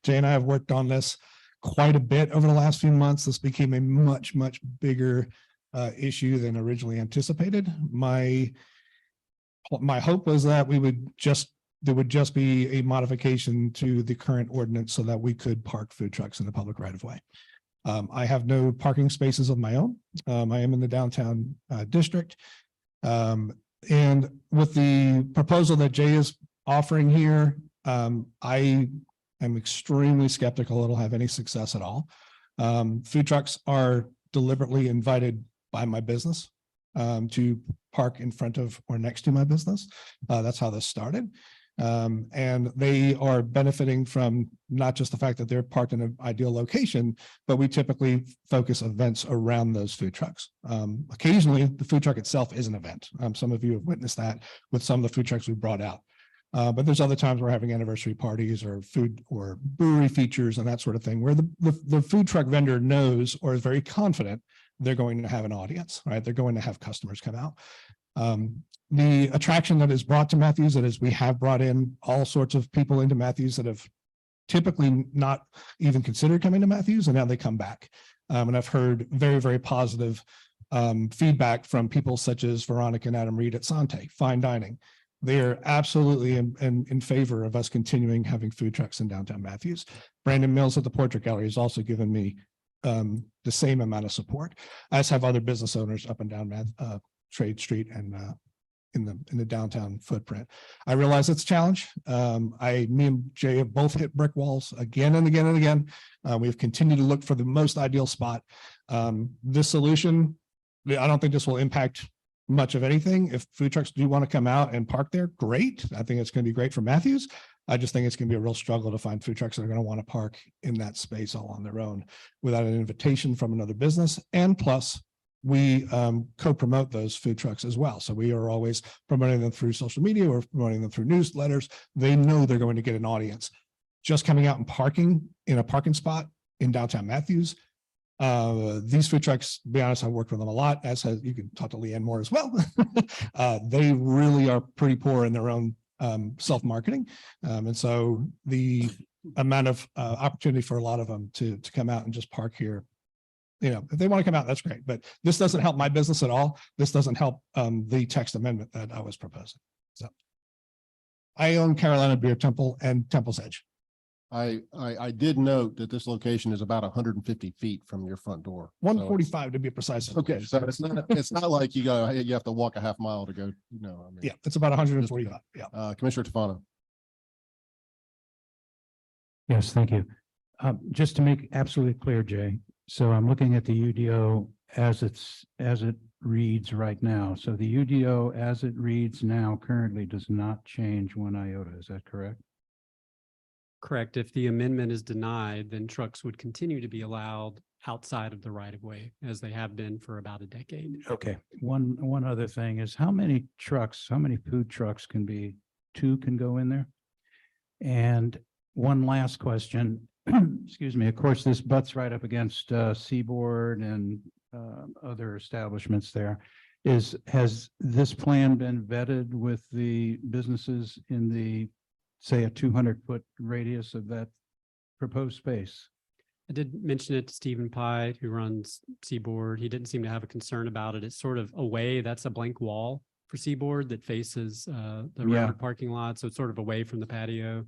Jay and I have worked on this quite a bit over the last few months. This became a much, much bigger issue than originally anticipated. My hope was that there would just be a modification to the current ordinance so that we could park food trucks in the public right of way. I have no parking spaces of my own. I am in the downtown district. And with the proposal that Jay is offering here, I am extremely skeptical it'll have any success at all. Food trucks are deliberately invited by my business to park in front of or next to my business. That's how this started. And they are benefiting from not just the fact that they're parked in an ideal location, but we typically focus events around those food trucks. Occasionally, the food truck itself is an event. Some of you have witnessed that with some of the food trucks we brought out. But there's other times we're having anniversary parties or food or brewery features and that sort of thing, where the food truck vendor knows or is very confident they're going to have an audience, right? They're going to have customers come out. The attraction that is brought to Matthews, that is, we have brought in all sorts of people into Matthews that have typically not even considered coming to Matthews, and now they come back. And I've heard very, very positive feedback from people such as Veronica and Adam Reed at Sante, Fine Dining. They are absolutely in favor of us continuing having food trucks in downtown Matthews. Brandon Mills at the Portrait Gallery has also given me the same amount of support, as have other business owners up and down Trade Street and in the downtown footprint. I realize it's a challenge. Me and Jay have both hit brick walls again and again and again. We've continued to look for the most ideal spot. This solution, I don't think this will impact much of anything. If food trucks do want to come out and park there, great. I think it's going to be great for Matthews. I just think it's going to be a real struggle to find food trucks that are going to want to park in that space all on their own without an invitation from another business. And plus, we co-promote those food trucks as well. So we are always promoting them through social media or promoting them through newsletters. They know they're going to get an audience. Just coming out and parking in a parking spot in downtown Matthews, these food trucks, to be honest, I've worked with them a lot, as has, you can talk to Leanne Moore as well. They really are pretty poor in their own self-marketing. And so the amount of opportunity for a lot of them to come out and just park here, you know, if they want to come out, that's great. But this doesn't help my business at all. This doesn't help the text amendment that I was proposing. So I own Carolina Beer Temple and Temple's Edge. I did note that this location is about 150 feet from your front door. 145 to be precise. Okay, so it's not like you have to walk a half mile to go, you know. I mean, yeah, it's about 145. Yeah. Commissioner Tufano. Yes, thank you. Just to make absolutely clear, Jay, so I'm looking at the UDO as it reads right now. So the UDO as it reads now currently does not change one iota. Is that correct? Correct. If the amendment is denied, then trucks would continue to be allowed outside of the right of way, as they have been for about a decade. Okay. One other thing is how many food trucks two can go in there? And one last question, excuse me, of course, this butts right up against Seaboard and other establishments there. Has this plan been vetted with the businesses in the, say, a 200-foot radius of that proposed space? I did mention it to Stephen Pye, who runs Seaboard. He didn't seem to have a concern about it. It's sort of away. That's a blank wall for Seaboard that faces the railroad parking lot. So it's sort of away from the patio.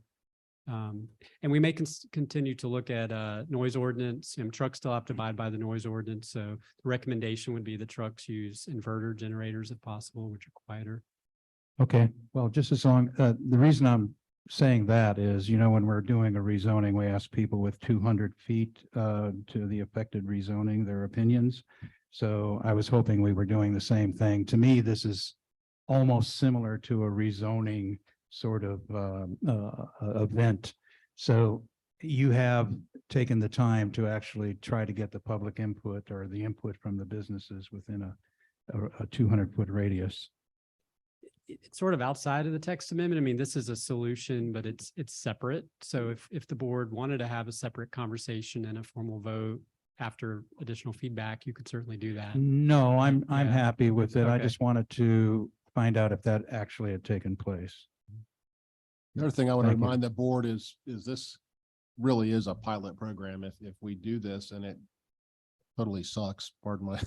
And we may continue to look at noise ordinance. Trucks still have to abide by the noise ordinance. So the recommendation would be that trucks use inverter generators if possible, which are quieter. Okay, well, just as long, the reason I'm saying that is, you know, when we're doing a rezoning, we ask people with 200 feet to the affected rezoning, their opinions. So I was hoping we were doing the same thing. To me, this is almost similar to a rezoning sort of event. So you have taken the time to actually try to get the public input or the input from the businesses within a 200-foot radius. It's sort of outside of the text amendment. I mean, this is a solution, but it's separate. So if the board wanted to have a separate conversation and a formal vote after additional feedback, you could certainly do that. No, I'm Yeah. happy with it. I Okay. just wanted to find out if that actually had taken place. The other thing I want to Thank you. remind the board is this really is a pilot program. If we do this and it totally sucks, pardon my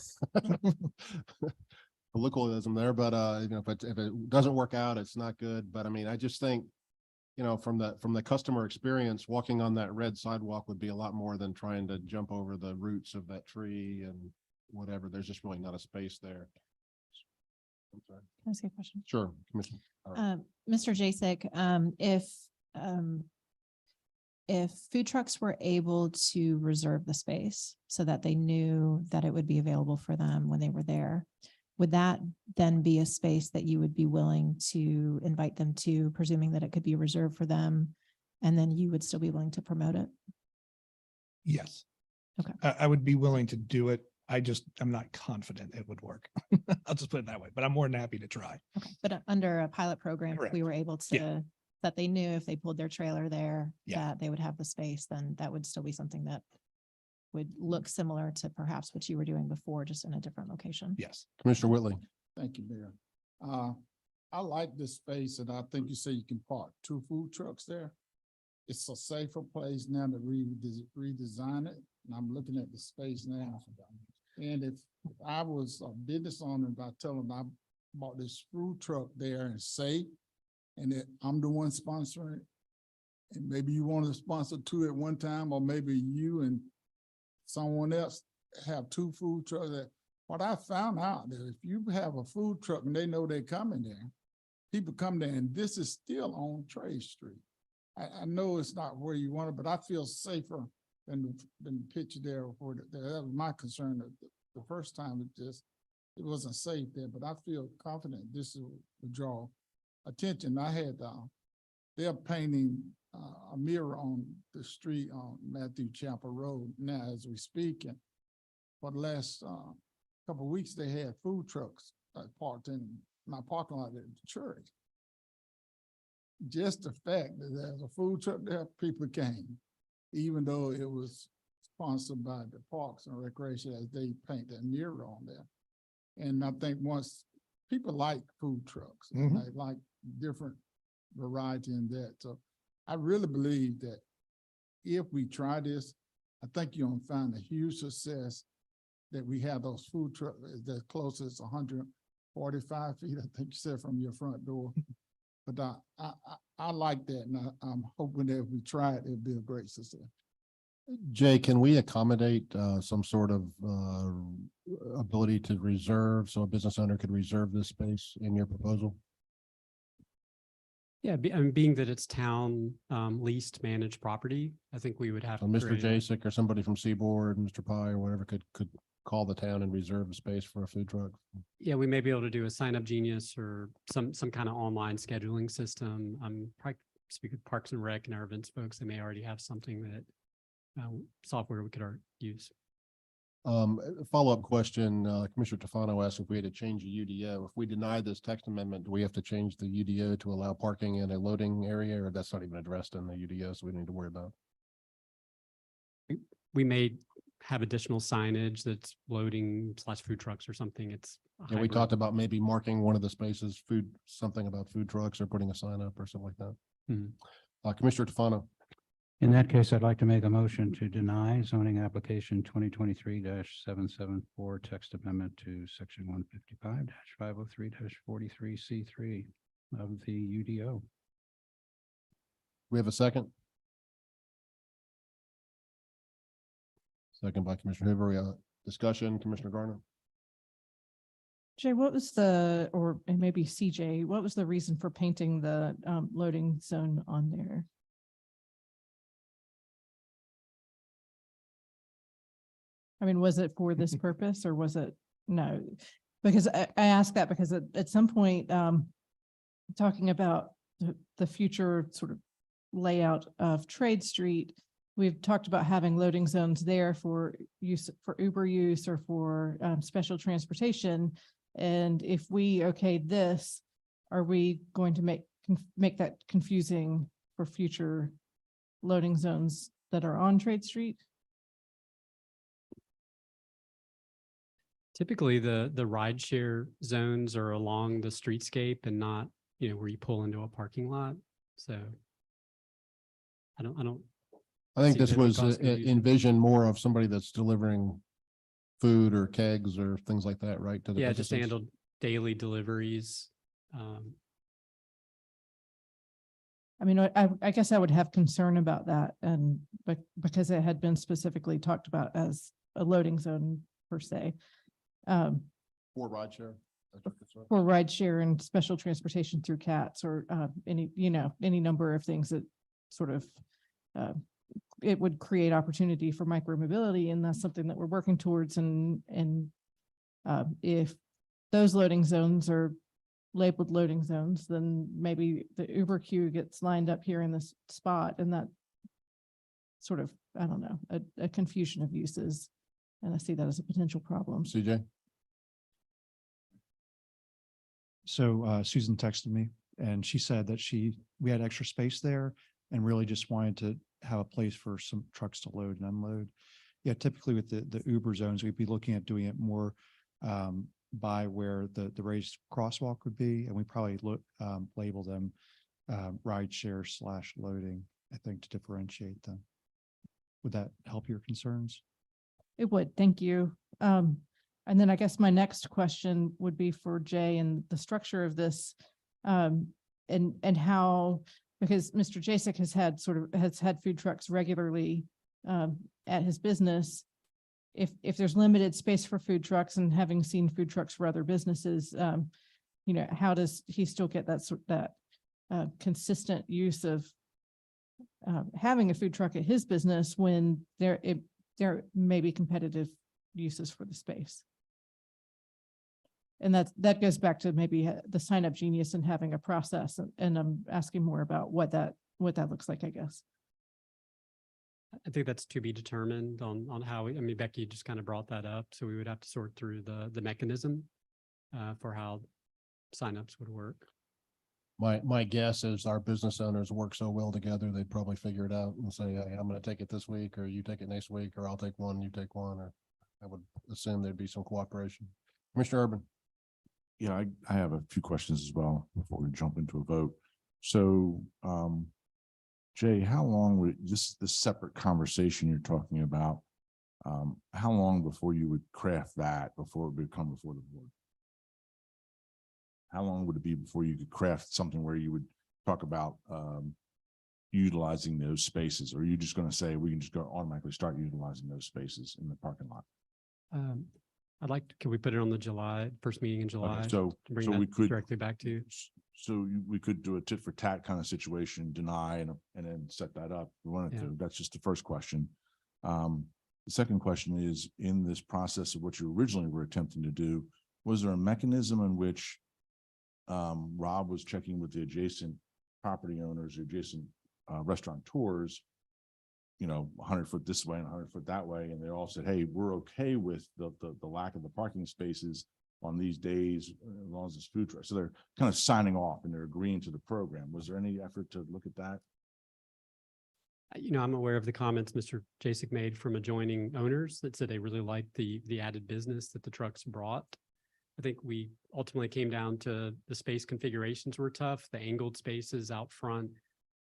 colloquialism there, but you know, if it doesn't work out, it's not good. But I mean, I just think, you know, from the customer experience, walking on that red sidewalk would be a lot more than trying to jump over the roots of that tree and whatever. There's just really not a space there. I'm sorry. Can I ask you a question? Sure, Commissioner. Mr. Jasek, if food trucks were able to reserve the space so that they knew that it would be available for them when they were there, would that then be a space that you would be willing to invite them to, presuming that it could be reserved for them, and then you would still be willing to promote it? Yes. Okay. I would be willing to do it. I'm not confident it would work. I'll just put it that way, but I'm more than happy to try. Okay, but under a pilot program, if Correct. we were able to, Yeah. that they knew if they pulled their trailer there, Yeah. that they would have the space, then that would still be something that would look similar to perhaps what you were doing before, just in a different location. Yes. Commissioner Whitley. Thank you, Mayor. I like this space, and I think you say you can park 2 food trucks there. It's a safer place now to redesign it, and I'm looking at the space now. And if I was a business owner, and I tell them I bought this food truck there and safe, and that I'm the one sponsoring it, and maybe you want to sponsor 2 at one time, or maybe you and someone else have 2 food trucks. What I found out that if you have a food truck and they know they're coming there, people come there, and this is still on Trade Street. I know it's not where you want it, but I feel safer than the picture there. That was my concern. The first time it wasn't safe there, but I feel confident this will draw attention. I had, they're painting a mirror on the street on Matthew Champa Road now as we speak. And for the last couple of weeks, they had food trucks parked in my parking lot at the church. Just the fact that there's a food truck there, people came, even though it was sponsored by the Parks and Recreation as they paint that mirror on there. And I think once people like food trucks, and they like different variety in that. So I really believe that if we try this, I think you're gonna find a huge success that we have those food trucks that close as 145 feet, I think you said, from your front door. But I like that, and I'm hoping that if we try it, it'll be a great success. Jay, can we accommodate some sort of ability to reserve, so a business owner could reserve this space in your proposal? Yeah, I mean, being that it's town leased managed property, I think we would have. So to Mr. create a- Jasek or somebody from Seaboard, Mr. Pye or whatever could call the town and reserve a space for a food truck. Yeah, we may be able to do a sign up genius or some kind of online scheduling system. Probably speak with Parks and Rec and our events folks. They may already have something that software we could use. Follow-up question, Commissioner Tofano asked if we had to change the UDO. If we deny this text amendment, do we have to change the UDO to allow parking in a loading area, or that's not even addressed in the UDO, so we don't need to worry about? We may have additional signage that's loading / food trucks or something. It's a Yeah, we hybrid. talked about maybe marking one of the spaces, something about food trucks, or putting a sign up or something like that. Commissioner Tofano. In that case, I'd like to make a motion to deny zoning application 2023-774 text amendment to section 155-503-43C3 of the UDO. We have a second? Second by Commissioner Hoover. We have discussion, Commissioner Garner. Jay, what was or maybe CJ, what was the reason for painting the loading zone on there? I mean, was it for this purpose or was it, no? Because I asked that because at some point, talking about the future sort of layout of Trade Street, we've talked about having loading zones there for use for Uber use or for special transportation. And if we okay this, are we going to make that confusing for future loading zones that are on Trade Street? Typically, the rideshare zones are along the streetscape and not, where you pull into a parking lot. So I don't. I think see this that it was cause confusion. envisioned more of somebody that's delivering food or kegs or things like that, right? To the Yeah, just businesses? handled daily deliveries. I mean, I guess I would have concern about that, and because it had been specifically talked about as a loading zone per se. For rideshare. For rideshare and special transportation through CATs or any number of things that sort of it would create opportunity for micromobility, and that's something that we're working towards. And if those loading zones are labeled loading zones, then maybe the Uber queue gets lined up here in this spot, and that sort of, I don't know, a confusion of uses. And I see that as a potential problem. CJ? So Susan texted me and she said that we had extra space there and really just wanted to have a place for some trucks to load and unload. Yeah, typically with the Uber zones, we'd be looking at doing it more by where the raised crosswalk would be, and we probably label them rideshare / loading, I think, to differentiate them. Would that help your concerns? It would, thank you. And then I guess my next question would be for Jay and the structure of this, and how, because Mr. Jasek has had food trucks regularly at his business. If there's limited space for food trucks, and having seen food trucks for other businesses, how does he still get that consistent use of having a food truck at his business when there may be competitive uses for the space? And that goes back to maybe the sign up genius and having a process, and I'm asking more about what that looks like, I guess. I think that's to be determined on how Becky just kind of brought that up. So we would have to sort through the mechanism for how signups would work. My guess is our business owners work so well together, they'd probably figure it out and say, hey, I'm going to take it this week, or you take it next week, or I'll take one, you take one, or I would assume there'd be some cooperation. Commissioner Urban. Yeah, I have a few questions as well before we jump into a vote. So, Jay, how long would this separate conversation you're talking about? How long before you would craft that before it would come before the board? How long would it be before you could craft something where you would talk about utilizing those spaces? Or are you just going to say we can just go automatically start utilizing those spaces in the parking lot? Can we put it on the first meeting in July? Okay, so bring we could directly back to you. So we could do a tit for tat kind of situation, deny and then set that up. We wanted to. That's just the first question. The second question is, in this process of what you originally were attempting to do, was there a mechanism in which Rob was checking with the adjacent property owners, or adjacent restaurateurs, 100 foot this way and 100 foot that way, and they all said, hey, we're okay with the lack of the parking spaces on these days, as long as it's food truck. So they're kind of signing off and they're agreeing to the program. Was there any effort to look at that? I'm aware of the comments Mr. Jasek made from adjoining owners that said they really liked the added business that the trucks brought. I think we ultimately came down to the space configurations were tough. The angled spaces out front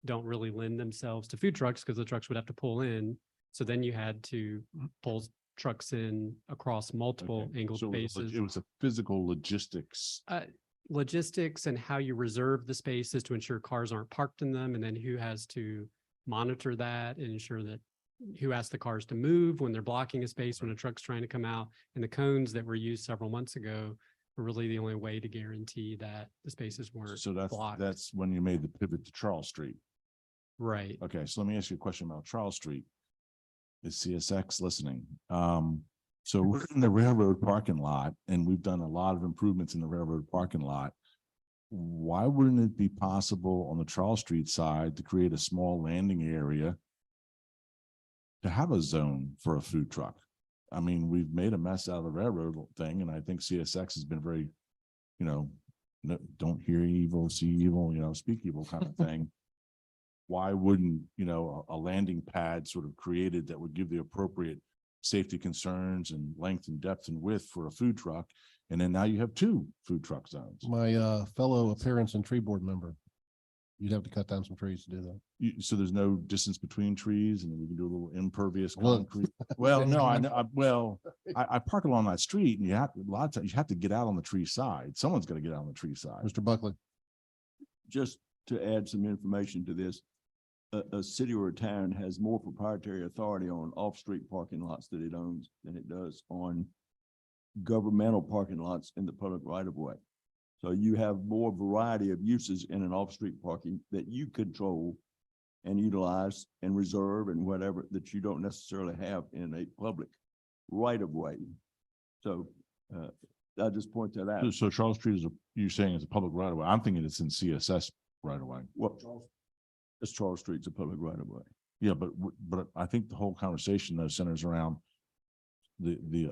don't really lend themselves to food trucks because the trucks would have to pull in. So then you had to pull trucks in across multiple angled spaces. It was a physical logistics. Logistics and how you reserve the spaces to ensure cars aren't parked in them, and then who has to monitor that and ensure that who asks the cars to move when they're blocking a space when a truck's trying to come out. And the cones that were used several months ago were really the only way to guarantee that the spaces weren't blocked. That's when you made the pivot to Charles Street. Right. Okay, so let me ask you a question about Charles Street. Is CSX listening? So we're in the railroad parking lot, and we've done a lot of improvements in the railroad parking lot. why wouldn't it be possible on the Charles Street side to create a small landing area to have a zone for a food truck? I mean, we've made a mess out of the railroad thing, and I think CSX has been very, no, don't hear evil, see evil, speak evil kind of thing. Why wouldn't, a landing pad sort of created that would give the appropriate safety concerns and length and depth and width for a food truck? And then now you have 2 food truck zones. My fellow appearance and tree board member, you'd have to cut down some trees to do that. So there's no distance between trees, and we can do a little impervious Look. concrete. Well, no, I know. I park along that street, and a lot of times you have to get out on the tree side. Someone's got to get out on the tree side. Mr. Buckley. Just to add some information to this, a city or a town has more proprietary authority on off-street parking lots that it owns than it does on governmental parking lots in the public right of way. So you have more variety of uses in an off-street parking that you control and utilize and reserve and whatever that you don't necessarily have in a public right of way. So I'll just point that out. So Charles Street you're saying it's a public right of way. I'm thinking it's in CSS right of way. Well, Charles Street's a public right of way. Yeah, but I think the whole conversation though centers around the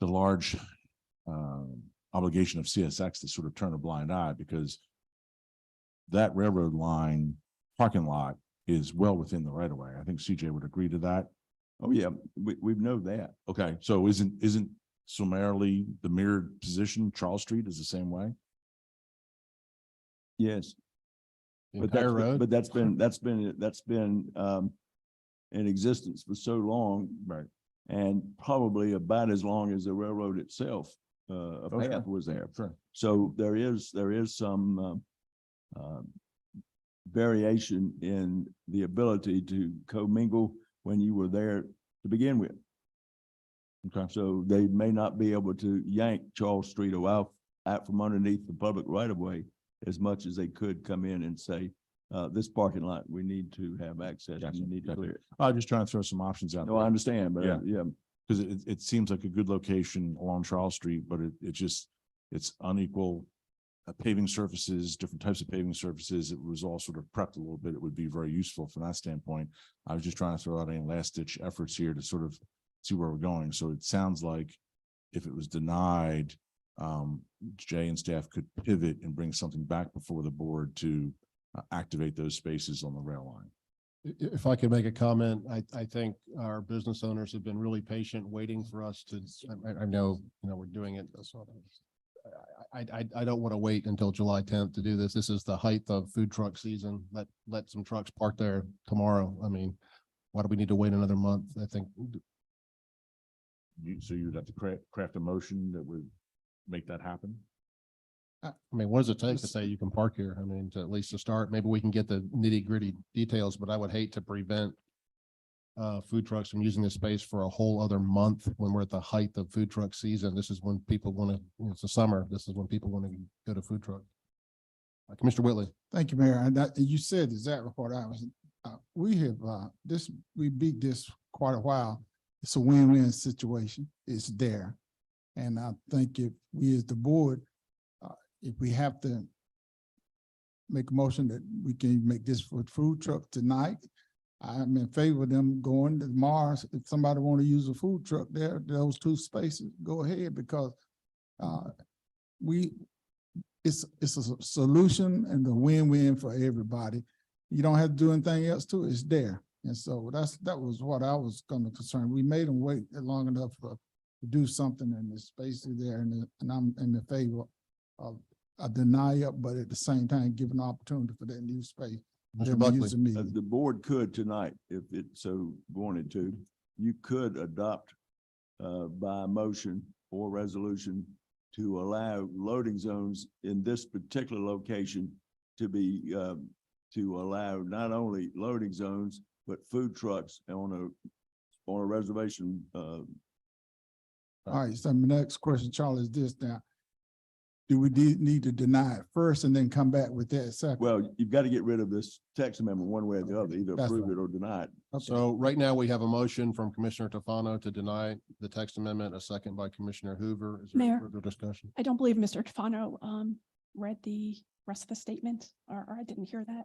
large obligation of CSX to sort of turn a blind eye, because that railroad line parking lot is well within the right of way. I think CJ would agree to that. Oh, yeah, we know that. Okay, so isn't summarily the mirrored position, Charles Street is the same way? Yes. The But entire road? But that's been in existence for so long. Right. And probably about as long as the railroad itself, a Okay. path was there. Sure. So there is some variation in the ability to commingle when you were there to begin with. Okay. So they may not be able to yank Charles Street out from underneath the public right of way as much as they could come in and say, this parking lot, we need to have access. Gotcha, And you need to gotcha. clear it. I'm just trying to throw some options out. No, I understand, but yeah. Because it seems like a good location along Charles Street, but it's unequal paving surfaces, different types of paving surfaces. It was all sort of prepped a little bit. It would be very useful from that standpoint. I was just trying to throw out any last ditch efforts here to sort of see where we're going. So it sounds like if it was denied, Jay and staff could pivot and bring something back before the board to activate those spaces on the rail line. If I could make a comment, I think our business owners have been really patient waiting for us to, I know, we're doing it. So I don't want to wait until July 10th to do this. This is the height of food truck season. Let some trucks park there tomorrow. I mean, why do we need to wait another month? I think. So you'd have to craft a motion that would make that happen? I mean, what does it take to say you can park here? I mean, to at least to start, maybe we can get the nitty gritty details, but I would hate to prevent food trucks from using this space for a whole other month when we're at the height of food truck season. This is when people want to, it's the summer. This is when people want to go to food truck. Commissioner Whitley. Thank you, Mayor. And you said exactly what I was, we have, we beat this quite a while. It's a win-win situation. It's there. And I think if we as the board, if we have to make a motion that we can make this for food truck tonight, I'm in favor of them going to Mars. If somebody want to use a food truck there, those 2 spaces, go ahead, because it's a solution and a win-win for everybody. You don't have to do anything else to it. It's there. And so that was what I was kind of concerned. We made them wait long enough to do something, and the space is there, and I'm in the favor of a denial, but at the same time, give an opportunity for that new space. Mr. Buckley. The board could tonight, if it so wanted to, you could adopt by motion or resolution to allow loading zones in this particular location to be, to allow not only loading zones, but food trucks on a reservation. All right, so my next question, Charlie, is this now. do we need to deny it first and then come back with that second? Well, you've got to get rid of this text amendment one way or the other, either That's approve right. it or deny it. So right now we have a motion from Commissioner Tofano to deny the text amendment, a second by Commissioner Hoover. Is there any Mayor. further discussion? I don't believe Mr. Tofano read the rest of the statement, or I didn't hear that.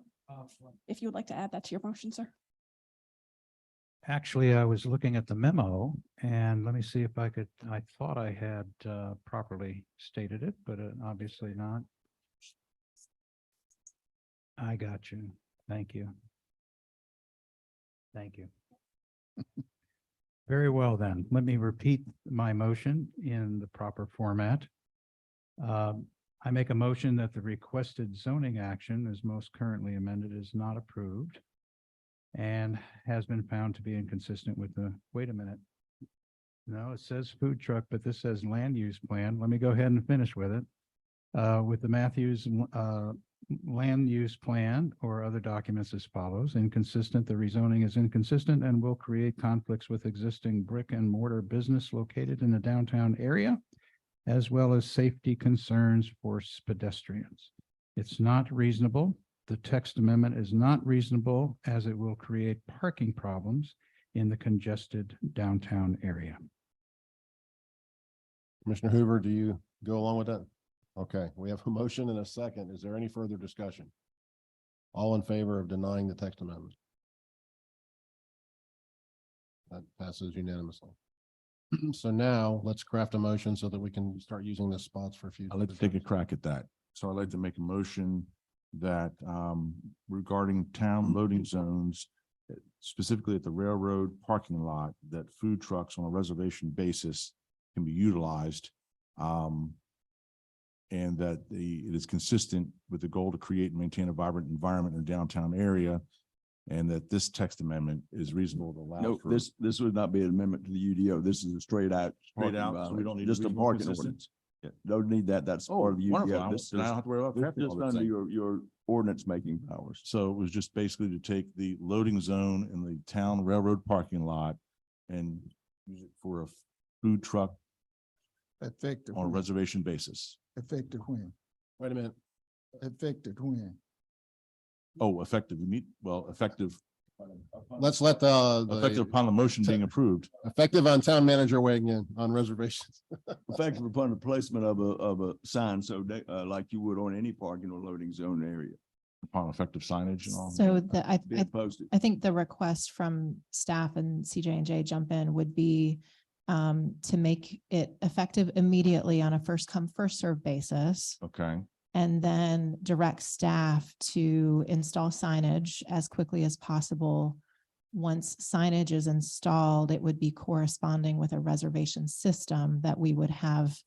If you would like to add that to your motion, sir. Actually, I was looking at the memo and let me see if I thought I had properly stated it, but obviously not. I got you. Thank you. Thank you. Very well then, let me repeat my motion in the proper format. I make a motion that the requested zoning action as most currently amended is not approved and has been found to be inconsistent with the, wait a minute. No, it says food truck, but this says land use plan. Let me go ahead and finish with it. With the Matthews land use plan or other documents as follows. Inconsistent, the rezoning is inconsistent and will create conflicts with existing brick and mortar business located in the downtown area, as well as safety concerns for pedestrians. It's not reasonable. The text amendment is not reasonable as it will create parking problems in the congested downtown area. Commissioner Hoover, do you go along with that? Okay, we have a motion and a second. Is there any further discussion? All in favor of denying the text amendment? That passes unanimously. So now let's craft a motion so that we can start using the spots for future. I'd like to take a crack at that. So I'd like to make a motion that regarding town loading zones, specifically at the railroad parking lot, that food trucks on a reservation basis can be utilized. And that it is consistent with the goal to create and maintain a vibrant environment in the downtown area. And that this text amendment is reasonable to allow. No, for this would not be an amendment to the UDO. This is a straight out. Straight parking out, so we violation. don't need Just a reasonable parking consistency? ordinance. Yeah, don't need that. That's Oh, part of the wonderful. UDO. This Then I don't is have to worry about this crafting all just that under thing. your ordinance making powers. So it was just basically to take the loading zone in the town railroad parking lot and use it for a food truck Effective. on a when? reservation basis. Effective when? Wait a minute. Effective when? Oh, effective, effective Let's let effective upon the motion being approved. effective on town manager weighing in on reservations. Effective upon the placement of a sign, so they, like you would on any parking or loading zone area. Upon effective signage and all. So the, Being posted. I think the request from staff and CJ&J jump in would be to make it effective immediately on a first come, first served basis. Okay, And then direct staff to install signage as quickly as possible. Once signage is installed, it would be corresponding with a reservation system that we would have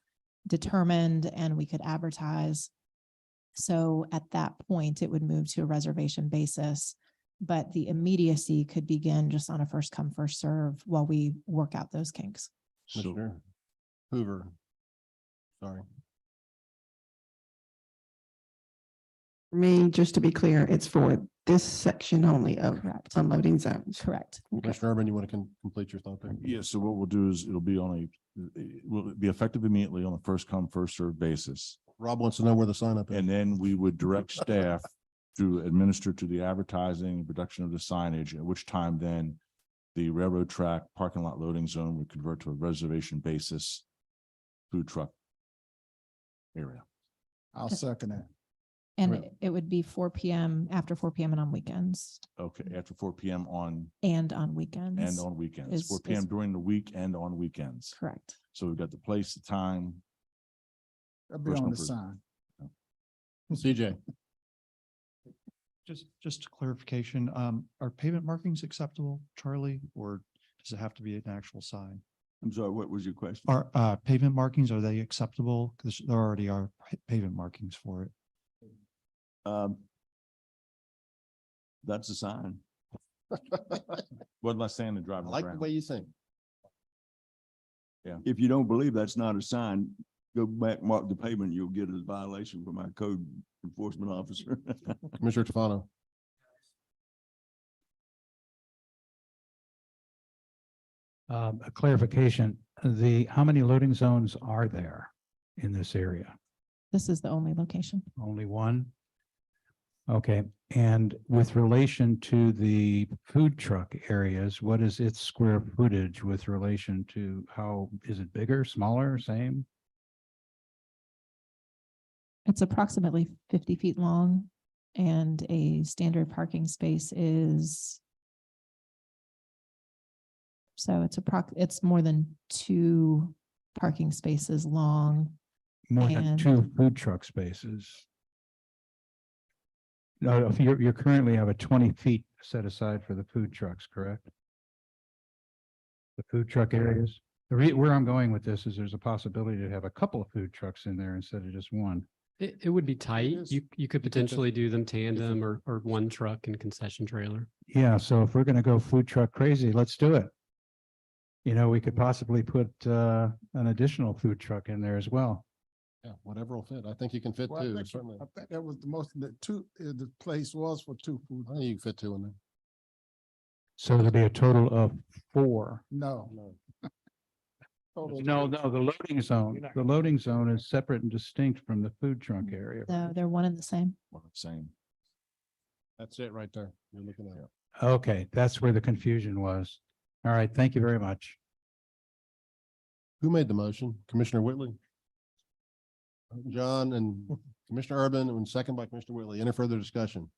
determined and we could advertise. So at that point, it would move to a reservation basis, but the immediacy could begin just on a first come, first serve while we work out those kinks. so Commissioner Hoover. Sorry. For me, just to be clear, it's for this section only of Correct. unloading zones. Correct. Commissioner Urban, you want to complete your thought there? yeah, so what we'll do is it'll be on it will be effective immediately on a first come, first served basis. Rob wants to know where the sign up is. And then we would direct staff to administer to the advertising and production of the signage, at which time then the railroad track parking lot loading zone would convert to a reservation basis food truck area. I'll second that. And Right. it would be 4 PM, after 4 PM and on weekends Okay, after 4 PM and on weekends. and on weekends, is- 4 PM is- during the week and on weekends. Correct. So we've got the place, the time. That'll be First on come, the first- sign. CJ. Just a clarification, are pavement markings acceptable, Charlie, or does it have to be an actual sign? I'm sorry, what was your question? Are pavement markings, are they acceptable? Because there already are pavement markings for it. That's a sign. What am I saying to I drive like the around? way you think. If you don't believe that's not a sign, go back, mark the pavement, you'll get a violation from our code enforcement officer. Commissioner Tofano. A clarification, how many loading zones are there in this area? This is the only location. Only one? Okay, and with relation to the food truck areas, what is its square footage with relation to how, is it bigger, smaller, same? It's approximately 50 feet long and a standard parking space is. So it's more than 2 parking spaces long. More than And- 2 food truck spaces. No, if you currently have a 20 feet set aside for the food trucks, correct? The food truck areas. Where I'm going with this is there's a possibility to have a couple of food trucks in there instead of just one. It would be tight. is. You could potentially do them tandem or one truck and concession trailer. Yeah, so if we're gonna go food truck crazy, let's do it. You know, we could possibly put an additional food truck in there as well. Yeah, whatever will fit. I think you can fit Well, I 2, think- certainly. I think that was the most, the place was for 2 food. I think you can fit 2 in there. So there'll be a total of 4. No. Total of No, 2. no, the loading zone is separate and distinct from the food truck area. So they're one and the same. Same. That's it right there. You're looking at it. Okay, that's where the confusion was. All right, thank you very much. Who made the motion? Commissioner Whitley? John and Commissioner Urban, and second by Commissioner Whitley. Any further discussion?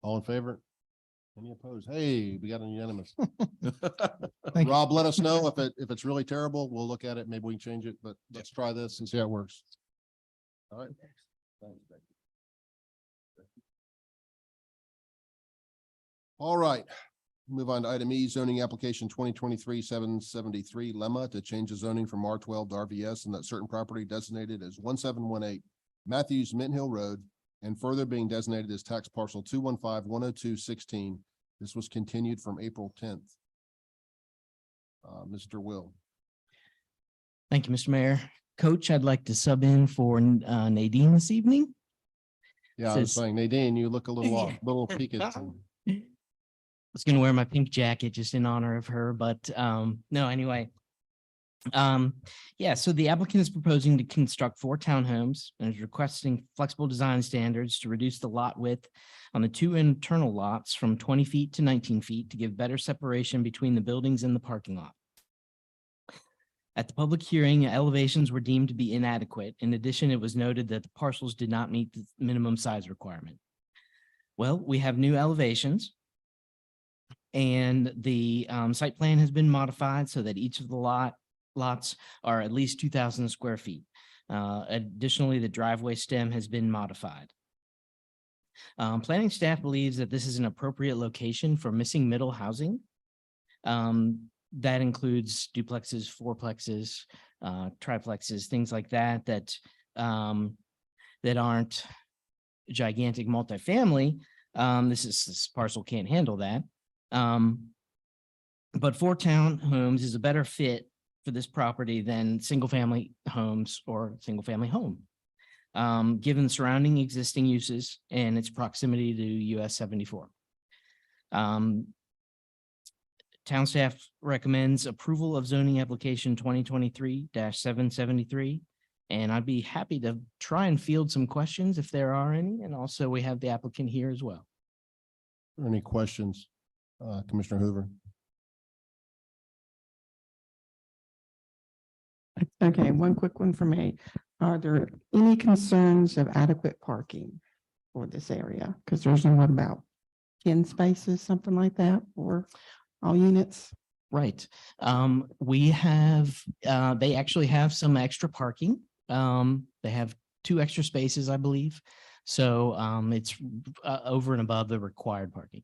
All in favor? Any opposed? Hey, we got an unanimous. Thank you. Rob, let us know if it's really terrible. We'll look at it. Maybe we can change it, but let's try this and see how it works. All right. Thanks, Becky. All right. Move on to item E, zoning application 2023-773 Lemma to change the zoning from R12 to RVS and that certain property designated as 1718 Matthews Mint Hill Road and further being designated as tax parcel 215-102-16. This was continued from April 10th. Mr. Will. Thank you, Mr. Mayor. Coach, I'd like to sub in for Nadine this evening. Yeah, I was Says- saying, Nadine, you look a little off, little peaked. I was gonna wear my pink jacket just in honor of her, but no, anyway. Yeah, so the applicant is proposing to construct 4 townhomes and is requesting flexible design standards to reduce the lot width on the 2 internal lots from 20 feet to 19 feet to give better separation between the buildings and the parking lot. At the public hearing, elevations were deemed to be inadequate. In addition, it was noted that the parcels did not meet the minimum size requirement. Well, we have new elevations. And the site plan has been modified so that each of the lots are at least 2,000 square feet. Additionally, the driveway stem has been modified. Planning staff believes that this is an appropriate location for missing middle housing. That includes duplexes, fourplexes, triplexes, things like that, that aren't gigantic multifamily. This parcel can't handle that. But 4 townhomes is a better fit for this property than single-family homes or single-family home. Given the surrounding existing uses and its proximity to US 74. Town staff recommends approval of zoning application 2023-773. And I'd be happy to try and field some questions if there are any. And also we have the applicant here as well. Any questions? Commissioner Hoover. Okay, one quick one for me. Are there any concerns of adequate parking for this area? Because there's what about 10 spaces, something like that, for all units? Right. We have, they actually have some extra parking. They have 2 extra spaces, I believe. So it's over and above the required parking.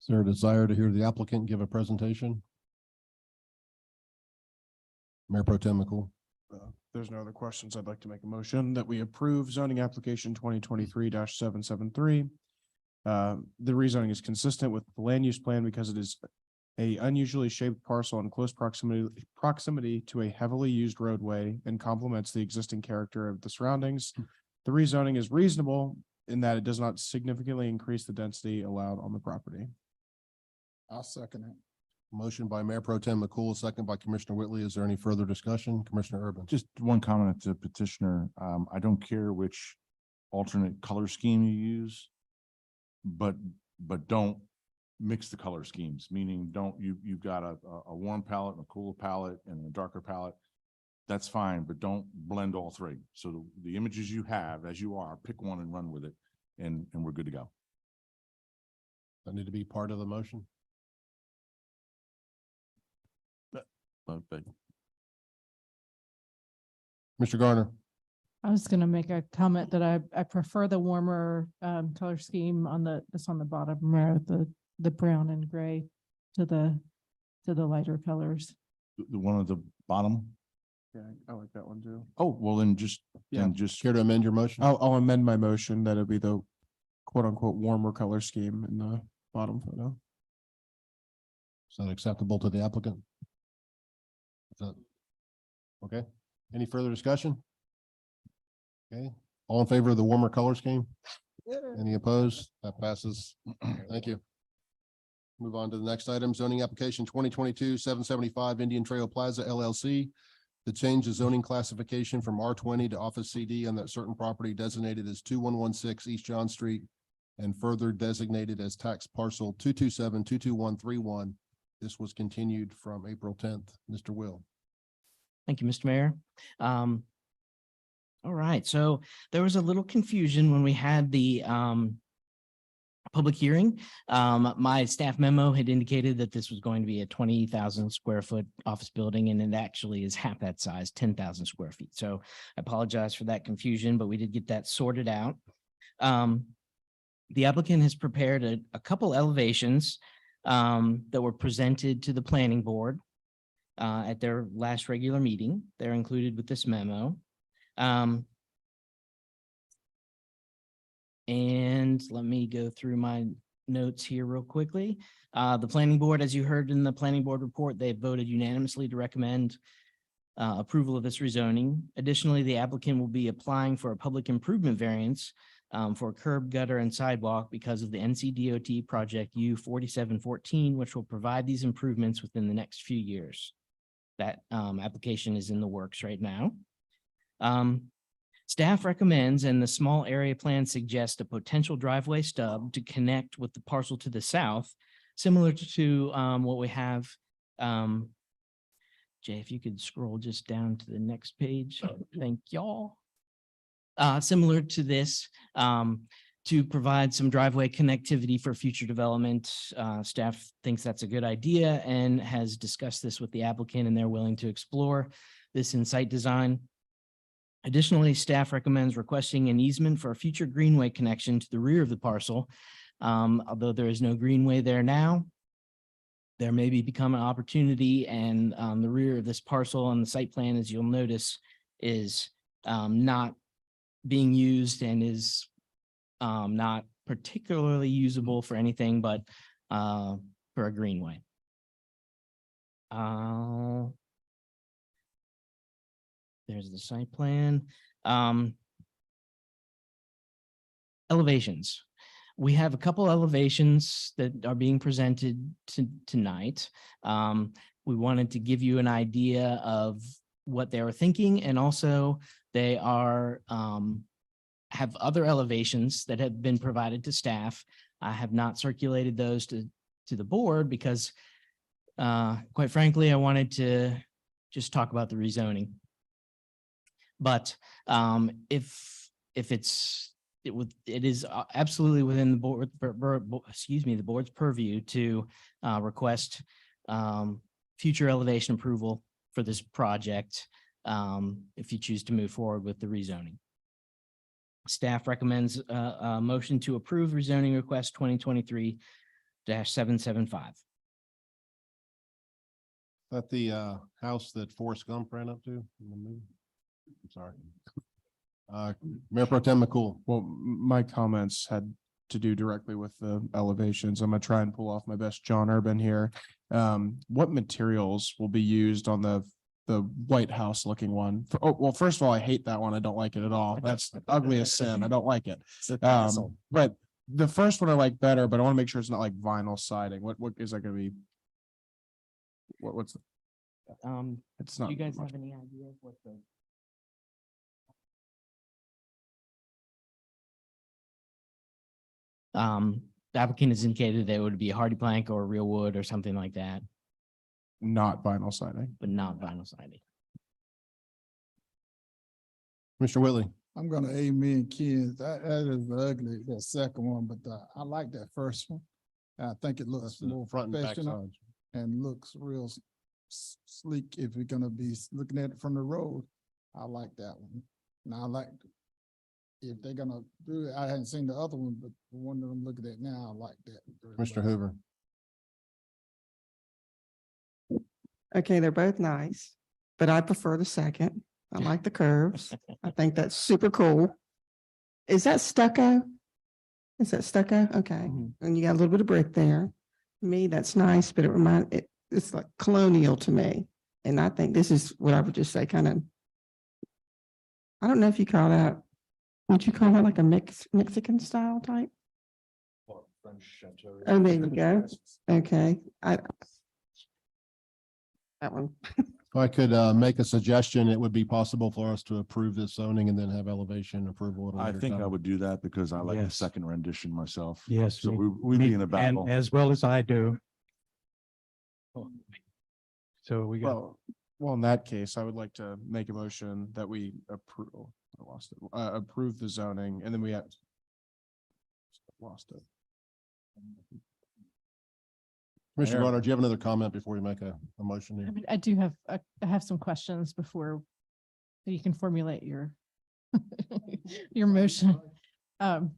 Is there a desire to hear the applicant give a presentation? Mayor Pro Tem McCool. There's no other questions. I'd like to make a motion that we approve zoning application 2023-773. The rezoning is consistent with the land use plan because it is a unusually shaped parcel in close proximity to a heavily used roadway and complements the existing character of the surroundings. The rezoning is reasonable in that it does not significantly increase the density allowed on the property. I'll second it. Motion by Mayor Pro Tem McCool, second by Commissioner Whitley. Is there any further discussion? Commissioner Urban? Just one comment to petitioner. I don't care which alternate color scheme you use, but don't mix the color schemes, meaning you've got a warm palette, and a cooler palette, and a darker palette. That's fine, but don't blend all three. So the images you have as you are, pick one and run with it, and we're good to go. That need to be part of the motion? Okay. Mr. Garner? I was gonna make a comment that I prefer the warmer color scheme on that's on the bottom row, the brown and gray to the lighter colors. The one at the bottom? Yeah, I like that one too. Oh, well, then Yeah. Care to amend your motion? I'll amend my motion that it'll be the quote unquote warmer color scheme in the bottom photo. Is that acceptable to the applicant? Is that okay? Any further discussion? Okay, all in favor of the warmer color scheme? Any opposed? That passes. Thank you. Move on to the next item, zoning application 2022-775 Indian Trail Plaza LLC to change the zoning classification from R20 to Office CD on that certain property designated as 2116 East John Street and further designated as tax parcel 227-22131. This was continued from April 10th. Mr. Will. Thank you, Mr. Mayor. All right, so there was a little confusion when we had the public hearing. My staff memo had indicated that this was going to be a 20,000 square foot office building, and it actually is half that size, 10,000 square feet. So I apologize for that confusion, but we did get that sorted out. The applicant has prepared a couple elevations that were presented to the planning board at their last regular meeting. They're included with this memo. And let me go through my notes here real quickly. The planning board, as you heard in the planning board report, they voted unanimously to recommend approval of this rezoning. Additionally, the applicant will be applying for a public improvement variance for curb, gutter, and sidewalk because of the NCDOT project U4714, which will provide these improvements within the next few years. That application is in the works right now. Staff recommends, and the small area plan suggests, a potential driveway stub to connect with the parcel to the south, similar to what we have. Jay, if you could scroll just down to the next page. Thank y'all. Similar to this, to provide some driveway connectivity for future development. Staff thinks that's a good idea and has discussed this with the applicant, and they're willing to explore this in site design. Additionally, staff recommends requesting an easement for a future greenway connection to the rear of the parcel. Although there is no greenway there now, there may become an opportunity, and the rear of this parcel on the site plan, as you'll notice, is not being used and is not particularly usable for anything but for a greenway. There's the site plan. Elevations. We have a couple elevations that are being presented tonight. We wanted to give you an idea of what they were thinking, and also they are have other elevations that have been provided to staff. I have not circulated those to the board because quite frankly, I wanted to just talk about the rezoning. But if it is absolutely within the board, the board's purview to request future elevation approval for this project if you choose to move forward with the rezoning. Staff recommends a motion to approve rezoning request 2023-775. That the house that Forrest Gump ran up to in the movie? I'm sorry. Mayor Pro Tem McCool. Well, my comments had to do directly with the elevations. I'm gonna try and pull off my best John Urban here. What materials will be used on the White House looking one? Well, first of all, I hate that one. I don't like it at all. That's ugly as sin. I don't like it. But the first one I like better, but I want to make sure it's not like vinyl siding. What is that gonna be? what's, it's Do not. you guys much. have any idea of what the? The applicant has indicated that it would be hardy plank or real wood or something like that, Not vinyl siding. but not vinyl siding. Mr. Whitley. I'm gonna amen Ken. That is ugly, that second one, but I like that first one. I think it looks That's the more front and back professional sides. and looks real sleek if you're gonna be looking at it from the road. I like that one. Now I like, if they're gonna do it, I hadn't seen the other one, but the one that I'm looking at now, I like that. very Mr. much. Hoover. Okay, they're both nice, but I prefer the second. I like the curves. I think that's super cool. Is that stucco? Is that stucco? Okay. And you got a little bit of brick there. To me, that's nice, but it's like colonial to me. And I think this is what I would just say kind of, I don't know if you call that, would you call that like a Mexican style type? Oh, there you go. Okay. That one. If I could make a suggestion, it would be possible for us to approve this zoning and then have elevation approval. at a I later think I time. would do that because I like the Yes. second rendition myself. Yes. So me- we'd be me- in a and battle. As well as I do. So we got, Well, in that case, I would like to make a motion that we approve, I lost it, approve the zoning, and then we have. Lost it. Commissioner Mayor. Garner, do you have another comment before you make a motion I here? mean, I do have, I have some questions before you can formulate your your motion. And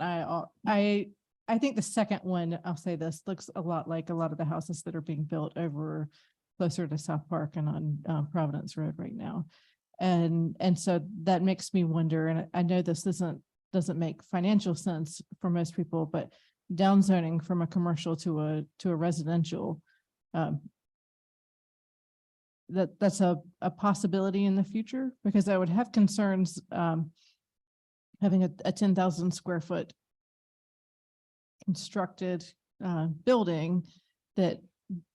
I think the second one, I'll say this, looks a lot like a lot of the houses that are being built over closer to South Park and on Providence Road right now. And so that makes me wonder, and I know this doesn't make financial sense for most people, but downzoning from a commercial to a residential, that's a possibility in the future, because I would have concerns having a 10,000 square foot constructed building that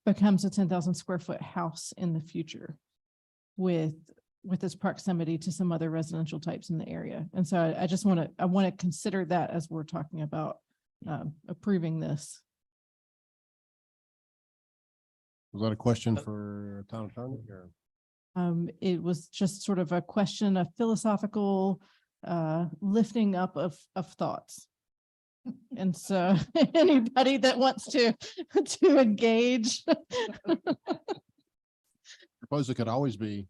becomes a 10,000 square foot house in the future with its proximity to some other residential types in the area. And so I just want to consider that as we're talking about approving this. Was that a question for town attorney or? It was just sort of a question of philosophical lifting up of thoughts. And so anybody that wants to engage. Suppose it could always be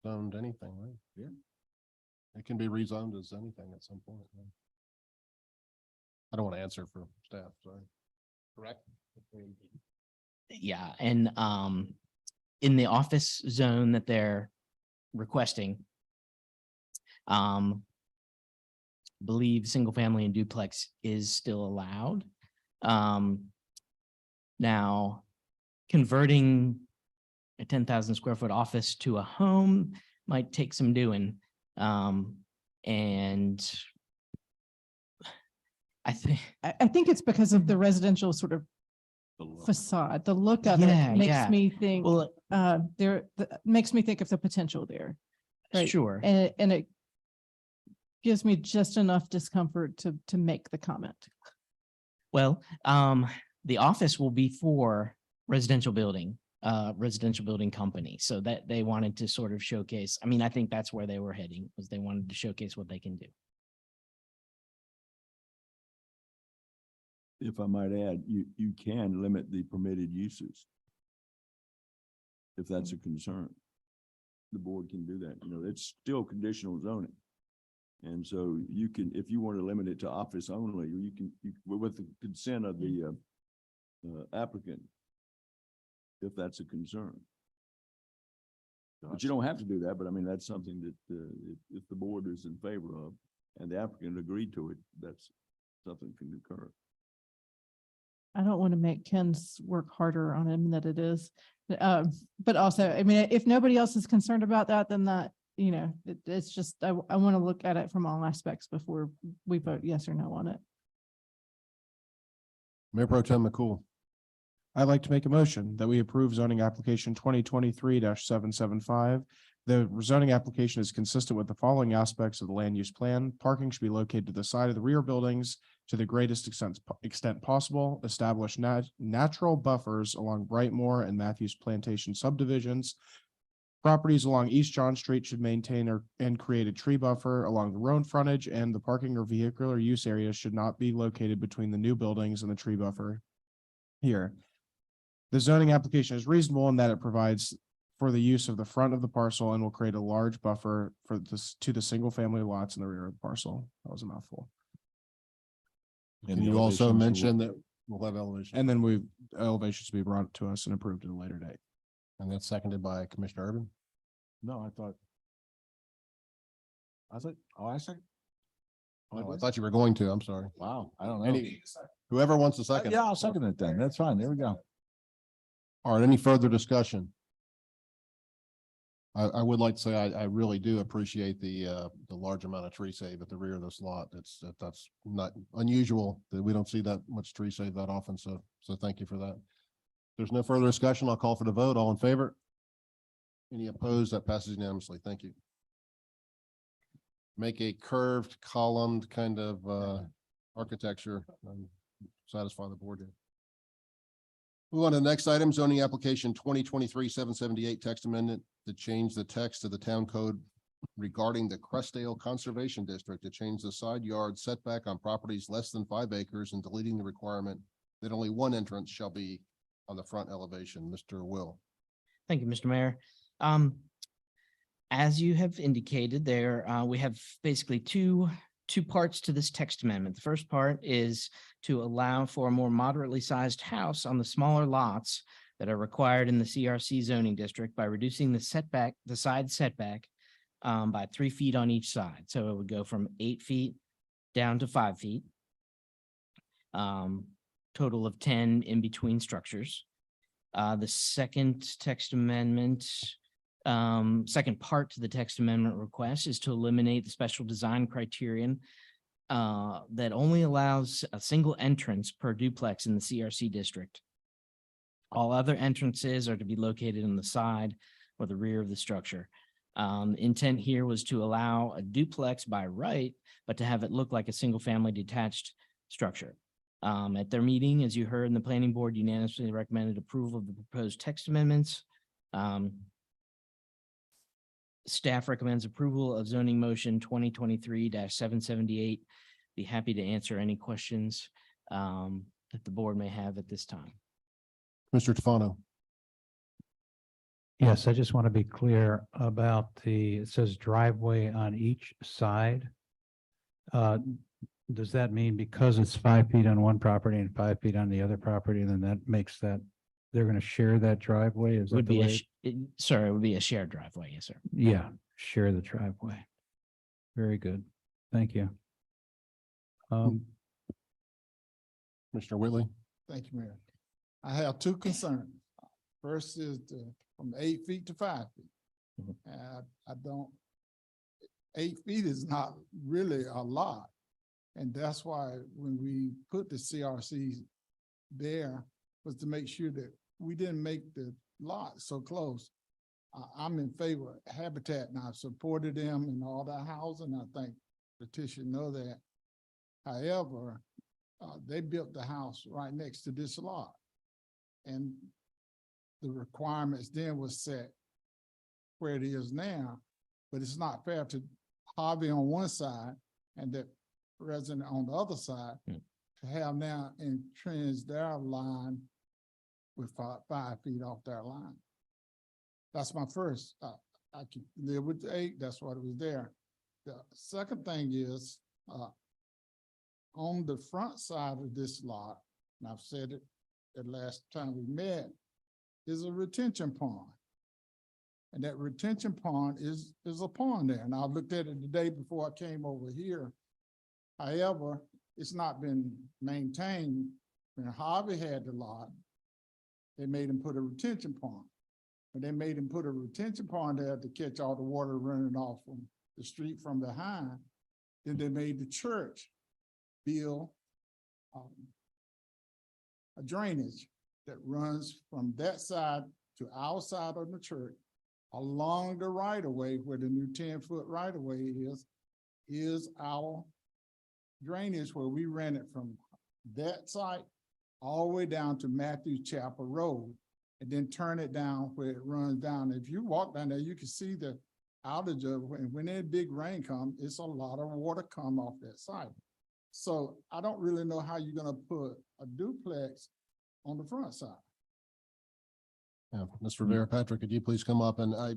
zoned anything, right? Yeah. It can be rezoned as anything at some point. right? I don't want to answer for staff, sorry. Correct? Yeah, and in the office zone that they're requesting, believe single family and duplex is still allowed. Now, converting a 10,000 square foot office to a home might take some doing. And I think it's because of the residential sort of facade, the look of Yeah, it makes yeah. me think, Well, makes me think of the potential there. Right? Sure. And it gives me just enough discomfort to make the comment. Well, the office will be for residential building company. So that they wanted to sort of showcase, I mean, I think that's where they were heading, was they wanted to showcase what they can do. If I might add, you can limit the permitted uses. If that's a concern. The board can do that, it's still conditional zoning. And so you can, if you want to limit it to office only, you can, with the consent of the applicant, if that's a concern. But you don't have to do that, but I mean, that's something that if the board is in favor of and the applicant agreed to it, that's something can occur. I don't want to make Ken's work harder on him than it is. But also, I mean, if nobody else is concerned about that, then that, it's just, I want to look at it from all aspects before we vote yes or no on it. Mayor Pro Tem McCool. I'd like to make a motion that we approve zoning application 2023-775. The zoning application is consistent with the following aspects of the land use plan. Parking should be located to the side of the rear buildings to the greatest extent possible. Establish natural buffers along Brightmore and Matthews Plantation subdivisions. Properties along East John Street should maintain and create a tree buffer along the road frontage, and the parking or vehicular use areas should not be located between the new buildings and the tree buffer here. The zoning application is reasonable in that it provides for the use of the front of the parcel and will create a large buffer for this to the single family lots in the rear of the parcel. That was a mouthful. Can you also mention that we'll have elevation? And then elevations to be brought to us and approved at a later date. And that's seconded by Commissioner Urban. No, I thought. I said, I said. Oh, I thought you were going to. I'm sorry. Wow, I don't know. Whoever wants a second. Yeah, I'll second it then. That's fine. There we go. All right, any further discussion? I would like to say I really do appreciate the large amount of tree save at the rear of this lot. That's not unusual that we don't see that much tree save that often. So thank you for that. There's no further discussion. I'll call for the vote. All in favor? Any opposed? That passes unanimously. Thank you. Make a curved columned kind of architecture and satisfy the board here. Move on to the next item, zoning application 2023-778 text amendment to change the text of the town code regarding the Crestdale Conservation District to change the side yard setback on properties less than 5 acres and deleting the requirement that only one entrance shall be on the front elevation. Mr. Will. Thank you, Mr. Mayor. As you have indicated there, we have basically two parts to this text amendment. The first part is to allow for a more moderately sized house on the smaller lots that are required in the CRC zoning district by reducing the side setback by 3 feet on each side. So it would go from 8 feet down to 5 feet. Total of 10 in between structures. The second text amendment, second part to the text amendment request is to eliminate the special design criterion that only allows a single entrance per duplex in the CRC district. All other entrances are to be located on the side or the rear of the structure. Intent here was to allow a duplex by right, but to have it look like a single family detached structure. At their meeting, as you heard, the planning board unanimously recommended approval of the proposed text amendments. Staff recommends approval of zoning motion 2023-778. Be happy to answer any questions that the board may have at this time. Mr. Tufano. Yes, I just want to be clear about it says driveway on each side. Does that mean because it's 5 feet on one property and 5 feet on the other property, then that makes that they're going to share that driveway? Is that the way? Sorry, it would be a shared driveway. Yes, sir. Yeah, share the driveway. Very good. Thank you. Commissioner Whitley. Thank you, Mayor. I have two concerns. First is from 8 feet to 5 feet. I don't, 8 feet is not really a lot. And that's why when we put the CRC there was to make sure that we didn't make the lot so close. I'm in favor of Habitat and I've supported them in all the housing. I think Letitia know that. However, they built the house right next to this lot. And the requirements then was set where it is now, but it's not fair to Harvey on one side and that resident on the other side to have now entrenched their line with 5 feet off their line. That's my first. I can live with the 8. That's what it was there. The second thing is on the front side of this lot, and I've said it the last time we met, is a retention pond. And that retention pond is a pond there. And I looked at it the day before I came over here. However, it's not been maintained. When Harvey had the lot, they made him put a retention pond. When they made him put a retention pond there to catch all the water running off from the street from behind, then they made the church build a drainage that runs from that side to our side of the church along the right of way where the new 10-foot right of way is our drainage where we ran it from that site all the way down to Matthew Chapel Road and then turn it down where it runs down. If you walk down there, you can see the outage of when that big rain comes, it's a lot of water come off that site. So I don't really know how you're gonna put a duplex on the front side. Yeah, Mr. Rivera, Patrick, could you please come up? And I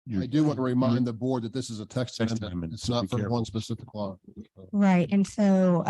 You're- do want to remind the board that this is a text Text amendment. amendment, It's so not be for careful. one specific law. Right, and so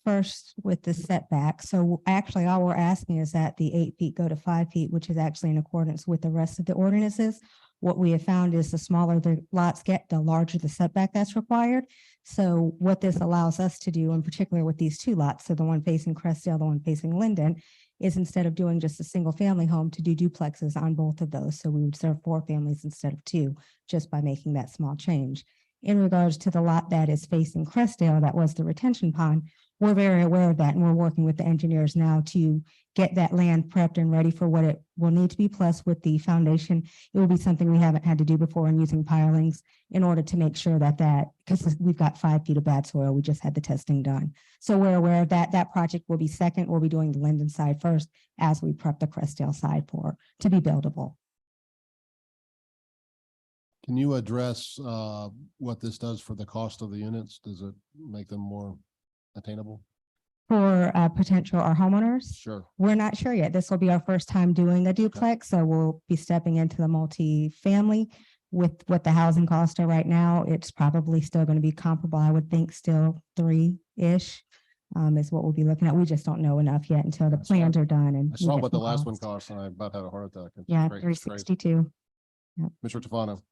first with the setback, so actually all we're asking is that the 8 feet go to 5 feet, which is actually in accordance with the rest of the ordinances. What we have found is the smaller the lots get, the larger the setback that's required. So what this allows us to do, in particular with these two lots, so the one facing Crestdale, the one facing Linden, is instead of doing just a single family home to do duplexes on both of those. So we would serve 4 families instead of 2, just by making that small change. In regards to the lot that is facing Crestdale, that was the retention pond, we're very aware of that and we're working with the engineers now to get that land prepped and ready for what it will need to be. Plus with the foundation, it will be something we haven't had to do before in using pilings in order to make sure that, because we've got 5 feet of bad soil, we just had the testing done. So we're aware of that. That project will be second. We'll be doing the Linden side first as we prep the Crestdale side to be buildable. Can you address what this does for the cost of the units? Does it make them more attainable? For potential our homeowners, Sure. we're not sure yet. This will be our first time doing a duplex, so we'll be stepping into the multi-family. With what the housing costs are right now, it's probably still going to be comparable. I would think still 3-ish is what we'll be looking at. We just don't know enough yet until the plans are done and I we saw get what the some last one costs. cost and I about had a heart attack. It's Yeah, crazy. It's crazy. 362. Mr. Tufano.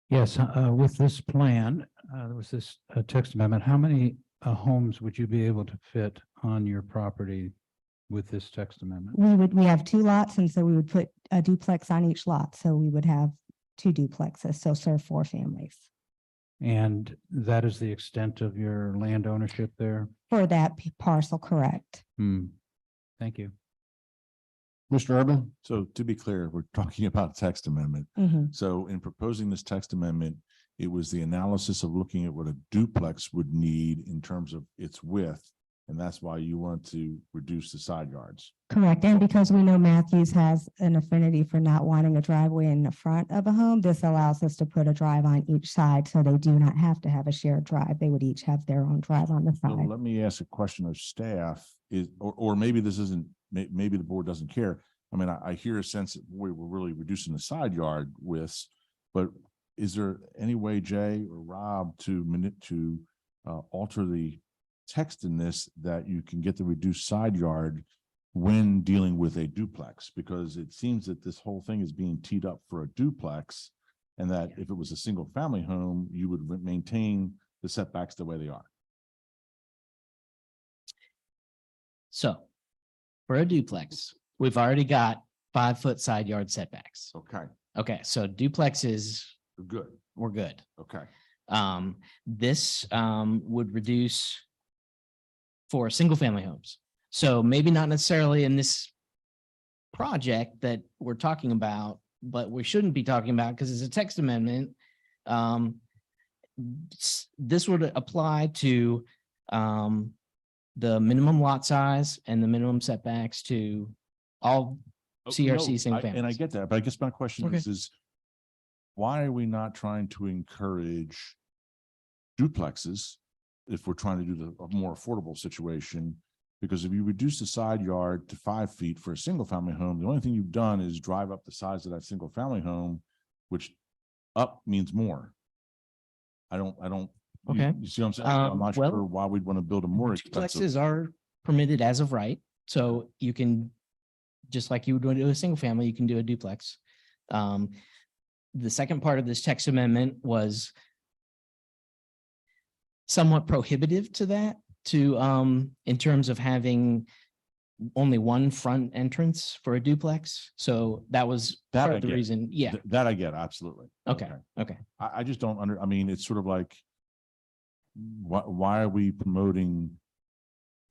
Yes, with this plan, there was this text amendment. How many homes would you be able to fit on your property with this text amendment? We have 2 lots, and so we would put a duplex on each lot. So we would have 2 duplexes, so serve 4 families. And that is the extent of your land ownership there? For that parcel, correct. Thank you. Mr. Urban? So to be clear, we're talking about text amendment. Mhm. So in proposing this text amendment, it was the analysis of looking at what a duplex would need in terms of its width. And that's why you want to reduce the side yards. Correct. And because we know Matthews has an affinity for not wanting a driveway in the front of a home, this allows us to put a drive on each side, so they do not have to have a shared drive. They would each have their own drive on the So side. let me ask a question of staff or maybe this isn't, maybe the board doesn't care. I mean, I hear a sense that we're really reducing the side yard widths, but is there any way, Jay or Rob, to alter the text in this that you can get the reduced side yard when dealing with a duplex? Because it seems that this whole thing is being teed up for a duplex, and that if it was a single family home, you would maintain the setbacks the way they are. So for a duplex, we've already got 5-foot side yard setbacks. Okay, Okay, so duplexes, good. we're good. Okay. This would reduce for single family homes. So maybe not necessarily in this project that we're talking about, but we shouldn't be talking about because it's a text amendment. This would apply to the minimum lot size and the minimum setbacks to all CRC single families. And I get that, but I guess my question Okay. is why are we not trying to encourage duplexes if we're trying to do a more affordable situation? Because if you reduce the side yard to 5 feet for a single family home, the only thing you've done is drive up the size of that single family home, which up means more. I don't. Okay. You see what I'm saying? I'm not well, sure why we'd want to build a more expensive. Duplexes are permitted as of right. So you can, just like you would do a single family, you can do a duplex. The second part of this text amendment was somewhat prohibitive to that, in terms of having only one front entrance for a duplex. So that was part of the reason. Yeah. That I get, absolutely. Okay. Okay. I just don't I mean, it's sort of like, why are we promoting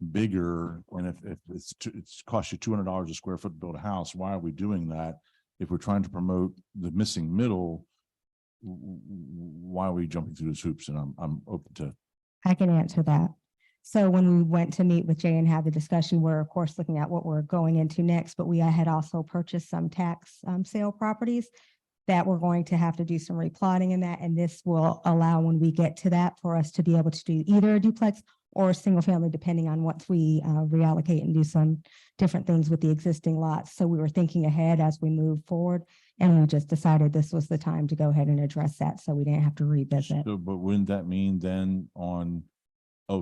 bigger, and if it's cost you $200 a square foot to build a house, why are we doing that? If we're trying to promote the missing middle, why are we jumping through those hoops? And I'm open to. I can answer that. So when we went to meet with Jay and have the discussion, we're of course looking at what we're going into next, but we had also purchased some tax sale properties that we're going to have to do some replotting in that. And this will allow, when we get to that, for us to be able to do either a duplex or a single family, depending on once we reallocate and do some different things with the existing lots. So we were thinking ahead as we move forward, and we just decided this was the time to go ahead and address that, so we didn't have to revisit. So, but wouldn't that mean then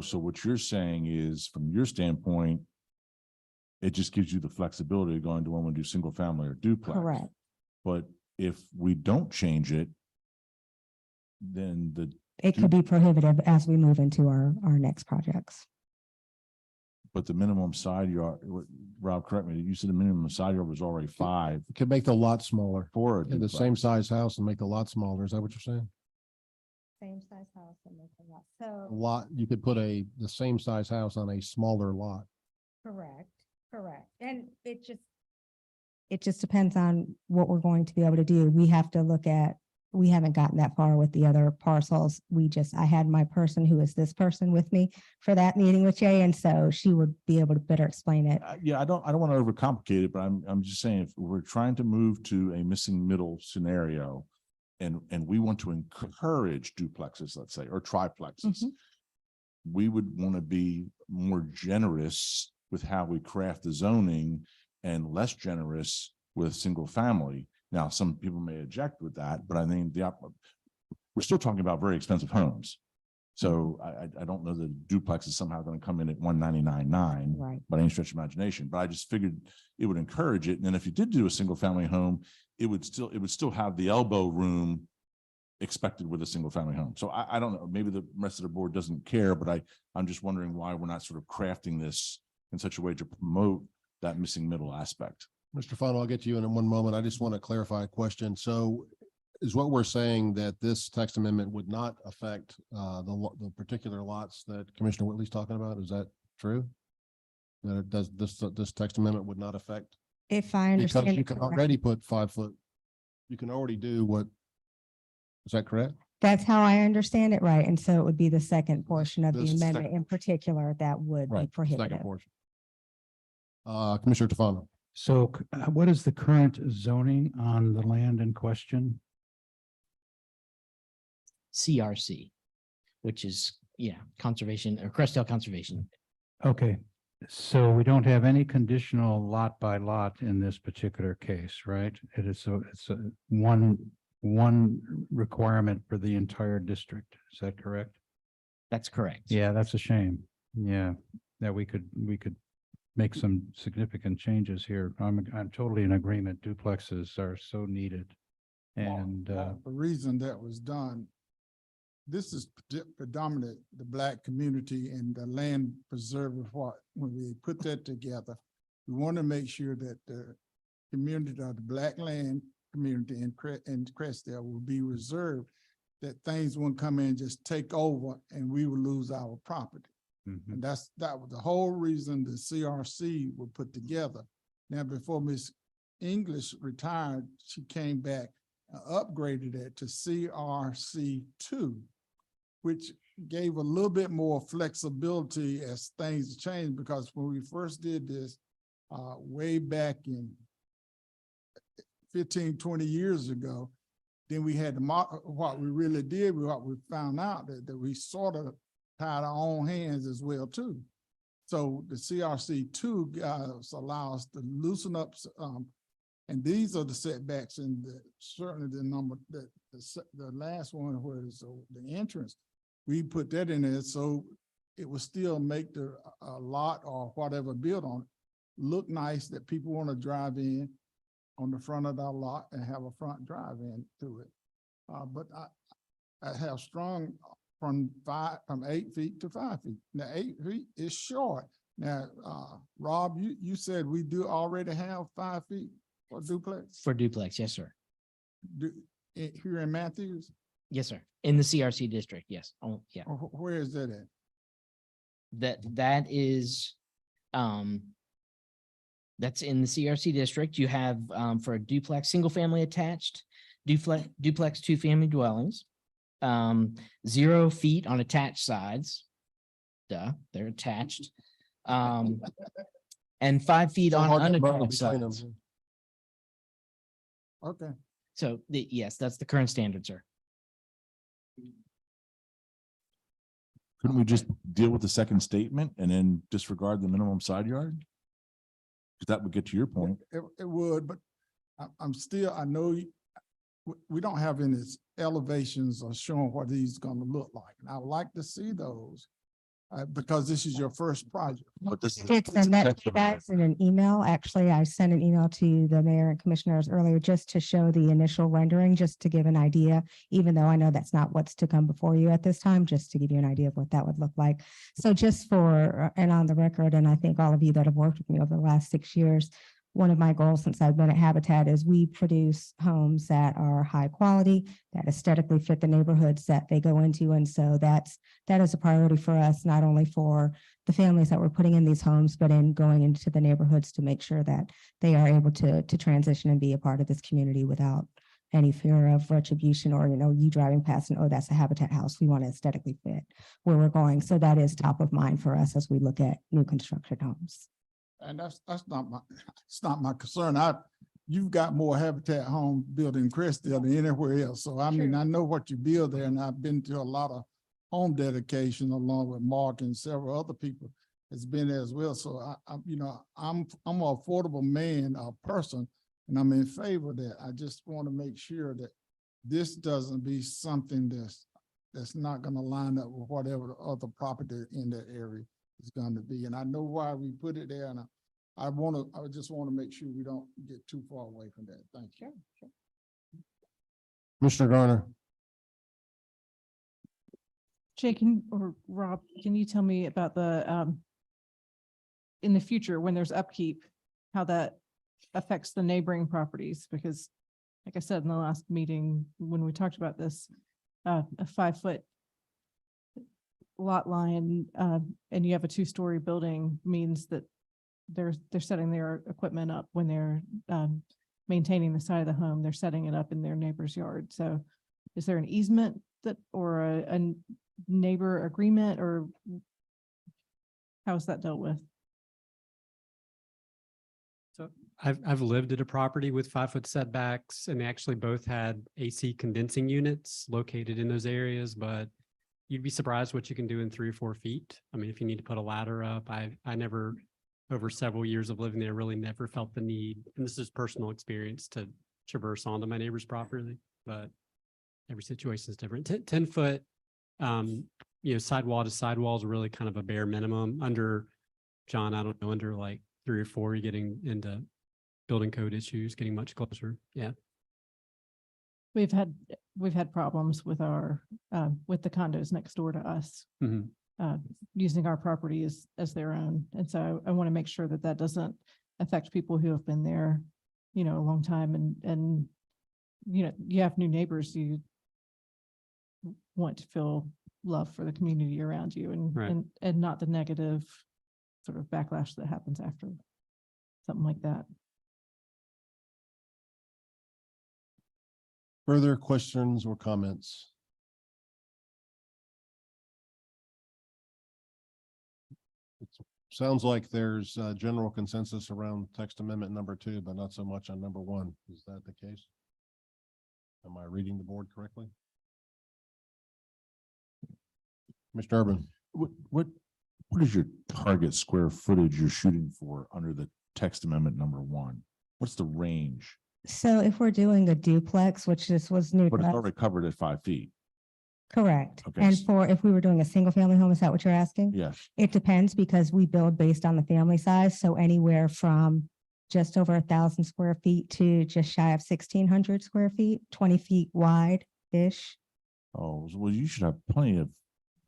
so what you're saying is, from your standpoint, it just gives you the flexibility of going, do I want to do single family or duplex? Correct. But if we don't change it, then It could be prohibitive as we move into our next projects. but the minimum side yard, Rob, correct me, you said the minimum side yard was already 5 It could make the lot smaller. for a In the duplex. same size house and make the lot smaller. Is that what you're saying? Same size house and make a lot. A So, lot, you could put the same size house on a smaller lot. correct. And it just depends on what we're going to be able to do. We have to look at, we haven't gotten that far with the other parcels. I had my person who is this person with me for that meeting with Jay, and so she would be able to better explain it. Yeah, I don't want to overcomplicate it, but I'm just saying, if we're trying to move to a missing middle scenario, and we want to encourage duplexes, let's say, or triplexes, we would want to be more generous with how we craft the zoning and less generous with single family. Now, some people may object with that, but I think we're still talking about very expensive homes. So I don't know that duplex is somehow going to come in at 199.9 Right. by any stretch of imagination, but I just figured it would encourage it. And then if you did do a single family home, it would still have the elbow room expected with a single family home. So I don't know, maybe the rest of the board doesn't care, but I'm just wondering why we're not sort of crafting this in such a way to promote that missing middle aspect. Mr. Funnell, I'll get to you in one moment. I just want to clarify a question. So is what we're saying that this text amendment would not affect the particular lots that Commissioner Whitley's talking about? Is that true? That it does, this text amendment would not affect? If I understand. Because you it can correct- already put 5 foot, you can already do what, is that correct? That's how I understand it, right? And so it would be the second portion of the This amendment second in particular that would be Right, second prohibitive. portion. Commissioner Tufano. So what is the current zoning on the land in question? CRC, which is, conservation or Crestdale Conservation. Okay, so we don't have any conditional lot by lot in this particular case, right? It's a one requirement for the entire district. Is that correct? That's correct. Yeah, that's a shame. Yeah, that we could make some significant changes here. I'm totally in agreement. Duplexes are so needed. And The reason that was done, this is predominant, the Black community and the land preserver part. When we put that together, we want to make sure that the community of the Black land community in Crestdale will be reserved, that things won't come in and just take over and we will lose our property. And that was the whole reason the CRC were put together. Now, before Miss English retired, she came back and upgraded it to CRC2, which gave a little bit more flexibility as things changed, because when we first did this way back in 15, 20 years ago, then we had what we really did, what we found out that we sort of tied our own hands as well too. So the CRC2 allow us to loosen up, and these are the setbacks, and certainly the number that the last one was the entrance. We put that in there so it will still make the lot or whatever built on it look nice, that people want to drive in on the front of our lot and have a front drive in through it. But I have strong from 8 feet to 5 feet. Now 8 feet is short. Now, Rob, you said we do already have 5 feet for duplex? For duplex, yes, sir. Here in Matthews? Yes, sir. In the CRC district, yes. Oh, yeah. Or where is that at? that is, that's in the CRC district. You have, for a duplex, single family attached, duplex 2-family dwellings, 0 feet on attached sides. Duh, they're attached. And 5 feet So on hard to run unattached between them. sides. Okay. So yes, that's the current standard, sir. Couldn't we just deal with the second statement and then disregard the minimum side yard? Because that would get to your point. It would, but I'm still, I know we don't have any elevations or showing what these gonna look like. And I would like to see those because this is your first project. But this I is. did send that to you guys in an email. Actually, I sent an email to the mayor and commissioners earlier just to show the initial rendering, just to give an idea, even though I know that's not what's to come before you at this time, just to give you an idea of what that would look like. So just for, and on the record, and I think all of you that have worked with me over the last 6 years, one of my goals since I've been at Habitat is we produce homes that are high quality, that aesthetically fit the neighborhoods that they go into. And so that is a priority for us, not only for the families that we're putting in these homes, but in going into the neighborhoods to make sure that they are able to transition and be a part of this community without any fear of retribution or, you driving past and, oh, that's a Habitat house. We want to aesthetically fit where we're going. So that is top of mind for us as we look at new construction homes. And that's it's not my concern. You've got more Habitat homes built in Crestdale than anywhere else. So I mean, I know what you build there, and I've been to a lot of home dedication along with Mark and several other people has been there as well. So I'm an affordable man, a person, and I'm in favor of that. I just want to make sure that this doesn't be something that's not going to line up with whatever the other property in that area is going to be. And I know why we put it there, and I just want to make sure we don't get too far away from that. Thank you. Sure. Commissioner Garner. Jay, or Rob, can you tell me about the, in the future, when there's upkeep, how that affects the neighboring properties? Because like I said, in the last meeting, when we talked about this, a 5-foot lot line, and you have a 2-story building means that they're setting their equipment up when they're maintaining the side of the home. They're setting it up in their neighbor's yard. So is there an easement that, or a neighbor agreement, or how is that dealt with? So I've lived at a property with 5-foot setbacks, and they actually both had AC condensing units located in those areas, but you'd be surprised what you can do in 3 or 4 feet. I mean, if you need to put a ladder up, I never, over several years of living there, really never felt the need, and this is personal experience, to traverse onto my neighbor's property, but every situation is different. 10 foot, sidewall to sidewall is really kind of a bare minimum. Under, John, I don't know, under like 3 or 4, you're getting into building code issues, getting much closer. Yeah. We've had problems with our, with the condos next door to us, using our property as their own. And so I want to make sure that that doesn't affect people who have been there, a long time, and you have new neighbors, you want to feel love for the community around you, and not the negative sort of backlash that happens after something like that. Further questions or comments? It sounds like there's a general consensus around text amendment number 2, but not so much on number 1. Is that the case? Am I reading the board correctly? Mr. Urban. What is your target square footage you're shooting for under the text amendment number 1? What's the range? So if we're doing a duplex, which this was new But to it's us, already covered at 5 feet. correct. Okay. And if we were doing a single family home, is that what you're asking? Yes. It depends, because we build based on the family size. So anywhere from just over 1,000 square feet to just shy of 1,600 square feet, 20 feet wide-ish. Oh, well, you should have plenty of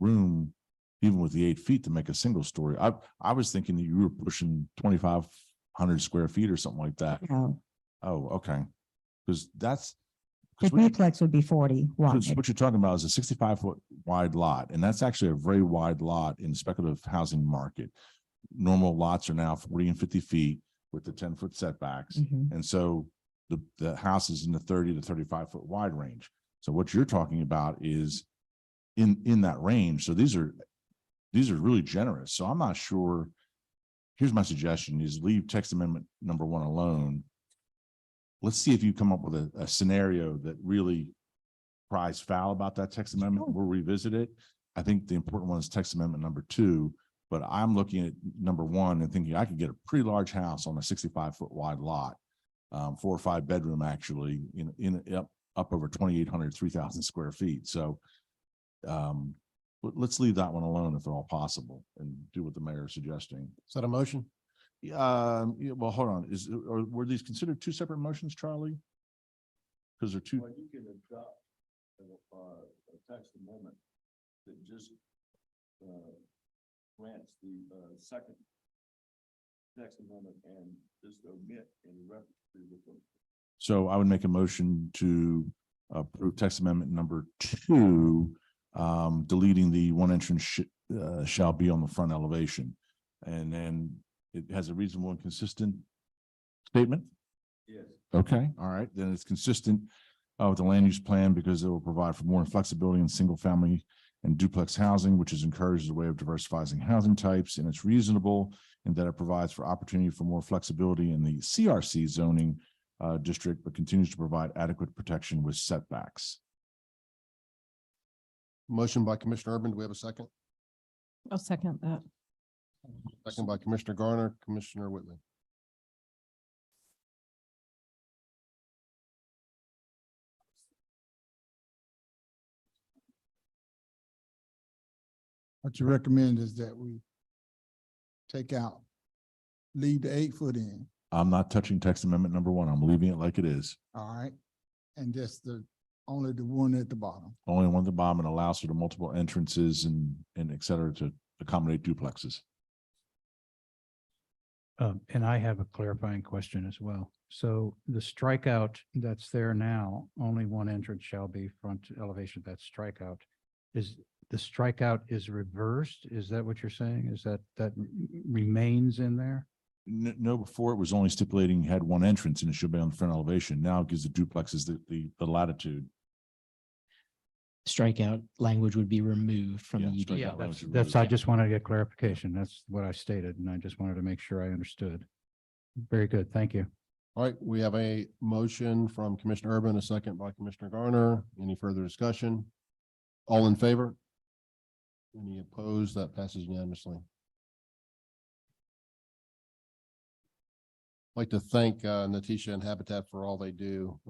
room, even with the 8 feet, to make a single story. I was thinking that you were pushing 2,500 square feet or something like that. No. Oh, okay. Because The duplex would be 40 wide. Because what you're talking about is a 65-foot wide lot, and that's actually a very wide lot in speculative housing market. Normal lots are now 40 and 50 feet with the 10-foot setbacks. Mhm. And so the house is in the 30 to 35-foot wide range. So what you're talking about is in that range. So these are really generous. So I'm not sure. Here's my suggestion is leave text amendment number 1 alone. Let's see if you come up with a scenario that really cries foul about that text amendment. We'll revisit it. I think the important one is text amendment number 2, but I'm looking at number 1 and thinking I could get a pretty large house on a 65-foot wide lot, 4 or 5 bedroom actually up over 2,800, 3,000 square feet. So let's leave that one alone if at all possible and do what the mayor is suggesting. Is that a motion? Yeah, well, hold on. Were these considered 2 separate motions, Charlie? Because they're 2. You can adopt a text amendment that just grants the second text amendment and just omit any reference to the. So I would make a motion to approve text amendment number 2, deleting the 1 entrance shall be on the front elevation. And then it has a reasonable and consistent statement. Yes. Okay, all right, then it's consistent with the land use plan because it will provide for more flexibility in single family and duplex housing, which is encouraged as a way of diversifying housing types. And it's reasonable in that it provides for opportunity for more flexibility in the CRC zoning district, but continues to provide adequate protection with setbacks. Motion by Commissioner Urban. Do we have a second? I'll second that. Second by Commissioner Garner, Commissioner Whitley. What you recommend is that we leave the 8-foot in, I'm not touching text amendment number 1. I'm leaving it like it is. all right? And just only the one at the bottom. Only one at the bottom and allows for the multiple entrances and et cetera to accommodate duplexes. And I have a clarifying question as well. So the strikeout that's there now, only 1 entrance shall be front elevation, that's strikeout. Is the strikeout is reversed? Is that what you're saying? Is that remains in there? No, before it was only stipulating you had 1 entrance and it should be on the front elevation. Now it gives the duplexes the latitude. Strikeout language would be removed from the UDO. Yeah, that's, I just wanted to get clarification. That's what I stated, and I just wanted to make sure I understood. Very good. Thank you. All right, we have a motion from Commissioner Urban, a second by Commissioner Garner. Any further discussion? All in favor? Any opposed? That passes unanimously. I'd like to thank Natisha and Habitat for all they do.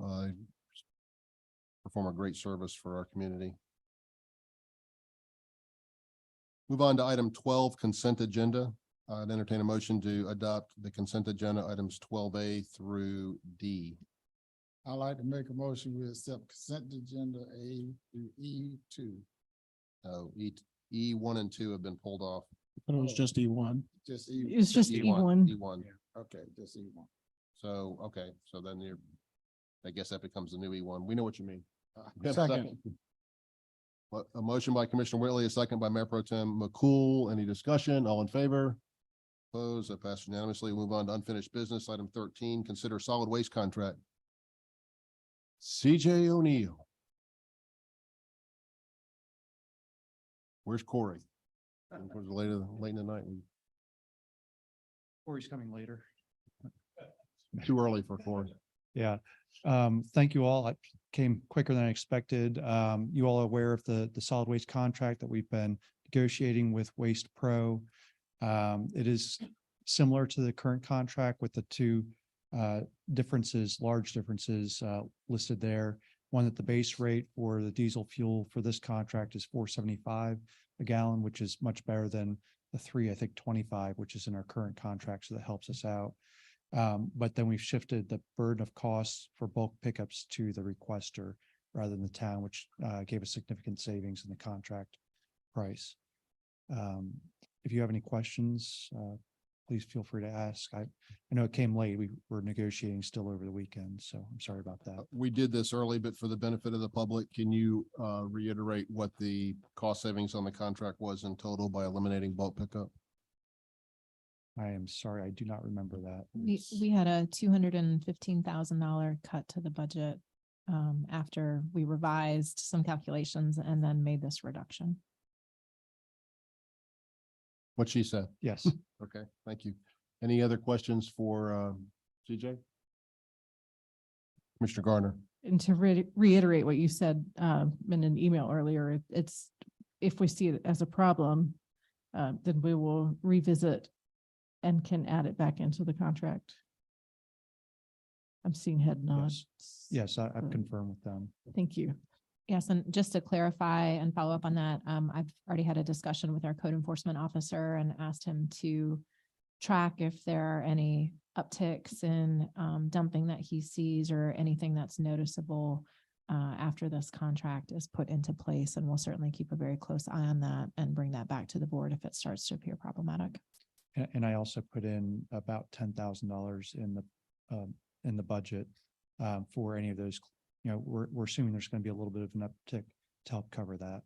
Perform a great service for our community. Move on to item 12, consent agenda. I'd entertain a motion to adopt the consent agenda items 12A through D. I'd like to make a motion we accept consent agenda A through E2. Oh, E1 and 2 have been pulled off. But it was just E1. Just E. It's just E1. E1. Okay, just E1. So, okay, so then I guess that becomes the new E1. We know what you mean. We have a Second. A motion by Commissioner Whitley, a second by Mayor Pro Tem McCool. Any discussion? All in favor? Opposed? That passed unanimously. Move on to unfinished business. Item 13, consider solid waste contract. CJ O'Neill. Where's Corey? Towards late in the night. Corey's coming later. Too early for Corey. Yeah. Thank you all. I came quicker than I expected. You all are aware of the solid waste contract that we've been negotiating with Waste Pro. It is similar to the current contract with the 2 large differences listed there. One, that the base rate for the diesel fuel for this contract is $4.75 a gallon, which is much better than the 3.25, which is in our current contract. So that helps us out. But then we've shifted the burden of costs for bulk pickups to the requester rather than the town, which gave us significant savings in the contract price. If you have any questions, please feel free to ask. I know it came late. We were negotiating still over the weekend, so I'm sorry about that. We did this early, but for the benefit of the public, can you reiterate what the cost savings on the contract was in total by eliminating bulk pickup? I am sorry, I do not remember that. We had a $215,000 cut to the budget after we revised some calculations and then made this reduction. What she said. Yes. Okay, thank you. Any other questions for CJ? Mr. Garner. And to reiterate what you said in an email earlier, it's, if we see it as a problem, then we will revisit and can add it back into the contract. I'm seeing head nods. Yes, I've confirmed with them. Thank you. Yes, and just to clarify and follow up on that, I've already had a discussion with our code enforcement officer and asked him to track if there are any upticks in dumping that he sees or anything that's noticeable after this contract is put into place. And we'll certainly keep a very close eye on that and bring that back to the board if it starts to appear problematic. And I also put in about $10,000 in the budget for any of those. You know, we're assuming there's going to be a little bit of an uptick to help cover that.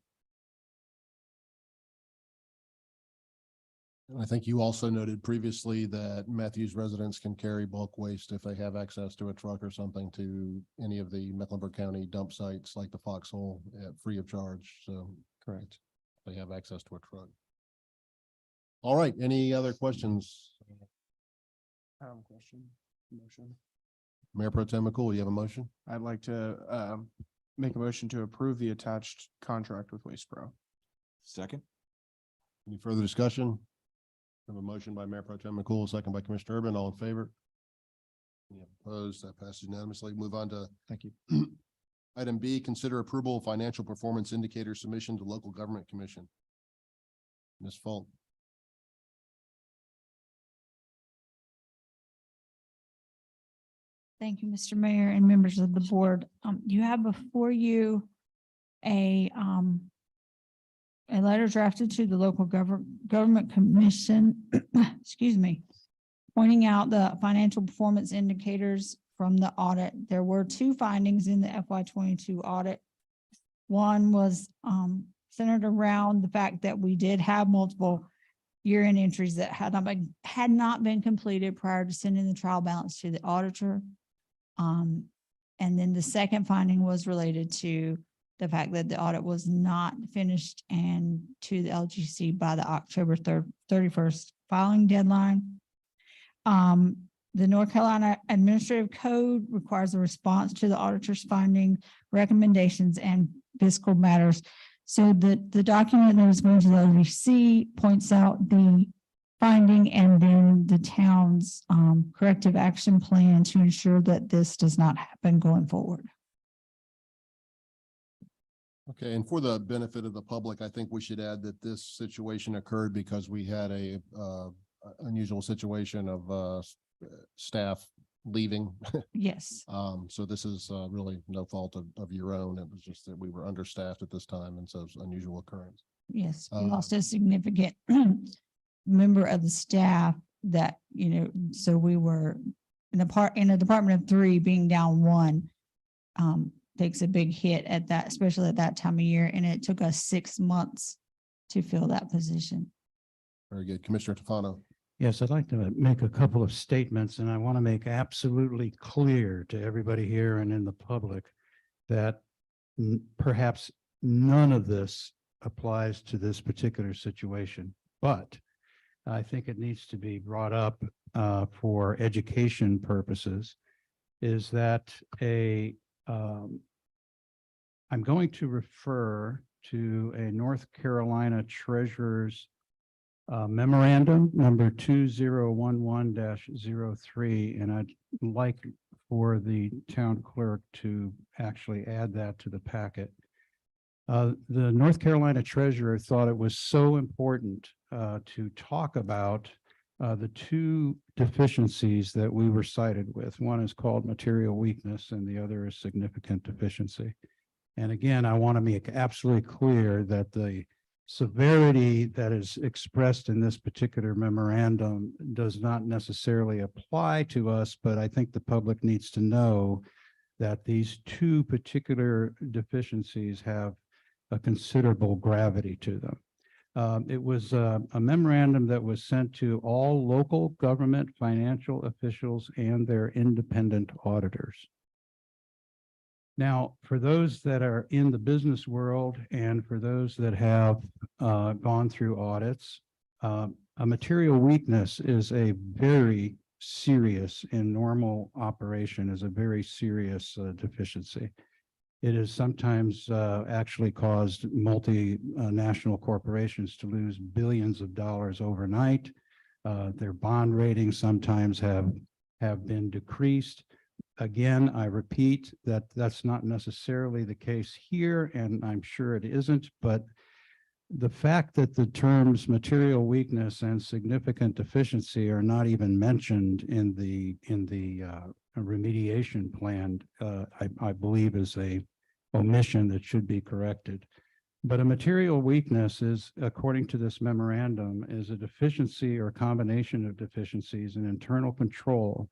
I think you also noted previously that Matthews residents can carry bulk waste if they have access to a truck or something to any of the Mecklenburg County dump sites like the Foxhole free of charge. So correct. They have access to a truck. All right. Any other questions? Question, motion. Mayor Pro Tem McCool, you have a motion? I'd like to make a motion to approve the attached contract with Waste Pro. Second. Any further discussion? We have a motion by Mayor Pro Tem McCool, second by Commissioner Urban. All in favor? Any opposed? That passes unanimously. Move on to Thank you. item B, consider approval of financial performance indicator submission to local government commission. Ms. Fulton. Thank you, Mr. Mayor and members of the board. You have before you a letter drafted to the local government commission, excuse me, pointing out the financial performance indicators from the audit. There were two findings in the FY22 audit. One was centered around the fact that we did have multiple year-end entries that had not been completed prior to sending the trial balance to the auditor. And then the second finding was related to the fact that the audit was not finished and to the LGC by the October 31st filing deadline. The North Carolina Administrative Code requires a response to the auditor's finding, recommendations, and fiscal matters. So the document that is going to the LGC points out the finding and then the town's corrective action plan to ensure that this does not happen going forward. Okay, and for the benefit of the public, I think we should add that this situation occurred because we had a unusual situation of staff leaving. Yes. So this is really no fault of your own. It was just that we were understaffed at this time, and so it's an unusual occurrence. Yes, we lost a significant member of the staff that, you know, so we were in a department of 3 being down 1 takes a big hit at that, especially at that time of year. And it took us 6 months to fill that position. Very good. Commissioner Tufano. Yes, I'd like to make a couple of statements, and I want to make absolutely clear to everybody here and in the public that perhaps none of this applies to this particular situation, but I think it needs to be brought up for education purposes, is that I'm going to refer to a North Carolina Treasurer's memorandum number 2011-03, and I'd like for the town clerk to actually add that to the packet. The North Carolina Treasurer thought it was so important to talk about the two deficiencies that we were cited with. One is called material weakness and the other is significant deficiency. And again, I want to make absolutely clear that the severity that is expressed in this particular memorandum does not necessarily apply to us, but I think the public needs to know that these two particular deficiencies have a considerable gravity to them. It was a memorandum that was sent to all local government financial officials and their independent auditors. Now, for those that are in the business world and for those that have gone through audits, a material weakness is a very serious in normal operation, is a very serious deficiency. It has sometimes actually caused multinational corporations to lose billions of dollars overnight. Their bond ratings sometimes have been decreased. Again, I repeat that that's not necessarily the case here, and I'm sure it isn't, but the fact that the terms material weakness and significant deficiency are not even mentioned in the remediation plan, I believe is a omission that should be corrected. But a material weakness is, according to this memorandum, is a deficiency or combination of deficiencies in internal control,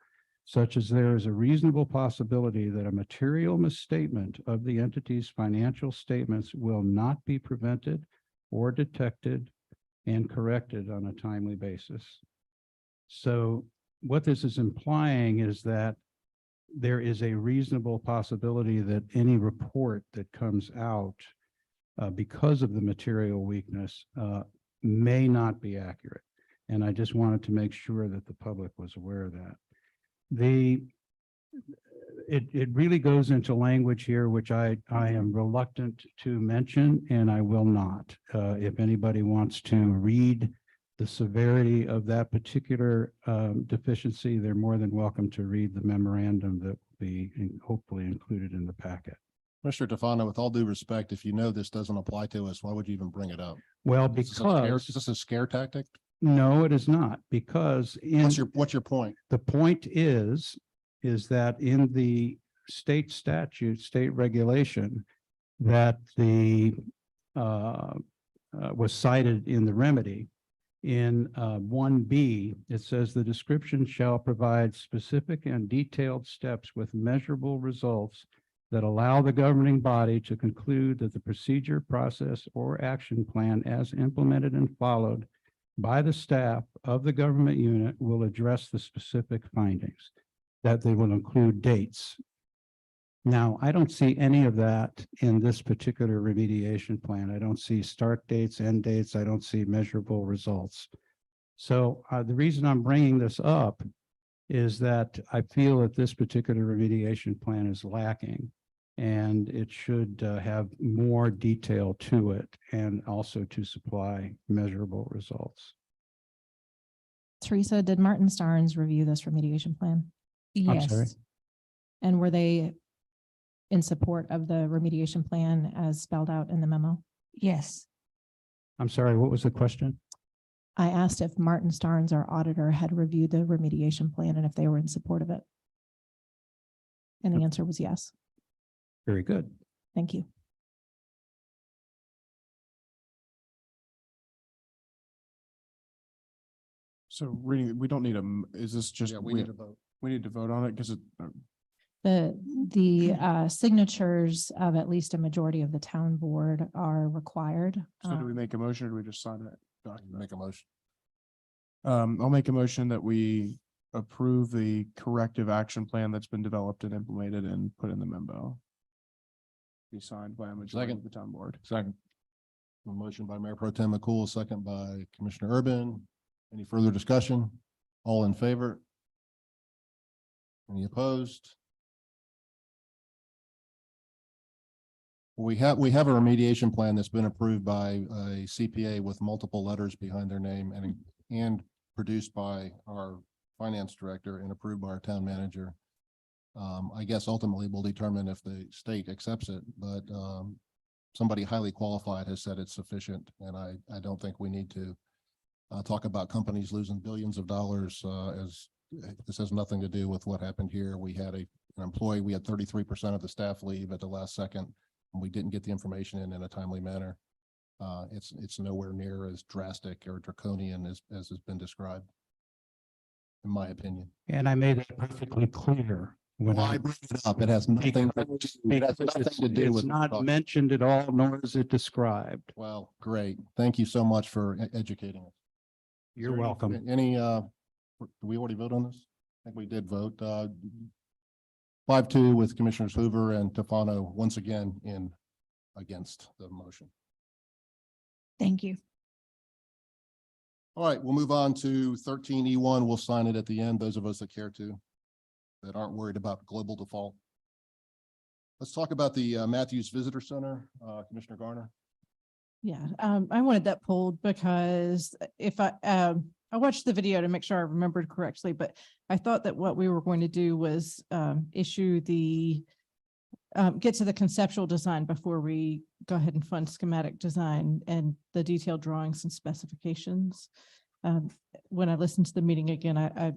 such as there is a reasonable possibility that a material misstatement of the entity's financial statements will not be prevented or detected and corrected on a timely basis. So what this is implying is that there is a reasonable possibility that any report that comes out because of the material weakness may not be accurate. And I just wanted to make sure that the public was aware of that. It really goes into language here, which I am reluctant to mention, and I will not. If anybody wants to read the severity of that particular deficiency, they're more than welcome to read the memorandum that will be hopefully included in the packet. Mr. Tufano, with all due respect, if you know this doesn't apply to us, why would you even bring it up? Well, Is this a scare tactic? No, it is not, because What's your point? The point is that in the state statute, state regulation that was cited in the remedy, in 1B, it says the description shall provide specific and detailed steps with measurable results that allow the governing body to conclude that the procedure, process, or action plan as implemented and followed by the staff of the government unit will address the specific findings, that they will include dates. Now, I don't see any of that in this particular remediation plan. I don't see start dates, end dates. I don't see measurable results. So the reason I'm bringing this up is that I feel that this particular remediation plan is lacking, and it should have more detail to it and also to supply measurable results. Teresa, did Martin Starnes review this remediation plan? I'm sorry? Yes, And were they in support of the remediation plan as spelled out in the memo? yes. I'm sorry, what was the question? I asked if Martin Starnes, our auditor, had reviewed the remediation plan and if they were in support of it. And the answer was yes. Very good. Thank you. So reading, we don't need is this just? Yeah, we need to vote. We need to vote on it because it, The signatures of at least a majority of the town board are required. so do we make a motion or do we just sign that document? Make a motion. I'll make a motion that we approve the corrective action plan that's been developed and implemented and put in the memo. Be signed by a majority of the town board. Second. A motion by Mayor Pro Tem McCool, second by Commissioner Urban. Any further discussion? All in favor? Any opposed? We have a remediation plan that's been approved by a CPA with multiple letters behind their name and produced by our finance director and approved by our town manager. I guess ultimately we'll determine if the state accepts it, but somebody highly qualified has said it's sufficient, and I don't think we need to talk about companies losing billions of dollars as this has nothing to do with what happened here. We had an employee, we had 33% of the staff leave at the last second, and we didn't get the information in a timely manner. It's nowhere near as drastic or draconian as has been described, in my opinion. And I made it perfectly clear when Well, I bring it up. It has nothing to do, it has nothing to do it's with. not mentioned at all, nor is it described. Well, great. Thank you so much for educating us. You're welcome. Any, did we already vote on this? I think we did vote, 5-2 with Commissioners Hoover and Tofano once again against the motion. Thank you. All right, we'll move on to 13E1. We'll sign it at the end, those of us that care to, that aren't worried about global default. Let's talk about the Matthews Visitor Center, Commissioner Garner. Yeah, I wanted that pulled because if I watched the video to make sure I remembered correctly, but I thought that what we were going to do was issue the get to the conceptual design before we go ahead and fund schematic design and the detailed drawings and specifications. When I listened to the meeting again, I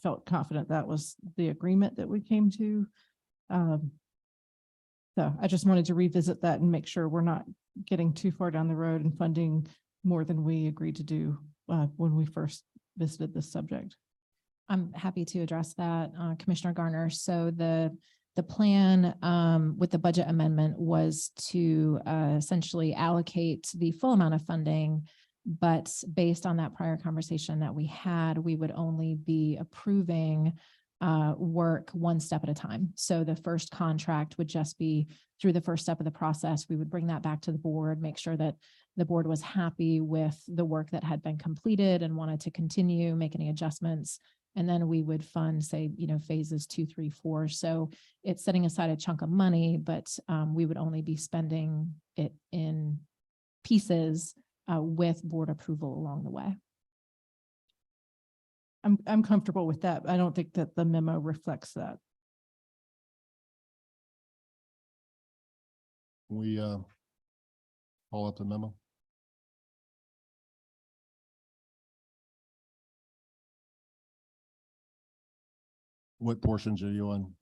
felt confident that was the agreement that we came to. So I just wanted to revisit that and make sure we're not getting too far down the road and funding more than we agreed to do when we first visited this subject. I'm happy to address that, Commissioner Garner. So the plan with the budget amendment was to essentially allocate the full amount of funding, but based on that prior conversation that we had, we would only be approving work one step at a time. So the first contract would just be through the first step of the process. We would bring that back to the board, make sure that the board was happy with the work that had been completed and wanted to continue, make any adjustments. And then we would fund, say, phases 2, 3, 4. So it's setting aside a chunk of money, but we would only be spending it in pieces with board approval along the way. I'm comfortable with that. I don't think that the memo reflects that. Can we pull up the memo? What portions are you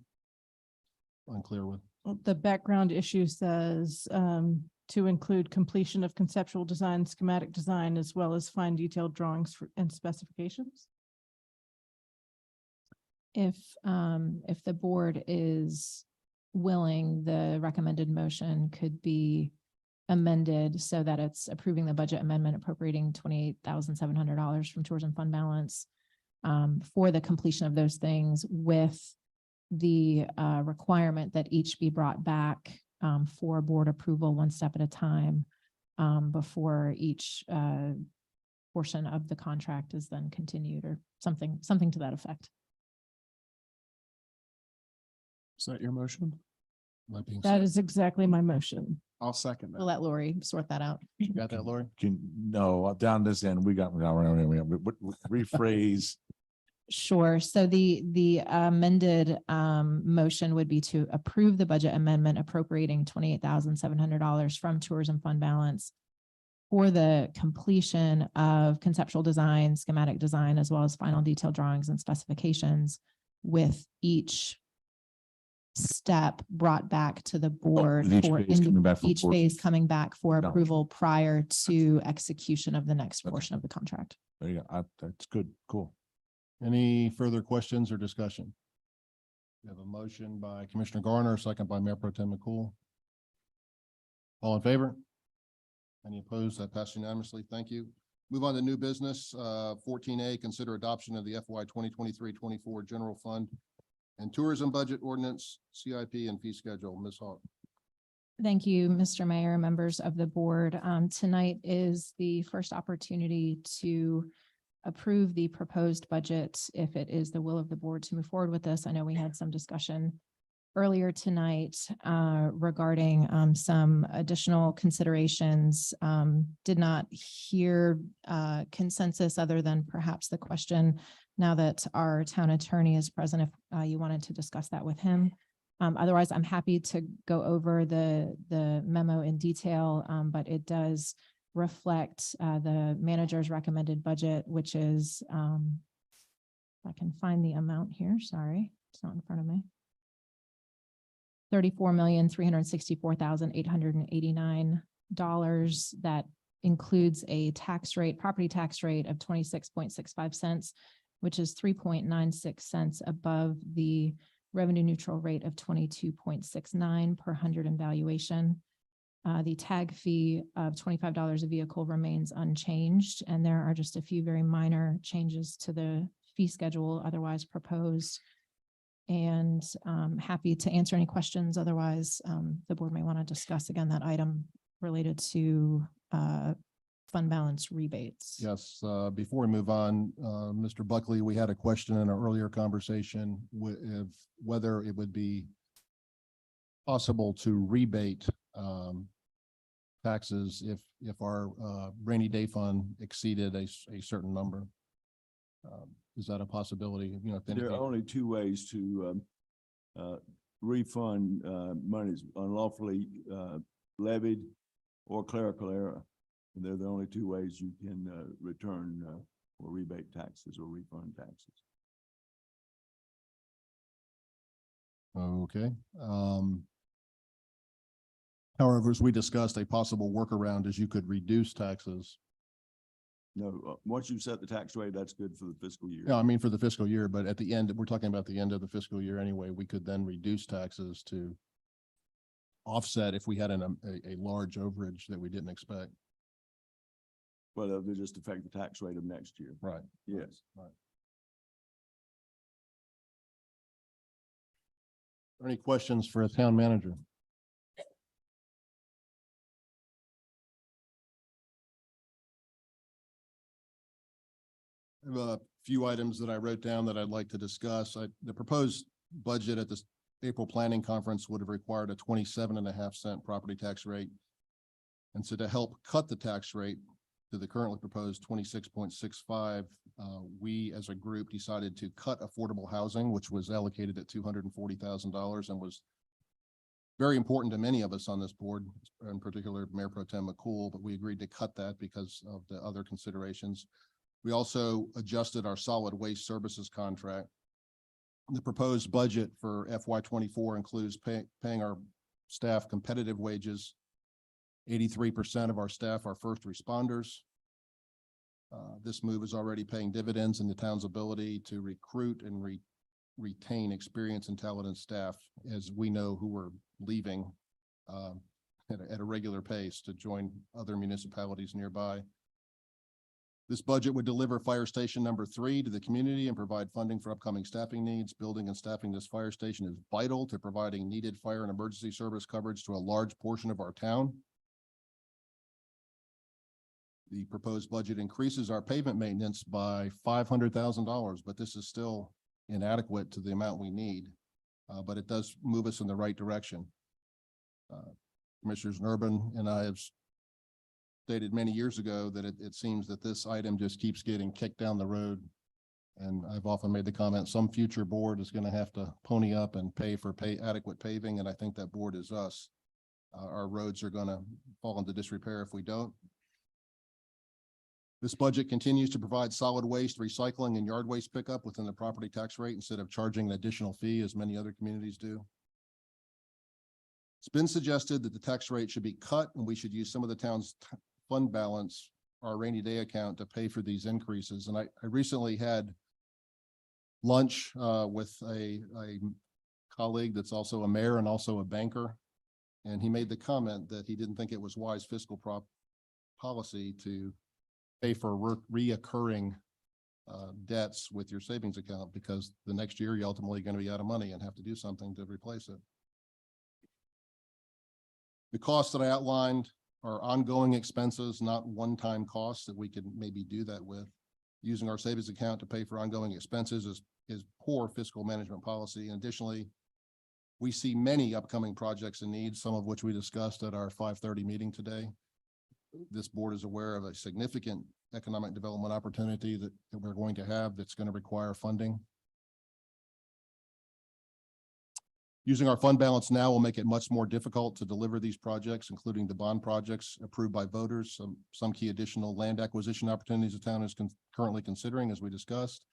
unclear with? The background issue says to include completion of conceptual design, schematic design, as well as fine detailed drawings and specifications. If the board is willing, the recommended motion could be amended so that it's approving the budget amendment appropriating $28,700 from tourism fund balance for the completion of those things, with the requirement that each be brought back for board approval one step at a time before each portion of the contract is then continued, or something to that effect. Is that your motion? That is exactly my motion. I'll second We'll that. let Lori sort that out. You got that, Lori? No, down this end, we rephrase. Sure. So the amended motion would be to approve the budget amendment appropriating $28,700 from tourism fund balance for the completion of conceptual design, schematic design, as well as final detailed drawings and specifications, with each step brought back to the board for each phase coming back for approval prior to execution of the next portion of the contract. There you go. That's good. Cool. Any further questions or discussion? We have a motion by Commissioner Garner, second by Mayor Pro Tem McCool. All in favor? Any opposed? That passed unanimously. Thank you. Move on to new business. 14A, consider adoption of the FY 2023-24 General Fund and Tourism Budget Ordinance, CIP, and fee schedule. Ms. Hawk. Thank you, Mr. Mayor, members of the board. Tonight is the first opportunity to approve the proposed budget if it is the will of the board to move forward with this. I know we had some discussion earlier tonight regarding some additional considerations. Did not hear consensus other than perhaps the question now that our town attorney is present, if you wanted to discuss that with him. Otherwise, I'm happy to go over the memo in detail, but it does reflect the manager's recommended budget, which is, if I can find the amount here, sorry, it's not in front of me. $34,364,889 that includes a tax rate, property tax rate of 26.65 cents, which is 3.96 cents above the revenue neutral rate of 22.69 per hundred in valuation. The tag fee of $25 a vehicle remains unchanged, and there are just a few very minor changes to the fee schedule otherwise proposed. And happy to answer any questions. Otherwise, the board may want to discuss again that item related to fund balance rebates. Yes, before we move on, Mr. Buckley, we had a question in an earlier conversation if whether it would be possible to rebate taxes if our rainy day fund exceeded a certain number. Is that a possibility? You know, if There are anything, only two ways to refund monies unlawfully levied or clerical error. And they're the only two ways you can return or rebate taxes or refund taxes. okay. However, as we discussed, a possible workaround is you could reduce taxes. No, once you set the tax rate, that's good for the fiscal year. Yeah, I mean, for the fiscal year, but at the end, we're talking about the end of the fiscal year anyway, we could then reduce taxes to offset if we had a large overage that we didn't expect. Well, they'll just affect the tax rate of next year. Right. Yes. Right. Any questions for a town manager? I have a few items that I wrote down that I'd like to discuss. The proposed budget at this April planning conference would have required a 27.5 cent property tax rate. And so to help cut the tax rate to the currently proposed 26.65, we as a group decided to cut affordable housing, which was allocated at $240,000 and was very important to many of us on this board, in particular Mayor Pro Tem McCool, but we agreed to cut that because of the other considerations. We also adjusted our solid waste services contract. The proposed budget for FY24 includes paying our staff competitive wages. 83% of our staff are first responders. This move is already paying dividends in the town's ability to recruit and retain experienced and talented staff, as we know who are leaving at a regular pace to join other municipalities nearby. This budget would deliver fire station number 3 to the community and provide funding for upcoming staffing needs. Building and staffing this fire station is vital to providing needed fire and emergency service coverage to a large portion of our town. The proposed budget increases our pavement maintenance by $500,000, but this is still inadequate to the amount we need. But it does move us in the right direction. Commissioners Urban and I have stated many years ago that it seems that this item just keeps getting kicked down the road. And I've often made the comment, some future board is going to have to pony up and pay for adequate paving. And I think that board is us. Our roads are going to fall into disrepair if we don't. This budget continues to provide solid waste, recycling, and yard waste pickup within the property tax rate instead of charging an additional fee as many other communities do. It's been suggested that the tax rate should be cut and we should use some of the town's fund balance, our rainy day account, to pay for these increases. And I recently had lunch with a colleague that's also a mayor and also a banker. And he made the comment that he didn't think it was wise fiscal policy to pay for reoccurring debts with your savings account, because the next year you're ultimately going to be out of money and have to do something to replace it. The costs that I outlined are ongoing expenses, not one-time costs that we could maybe do that with. Using our savings account to pay for ongoing expenses is poor fiscal management policy. And additionally, we see many upcoming projects and needs, some of which we discussed at our 5:30 meeting today. This board is aware of a significant economic development opportunity that we're going to have that's going to require funding. Using our fund balance now will make it much more difficult to deliver these projects, including the bond projects approved by voters, some key additional land acquisition opportunities the town is currently considering, as we discussed,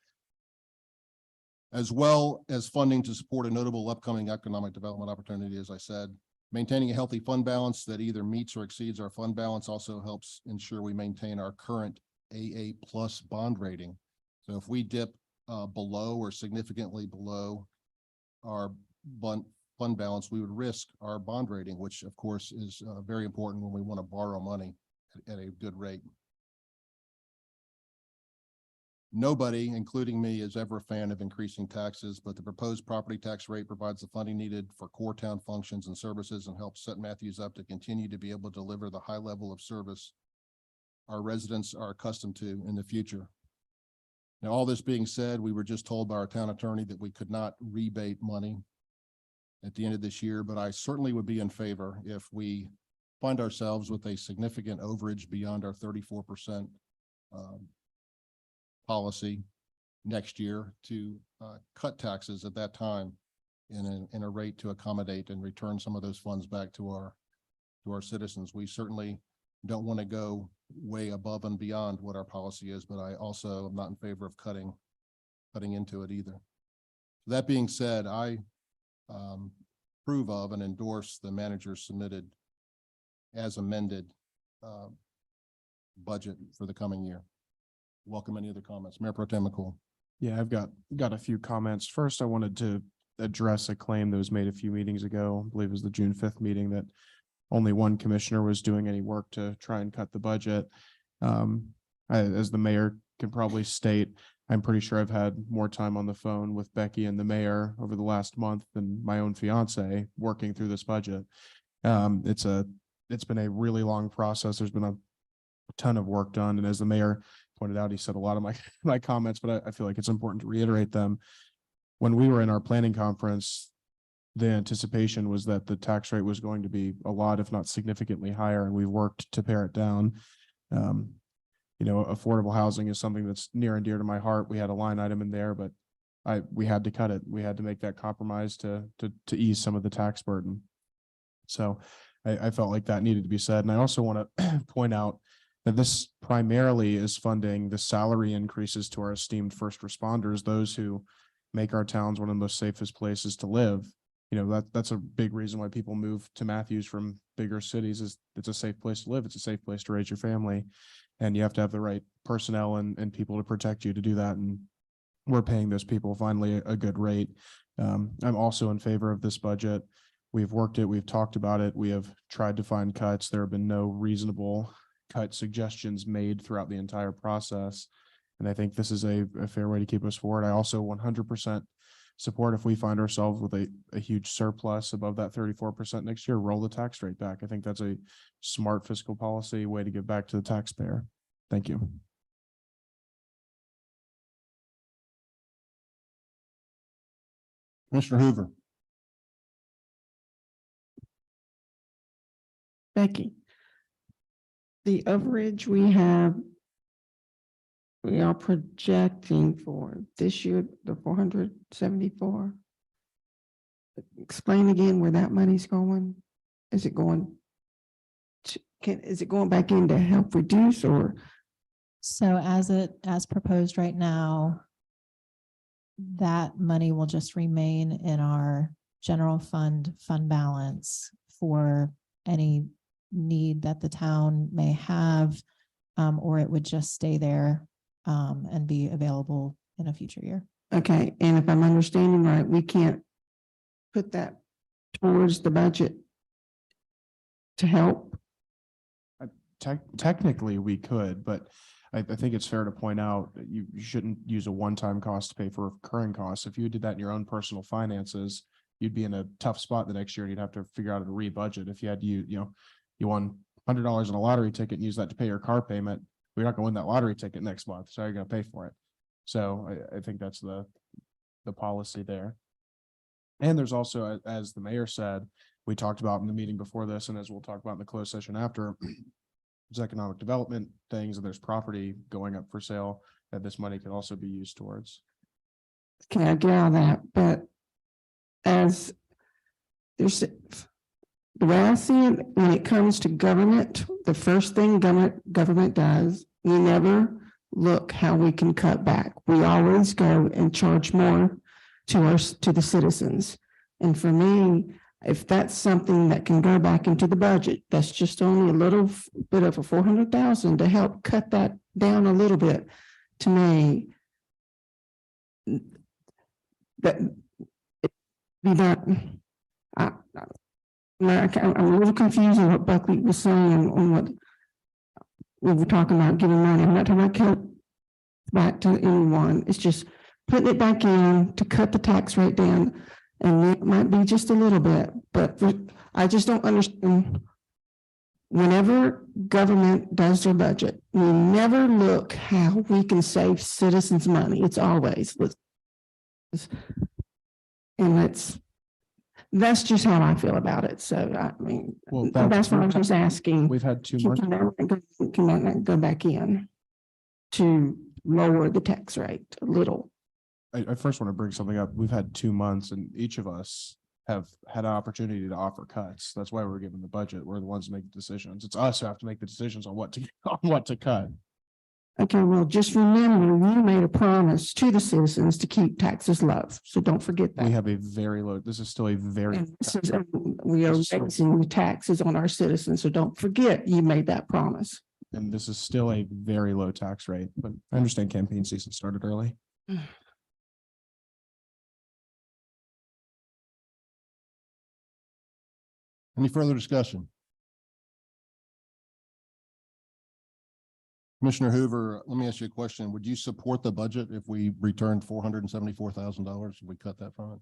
as well as funding to support a notable upcoming economic development opportunity, as I said. Maintaining a healthy fund balance that either meets or exceeds our fund balance also helps ensure we maintain our current AA+ bond rating. So if we dip below or significantly below our fund balance, we would risk our bond rating, which of course is very important when we want to borrow money at a good rate. Nobody, including me, is ever a fan of increasing taxes, but the proposed property tax rate provides the funding needed for core town functions and services and helps set Matthews up to continue to be able to deliver the high level of service our residents are accustomed to in the future. Now, all this being said, we were just told by our town attorney that we could not rebate money at the end of this year, but I certainly would be in favor if we find ourselves with a significant overage beyond our 34% policy next year to cut taxes at that time in a rate to accommodate and return some of those funds back to our citizens. We certainly don't want to go way above and beyond what our policy is, but I also am not in favor of cutting into it either. That being said, I approve of and endorse the manager's submitted as amended budget for the coming year. Welcome any other comments. Mayor Pro Tem McCool. Yeah, I've got a few comments. First, I wanted to address a claim that was made a few meetings ago. I believe it was the June 5th meeting, that only one commissioner was doing any work to try and cut the budget. As the mayor can probably state, I'm pretty sure I've had more time on the phone with Becky and the mayor over the last month than my own fiance working through this budget. It's been a really long process. There's been a ton of work done. And as the mayor pointed out, he said a lot of my comments, but I feel like it's important to reiterate them. When we were in our planning conference, the anticipation was that the tax rate was going to be a lot, if not significantly higher, and we've worked to pare it down. Affordable housing is something that's near and dear to my heart. We had a line item in there, but we had to cut it. We had to make that compromise to ease some of the tax burden. So I felt like that needed to be said. And I also want to point out that this primarily is funding the salary increases to our esteemed first responders, those who make our towns one of the most safest places to live. That's a big reason why people move to Matthews from bigger cities. Is it's a safe place to live. It's a safe place to raise your family, and you have to have the right personnel and people to protect you to do that. And we're paying those people finally a good rate. I'm also in favor of this budget. We've worked it. We've talked about it. We have tried to find cuts. There have been no reasonable cut suggestions made throughout the entire process. And I think this is a fair way to keep us forward. I also 100% support if we find ourselves with a huge surplus above that 34% next year, roll the tax rate back. I think that's a smart fiscal policy way to give back to the taxpayer. Thank you. Commissioner Hoover. Becky, the overage we are projecting for this year, the 474. Explain again where that money's going. Is it going back in to help reduce, or? So as proposed right now, that money will just remain in our general fund balance for any need that the town may have, or it would just stay there and be available in a future year. Okay, and if I'm understanding right, we can't put that towards the budget to help? Technically, we could, but I think it's fair to point out that you shouldn't use a one-time cost to pay for recurring costs. If you did that in your own personal finances, you'd be in a tough spot the next year, and you'd have to figure out how to rebudget. If you had you won $100 in a lottery ticket and use that to pay your car payment, you're not going to win that lottery ticket next month, so you're going to pay for it. So I think that's the policy there. And there's also, as the mayor said, we talked about in the meeting before this, and as we'll talk about in the closed session after, there's economic development things, and there's property going up for sale that this money could also be used towards. Okay, I get all that, but as there's the way I see it, when it comes to government, the first thing government does, we never look how we can cut back. We always go and charge more to the citizens. And for me, if that's something that can go back into the budget, that's just only a little bit of a 400,000 to help cut that down a little bit. To me, that be done. I'm a little confused on what Buckley was saying on what we were talking about giving money. I'm not talking about cut back to anyone. It's just putting it back in to cut the tax rate down. And it might be just a little bit, but I just don't understand. Whenever government does their budget, we never look how we can save citizens money. It's always, and that's just how I feel about it. So, I mean, Well, that's what I was just asking. We've had 2 Can months. that not go back in to lower the tax rate a little? I first want to bring something up. We've had 2 months and each of us have had an opportunity to offer cuts. That's why we're given the budget. We're the ones who make the decisions. It's us who have to make the decisions on what to cut. Okay, well, just remember, you made a promise to the citizens to keep taxes low, so don't forget that. We have a very low, this is still a very. And we are raising the taxes on our citizens, so don't forget you made that promise. And this is still a very low tax rate, but I understand campaign season started early. Any further discussion? Commissioner Hoover, let me ask you a question. Would you support the budget if we returned $474,000? If we cut that from it?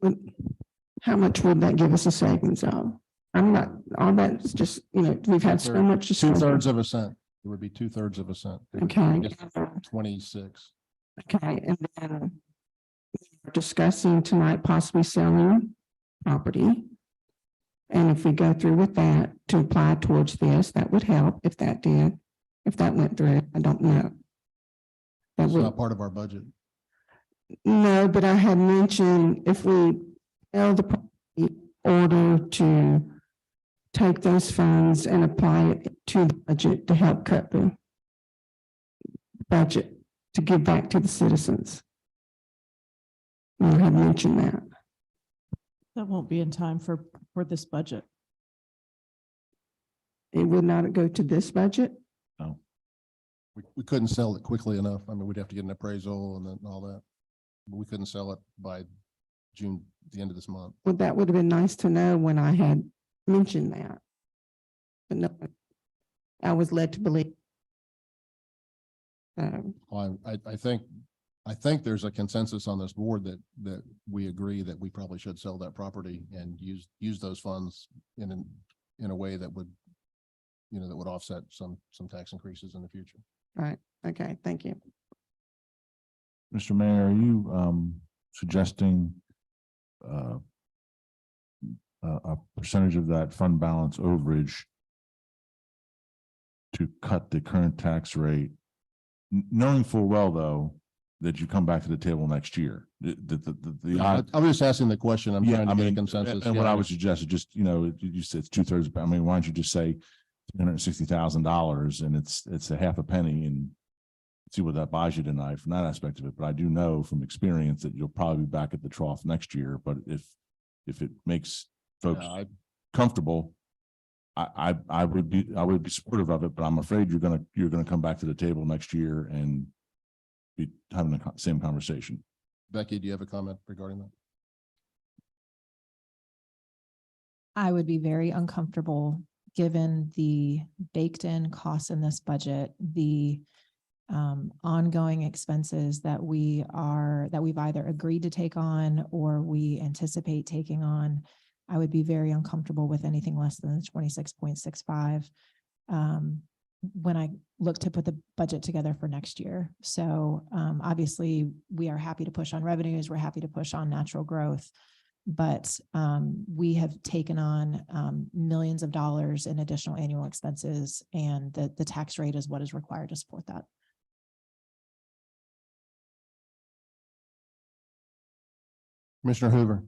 But how much would that give us a savings of? I'm not, all that's just, we've had so much. 2/3 of a cent. It would be 2/3 of a cent. Okay. 26. Okay, and then we're discussing tonight possibly selling property. And if we go through with that to apply towards this, that would help if that went through, I don't know. That It's would, not part of our budget. no, but I had mentioned if we sell the property in order to take those funds and apply it to the budget to help cut the budget to give back to the citizens. I had mentioned that. That won't be in time for this budget. It would not go to this budget. We couldn't sell it quickly enough. I mean, we'd have to get an appraisal and then all that. But we couldn't sell it by June, the end of this month. Well, that would have been nice to know when I had mentioned that. But no, I was led to believe. Well, I think there's a consensus on this board that we agree that we probably should sell that property and use those funds in a way that would, that would offset some tax increases in the future. Right. Okay. Thank you. Mr. Mayor, are you suggesting a percentage of that fund balance overage to cut the current tax rate, knowing full well, though, that you come back to the table next year? I'm just asking the question. I'm trying to get a mean, consensus. And what I would suggest is just, you said it's 2/3. I mean, why don't you just say $360,000 and it's a half a penny and see what that buys you tonight from that aspect of it. But I do know from experience that you'll probably be back at the trough next year. But if it makes folks comfortable, I would be supportive of it, but I'm afraid you're gonna come back to the table next year and be having the same conversation. Becky, do you have a comment regarding that? I would be very uncomfortable given the baked in costs in this budget, the ongoing expenses that we've either agreed to take on or we anticipate taking on. I would be very uncomfortable with anything less than the 26.65 when I look to put the budget together for next year. So obviously we are happy to push on revenues. We're happy to push on natural growth, but we have taken on millions of dollars in additional annual expenses, and the tax rate is what is required to support that. Commissioner Hoover.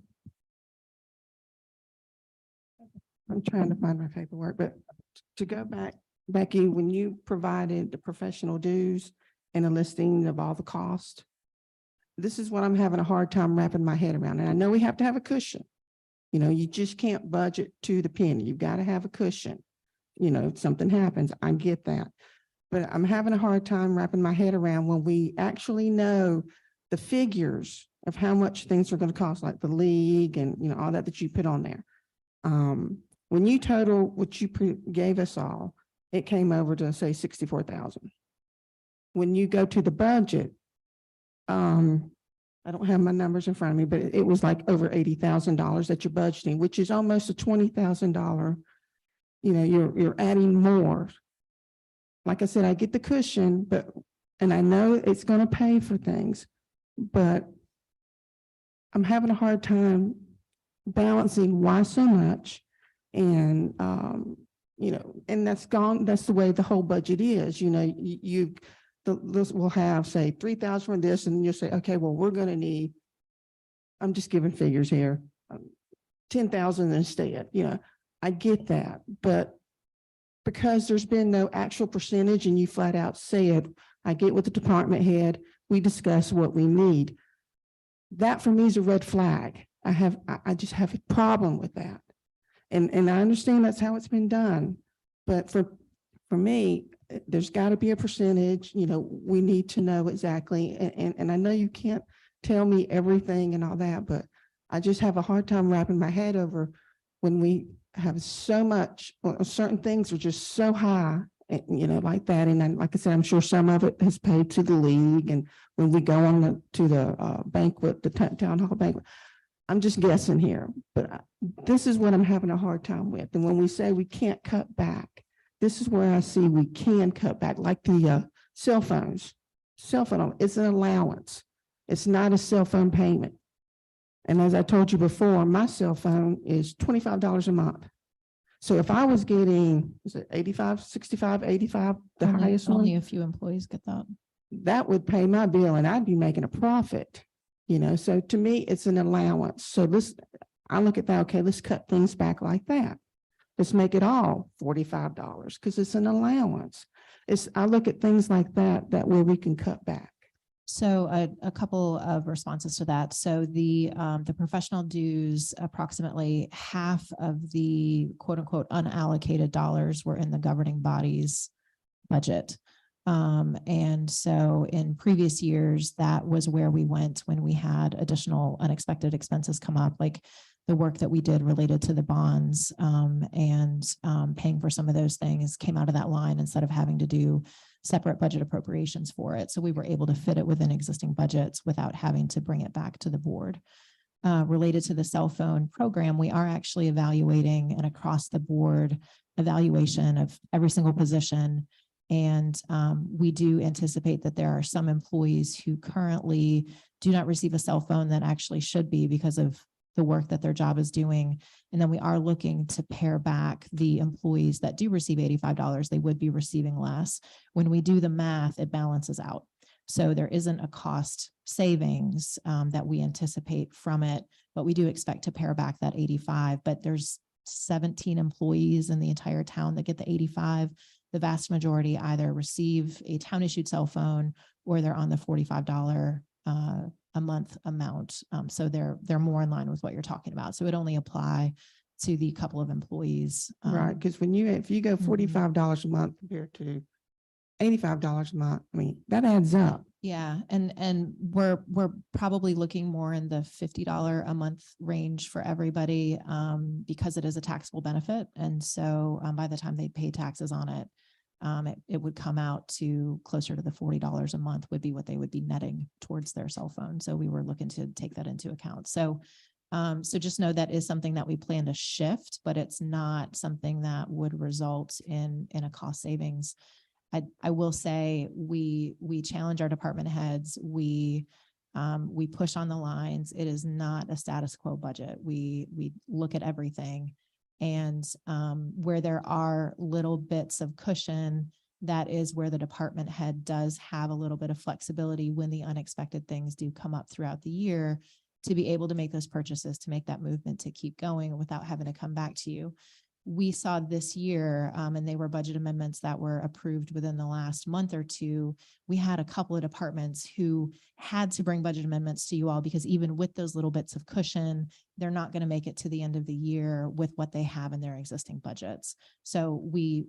I'm trying to find my paperwork, but to go back, Becky, when you provided the professional dues and a listing of all the costs, this is what I'm having a hard time wrapping my head around. And I know we have to have a cushion. You know, you just can't budget to the penny. You've got to have a cushion. You know, if something happens, I get that. But I'm having a hard time wrapping my head around when we actually know the figures of how much things are going to cost, like the league and, you know, all that you put on there. When you total what you gave us all, it came over to say 64,000. When you go to the budget, I don't have my numbers in front of me, but it was like over $80,000 that you're budgeting, which is almost a $20,000. You know, you're adding more. Like I said, I get the cushion, and I know it's going to pay for things, but I'm having a hard time balancing why so much. And, you know, and that's the way the whole budget is. You know, this will have, say, 3,000 for this, and you'll say, okay, well, we're going to need, I'm just giving figures here, 10,000 instead. You know, I get that, but because there's been no actual percentage and you flat out said, I get with the department head, we discuss what we need. That for me is a red flag. I just have a problem with that. And I understand that's how it's been done, but for me, there's got to be a percentage. You know, we need to know exactly. And I know you can't tell me everything and all that, but I just have a hard time wrapping my head over when we have so much, certain things are just so high, you know, like that. And then, like I said, I'm sure some of it has paid to the league. And when we go on to the banquet, the town hall banquet, I'm just guessing here, but this is what I'm having a hard time with. And when we say we can't cut back, this is where I see we can cut back, like the cell phones. Cell phone, it's an allowance. It's not a cell phone payment. And as I told you before, my cell phone is $25 a month. So if I was getting, is it 85, 65, 85, the highest one? Only a few employees get that. That would pay my bill and I'd be making a profit, you know? So to me, it's an allowance. So I look at that, okay, let's cut things back like that. Let's make it all $45 because it's an allowance. I look at things like that where we can cut back. So a couple of responses to that. So the professional dues, approximately half of the quote unquote unallocated dollars were in the governing body's budget. And so in previous years, that was where we went when we had additional unexpected expenses come up, like the work that we did related to the bonds and paying for some of those things came out of that line instead of having to do separate budget appropriations for it. So we were able to fit it within existing budgets without having to bring it back to the board. Related to the cell phone program, we are actually evaluating an across the board evaluation of every single position. And we do anticipate that there are some employees who currently do not receive a cell phone that actually should be because of the work that their job is doing. And then we are looking to pare back the employees that do receive $85. They would be receiving less. When we do the math, it balances out. So there isn't a cost savings that we anticipate from it, but we do expect to pare back that 85. But there's 17 employees in the entire town that get the 85. The vast majority either receive a town issued cell phone or they're on the $45 a month amount. So they're more in line with what you're talking about. So it only apply to the couple of employees. Right, because if you go $45 a month compared to $85 a month, I mean, that adds up. Yeah, and we're probably looking more in the $50 a month range for everybody because it is a taxable benefit. And so by the time they pay taxes on it, it would come out to closer to the $40 a month would be what they would be netting towards their cell phone. So we were looking to take that into account. So just know that is something that we plan to shift, but it's not something that would result in a cost savings. I will say we challenge our department heads. We push on the lines. It is not a status quo budget. We look at everything. And where there are little bits of cushion, that is where the department head does have a little bit of flexibility when the unexpected things do come up throughout the year to be able to make those purchases, to make that movement, to keep going without having to come back to you. we saw this year, and they were budget amendments that were approved within the last month or two. We had a couple of departments who had to bring budget amendments to you all because even with those little bits of cushion, they're not going to make it to the end of the year with what they have in their existing budgets. So we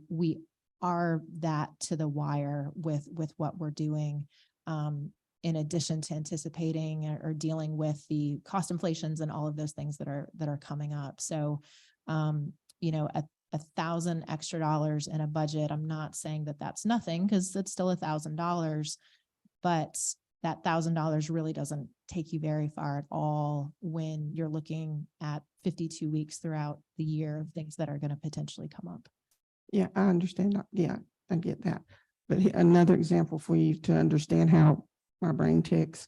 are that to the wire with what we're doing. In addition to anticipating or dealing with the cost inflations and all of those things that are coming up. So, you know, $1,000 extra in a budget, I'm not saying that that's nothing because it's still $1,000, but that $1,000 really doesn't take you very far at all when you're looking at 52 weeks throughout the year of things that are going to potentially come up. Yeah, I understand that. Yeah, I get that. But another example for you to understand how my brain ticks.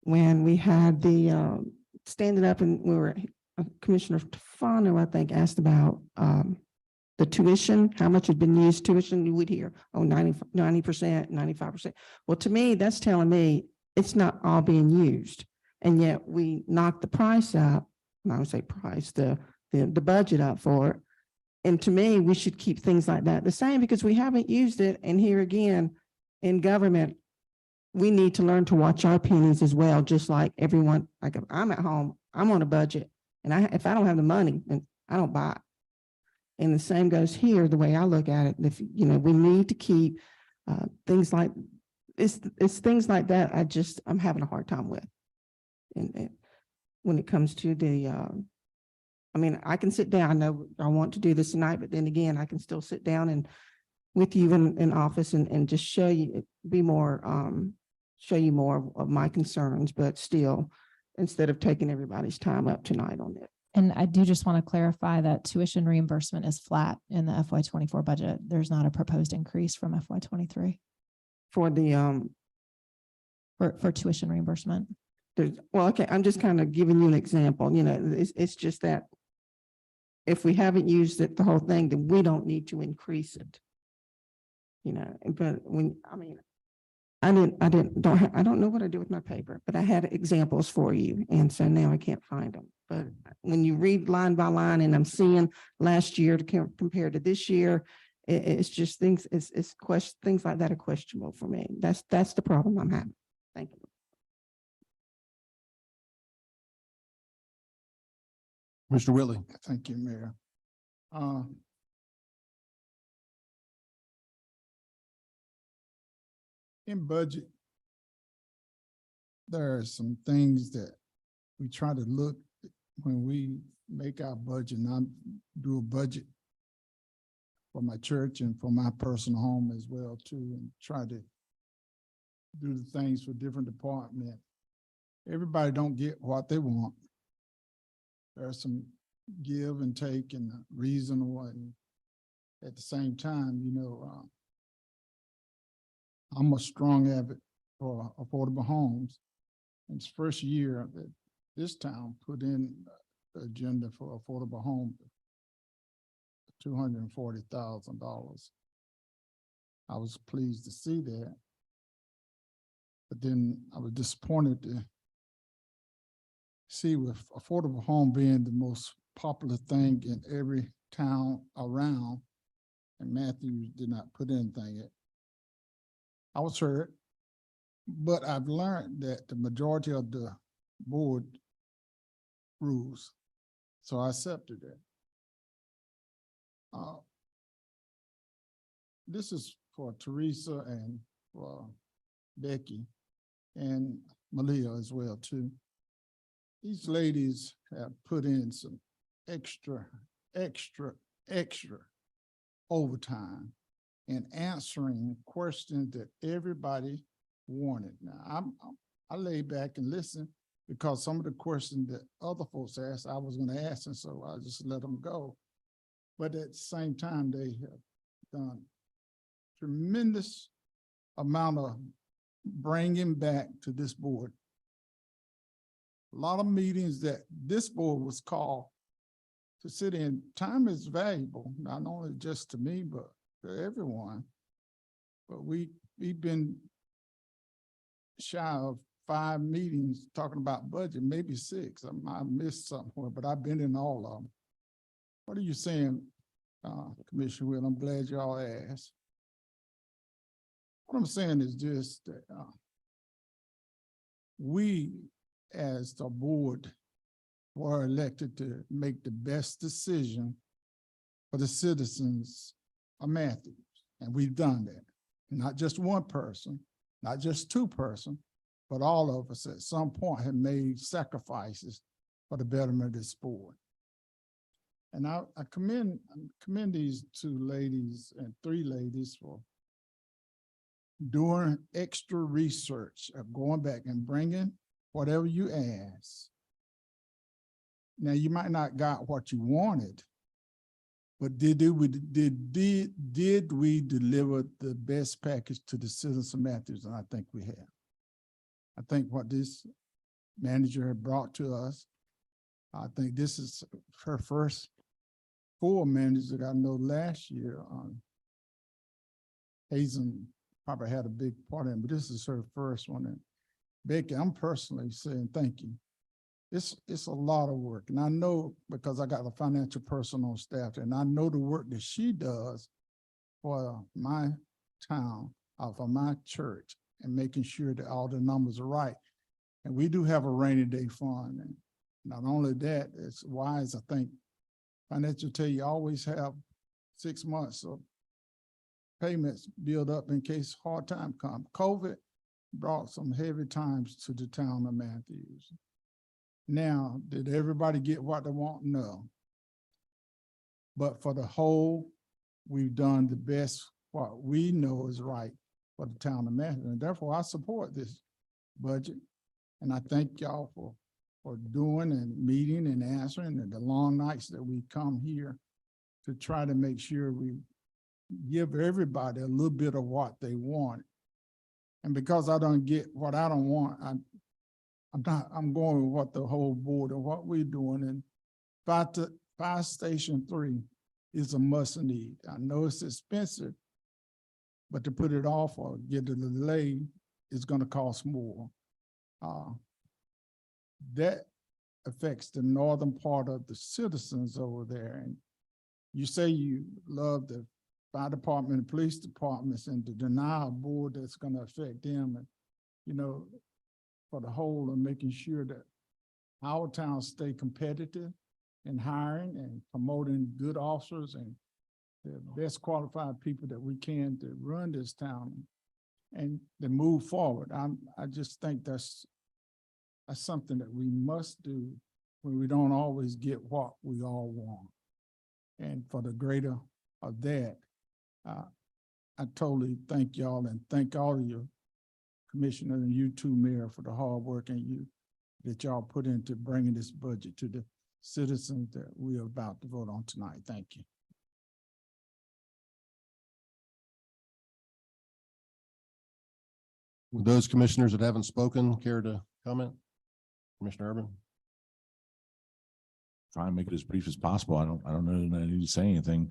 When we had the standing up and we were, Commissioner Tefano, I think, asked about the tuition, how much had been used tuition, you would hear, oh, 90%, 95%. Well, to me, that's telling me it's not all being used. And yet we knocked the price up, I would say price, the budget up for it. And to me, we should keep things like that the same because we haven't used it. And here again, in government, we need to learn to watch our pennies as well, just like everyone. Like if I'm at home, I'm on a budget, and if I don't have the money, then I don't buy it. And the same goes here. The way I look at it, if you know, we need to keep things like it's things like that. I'm having a hard time with, and when it comes to the. I mean, I can sit down. I know I want to do this tonight, but then again, I can still sit down and with you in office and just show you, show you more of my concerns, but still, instead of taking everybody's time up tonight on it. And I do just want to clarify that tuition reimbursement is flat in the FY24 budget. There's not a proposed increase from FY23 For the for tuition reimbursement. Well, okay, I'm just kind of giving you an example. You know, it's just that if we haven't used it, the whole thing, then we don't need to increase it. You know, but when, I mean, I don't know what I do with my paper, but I had examples for you. And so now I can't find them. But when you read line by line and I'm seeing last year to compare to this year, it's just things, things like that are questionable for me. That's the problem I'm having. Thank you. Mr. Whitley. Thank you, Mayor. In budget, there are some things that we try to look when we make our budget, and I do a budget for my church and for my personal home as well too, and try to do the things for different departments. Everybody don't get what they want. There's some give and take and reasonable, and at the same time, you know, I'm a strong advocate for affordable homes. It's first year that this town put in the agenda for affordable home, $240,000. I was pleased to see that, but then I was disappointed to see with affordable home being the most popular thing in every town around, and Matthews did not put anything in. I was hurt, but I've learned that the majority of the board rules, so I accepted that. This is for Teresa and for Becky and Malia as well too. These ladies have put in some extra overtime in answering questions that everybody wanted. Now, I lay back and listen because some of the questions that other folks asked, I was going to ask, and so I just let them go. But at the same time, they have done tremendous amount of bringing back to this board. A lot of meetings that this board was called to sit in. Time is valuable, not only just to me, but to everyone. But we've been shy of 5 meetings talking about budget, maybe 6. I missed somewhere, but I've been in all of them. What are you saying, Commissioner Will, I'm glad y'all asked. What I'm saying is just that, we as the board were elected to make the best decision for the citizens of Matthews. And we've done that. Not just one person, not just two person, but all of us at some point have made sacrifices for the betterment of this board. And I commend these two ladies and three ladies for doing extra research of going back and bringing whatever you ask. Now, you might not got what you wanted, but did we deliver the best package to the citizens of Matthews? And I think we have. I think what this manager had brought to us, I think this is her first full manager that I know last year. Hazen probably had a big part in it, but this is her first one. And Becky, I'm personally saying thank you. It's a lot of work. And I know because I got a financial person on staff, and I know the work that she does for my town, for my church, and making sure that all the numbers are right. And we do have a rainy day fund. And not only that, it's wise, I think, financial tell you always have 6 months of payments build up in case hard time come. COVID brought some heavy times to the town of Matthews. Now, did everybody get what they want? No. But for the whole, we've done the best what we know is right for the town of Matthews. And therefore, I support this budget. And I thank y'all for doing and meeting and answering, and the long nights that we come here to try to make sure we give everybody a little bit of what they want. And because I don't get what I don't want, I'm going with what the whole board and what we're doing. And Fire Station 3 is a must need. I know it's expensive, but to put it off or get a delay is going to cost more. That affects the northern part of the citizens over there. And you say you love the fire department and police departments, and to deny a board that's going to affect them, and for the whole of making sure that our town stay competitive in hiring and promoting good officers and the best qualified people that we can to run this town and to move forward. I just think that's something that we must do when we don't always get what we all want. And for the greater of that, I totally thank y'all and thank all of you, Commissioner, and you too, Mayor, for the hard work that y'all put into bringing this budget to the citizens that we are about to vote on tonight. Thank you. Would those commissioners that haven't spoken care to comment? Commissioner Urban? Try and make it as brief as possible. I don't know that I need to say anything.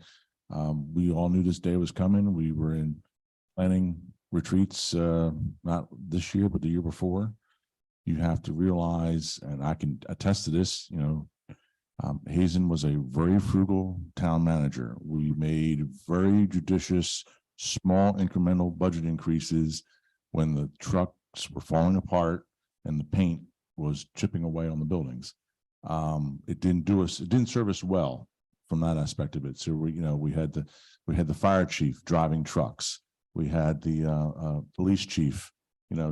We all knew this day was coming. We were in planning retreats, not this year, but the year before. You have to realize, and I can attest to this, Hazen was a very frugal town manager. We made very judicious, small incremental budget increases when the trucks were falling apart and the paint was chipping away on the buildings. It didn't serve us well from that aspect of it. So we had the fire chief driving trucks. We had the police chief,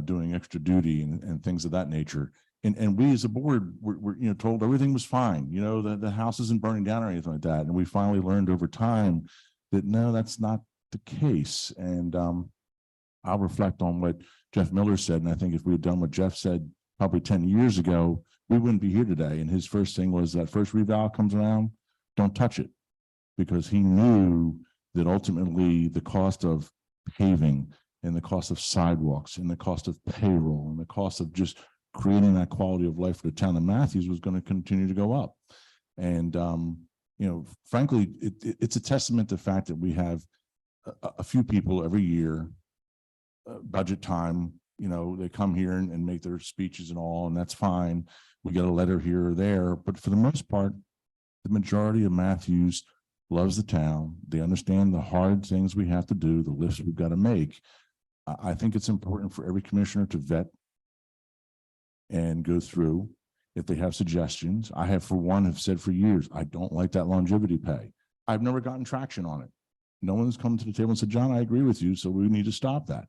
doing extra duty and things of that nature. And we as a board were told everything was fine. The house isn't burning down or anything like that. And we finally learned over time that no, that's not the case. And I'll reflect on what Jeff Miller said. And I think if we had done what Jeff said probably 10 years ago, we wouldn't be here today. And his first thing was that first reval comes around, don't touch it, because he knew that ultimately the cost of paving and the cost of sidewalks and the cost of payroll and the cost of just creating that quality of life for the town of Matthews was going to continue to go up. And, frankly, it's a testament to the fact that we have a few people every year, budget time, they come here and make their speeches and all, and that's fine. We get a letter here or there, but for the most part, the majority of Matthews loves the town. They understand the hard things we have to do, the lifts we've got to make. I think it's important for every commissioner to vet and go through if they have suggestions. I have, for one, have said for years, I don't like that longevity pay. I've never gotten traction on it. No one's come to the table and said, John, I agree with you, so we need to stop that.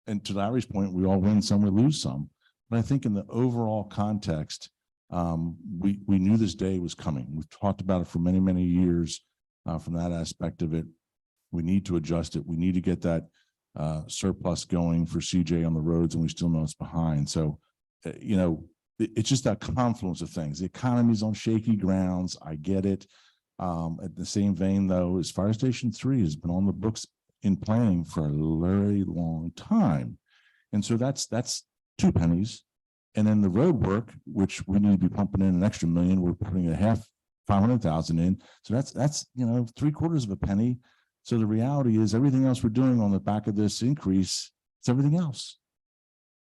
And to Larry's point, we all win some, we lose some. But I think in the overall context, we knew this day was coming. We've talked about it for many, many years from that aspect of it. We need to adjust it. We need to get that surplus going for CJ on the roads, and we still know it's behind. So, you know, it's just that confluence of things. The economy's on shaky grounds. I get it. At the same vein, though, is Fire Station 3 has been on the books in planning for a very long time. And so that's 2 pennies. And then the road work, which we need to be pumping in an extra $1 million, we're putting a half 500,000 in. So that's, you know, 3/4 of a penny. So the reality is everything else we're doing on the back of this increase, it's everything else.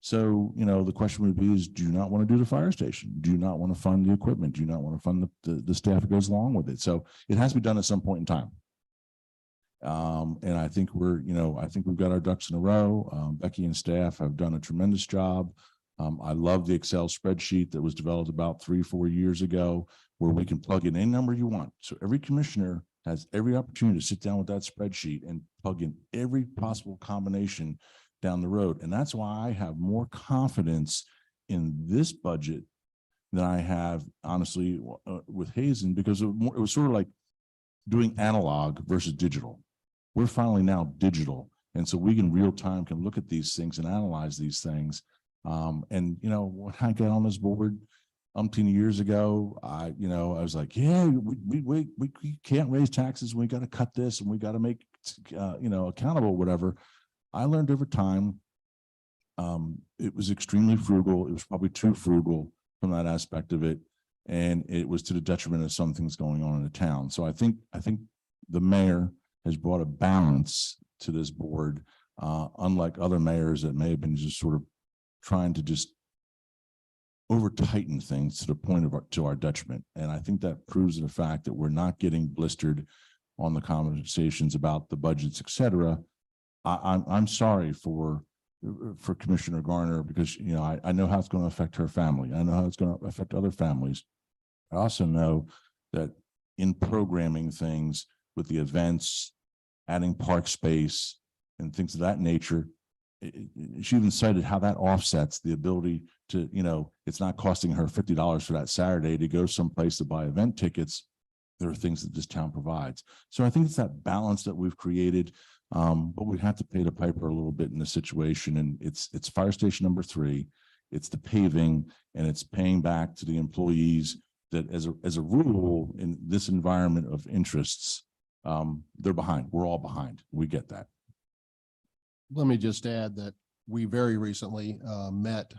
So, you know, the question would be is, do you not want to do the fire station? Do you not want to fund the equipment? Do you not want to fund the staff that goes along with it? So it has to be done at some point in time. And I think I think we've got our ducks in a row. Becky and staff have done a tremendous job. I love the Excel spreadsheet that was developed about 3-4 years ago, where we can plug in any number you want. So every commissioner has every opportunity to sit down with that spreadsheet and plug in every possible combination down the road. And that's why I have more confidence in this budget than I have, honestly, with Hazen, because it was sort of like doing analog versus digital. We're finally now digital. And so we can real time can look at these things and analyze these things. And, you know, when I got on this board umpteen years ago, I was like, yeah, we can't raise taxes. We got to cut this and we got to make, accountable, whatever. I learned over time, it was extremely frugal. It was probably too frugal from that aspect of it. And it was to the detriment of some things going on in the town. So I think the mayor has brought a balance to this board, unlike other mayors that may have been just sort of trying to just over tighten things to the point of to our detriment. And I think that proves the fact that we're not getting blistered on the conversations about the budgets, et cetera. I'm sorry for Commissioner Garner, because, you know, I know how it's going to affect her family. I know how it's going to affect other families. I also know that in programming things with the events, adding park space and things of that nature, she even cited how that offsets the ability to, you know, it's not costing her $50 for that Saturday to go someplace to buy event tickets. There are things that this town provides. So I think it's that balance that we've created. But we have to pay the piper a little bit in this situation. And it's Fire Station number 3, it's the paving, and it's paying back to the employees that as a rule in this environment of interests, they're behind. We're all behind. We get that. Let me just add that we very recently met,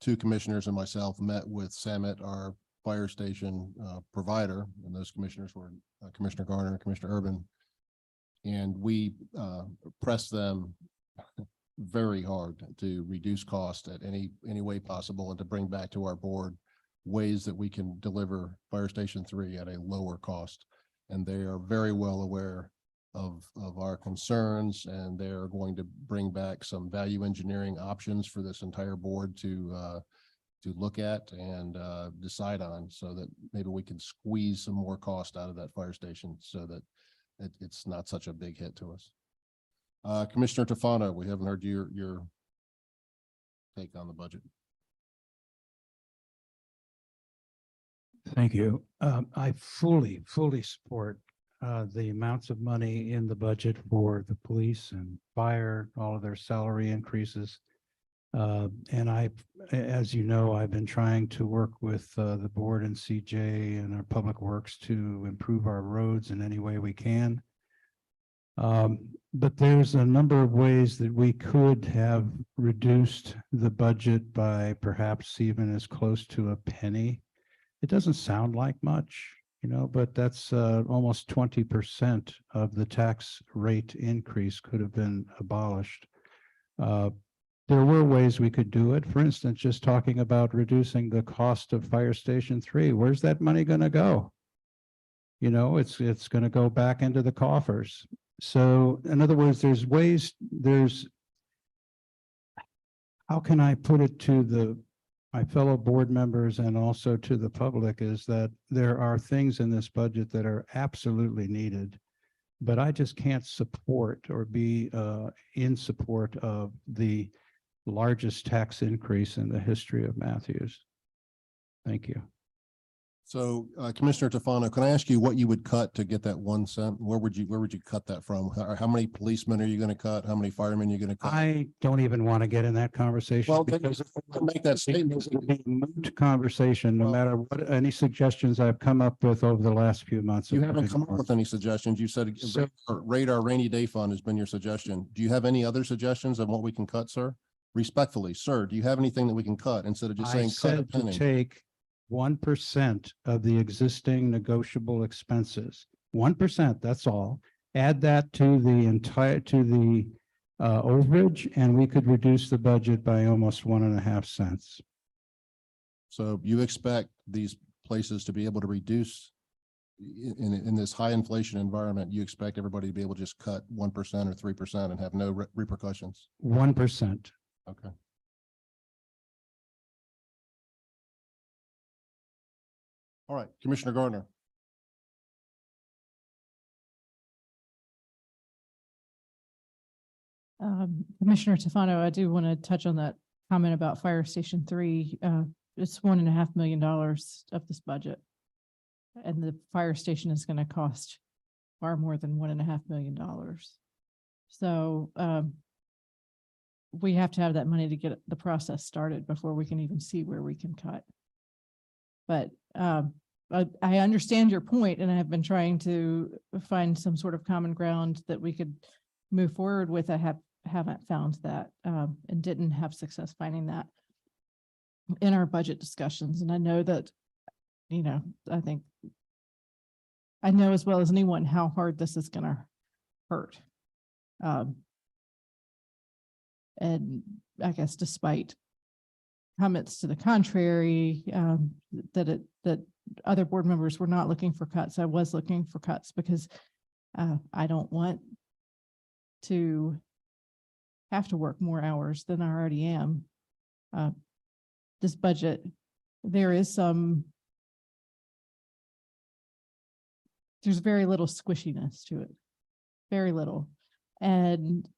2 commissioners and myself met with Samet, our fire station provider, and those commissioners were Commissioner Garner and Commissioner Urban. And we pressed them very hard to reduce cost at any way possible, and to bring back to our board ways that we can deliver Fire Station 3 at a lower cost. And they are very well aware of our concerns, and they're going to bring back some value engineering options for this entire board to look at and decide on, so that maybe we can squeeze some more cost out of that fire station, so that it's not such a big hit to us. Commissioner Tafano, we haven't heard your take on the budget. Thank you. I fully support the amounts of money in the budget for the police and fire, all of their salary increases. And as you know, I've been trying to work with the board and CJ and our public works to improve our roads in any way we can. But there's a number of ways that we could have reduced the budget by perhaps even as close to a penny. It doesn't sound like much, you know, but that's almost 20% of the tax rate increase could have been abolished. There were ways we could do it. For instance, just talking about reducing the cost of Fire Station 3. Where's that money going to go? it's going to go back into the coffers. So in other words, how can I put it to my fellow board members and also to the public, is that there are things in this budget that are absolutely needed, but I just can't support or be in support of the largest tax increase in the history of Matthews. Thank you. So Commissioner Tufano, can I ask you what you would cut to get that 1 cent? Where would you cut that from? How many policemen are you going to cut? How many firemen are you going to cut? I don't even want to get in that conversation. Well, because make that statement. It'll be a moot conversation, no Well, matter what, any suggestions I've come up with over the last few months. You haven't come up with any suggestions. You said radar rainy day fund has been your suggestion. Do you have any other suggestions on what we can cut, sir? Respectfully, sir, do you have anything that we can cut instead of just I saying cut a said to penny? take 1% of the existing negotiable expenses, 1%, that's all. Add that to the overage, and we could reduce the budget by almost 1.5 cents. So you expect these places to be able to reduce in this high inflation environment, you expect everybody to be able to just cut 1% or 3% and have no repercussions? 1%. Okay. All right, Commissioner Gardner. Commissioner Tufano, I do want to touch on that comment about Fire Station 3. It's $1.5 million of this budget. And the fire station is going to cost far more than $1.5 million. So we have to have that money to get the process started before we can even see where we can cut. But I understand your point, and I have been trying to find some sort of common ground that we could move forward with. I haven't found that and didn't have success finding that in our budget discussions. And I know that, I know as well as anyone how hard this is going to hurt. And I guess despite comments to the contrary, that other board members were not looking for cuts, I was looking for cuts because I don't want to have to work more hours than I already am. This budget, there's very little squishiness to it, very little. And,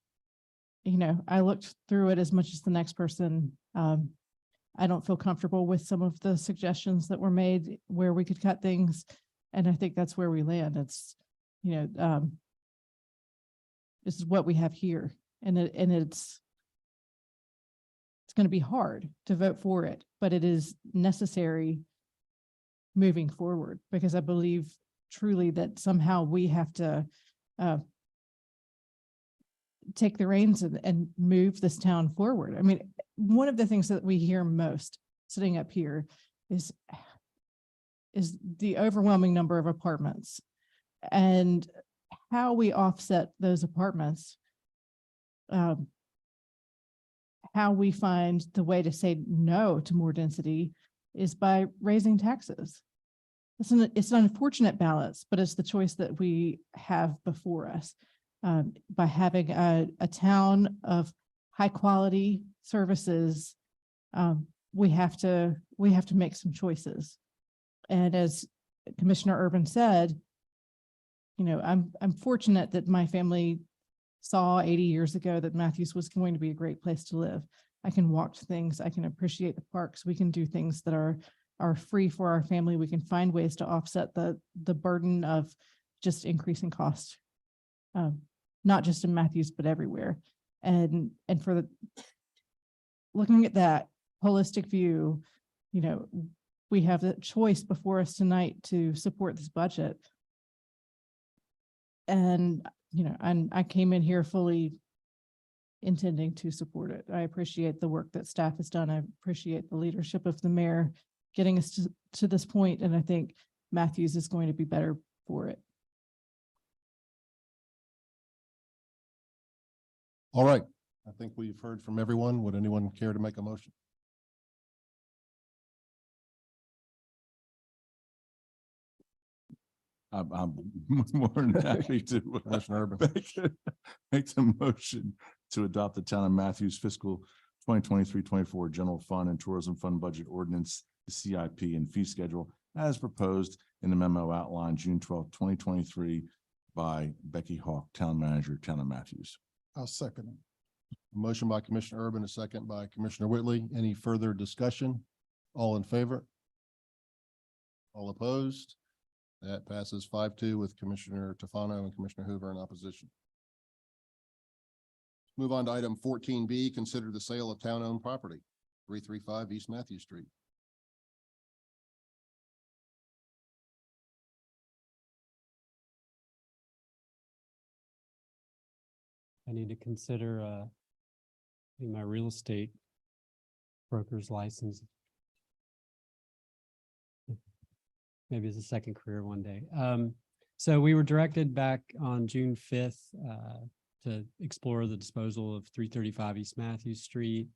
I looked through it as much as the next person. I don't feel comfortable with some of the suggestions that were made where we could cut things. And I think that's where we land. It's, this is what we have here. And it's going to be hard to vote for it, but it is necessary moving forward, because I believe truly that somehow we have to take the reins and move this town forward. I mean, one of the things that we hear most sitting up here is the overwhelming number of apartments and how we offset those apartments. How we find the way to say no to more density is by raising taxes. It's an unfortunate balance, but it's the choice that we have before us. By having a town of high quality services, we have to make some choices. And as Commissioner Urban said, I'm fortunate that my family saw 80 years ago that Matthews was going to be a great place to live. I can walk to things, I can appreciate the parks, we can do things that are free for our family. We can find ways to offset the burden of just increasing cost, not just in Matthews, but everywhere. And for looking at that holistic view, we have the choice before us tonight to support this budget. And, I came in here fully intending to support it. I appreciate the work that staff has done. I appreciate the leadership of the mayor getting us to this point, and I think Matthews is going to be better for it. All right. I think we've heard from everyone. Would anyone care to make a motion? I'm more than happy to Commissioner Urban. make the motion to adopt the town of Matthews fiscal 2023-24 general fund and tourism fund budget ordinance, the CIP and fee schedule as proposed in the memo outlined June 12, 2023 by Becky Hawk, town manager, town of Matthews. I'll second it. Motion by Commissioner Urban, a second by Commissioner Whitley. Any further discussion? All in favor? All opposed? That passes 5-2 with Commissioner Tofano and Commissioner Hoover in opposition. Move on to item 14B, consider the sale of town-owned property, 335 East Matthew Street. I need to consider my real estate broker's license. Maybe it's a second career one day. So we were directed back on June 5th to explore the disposal of 335 East Matthew Street.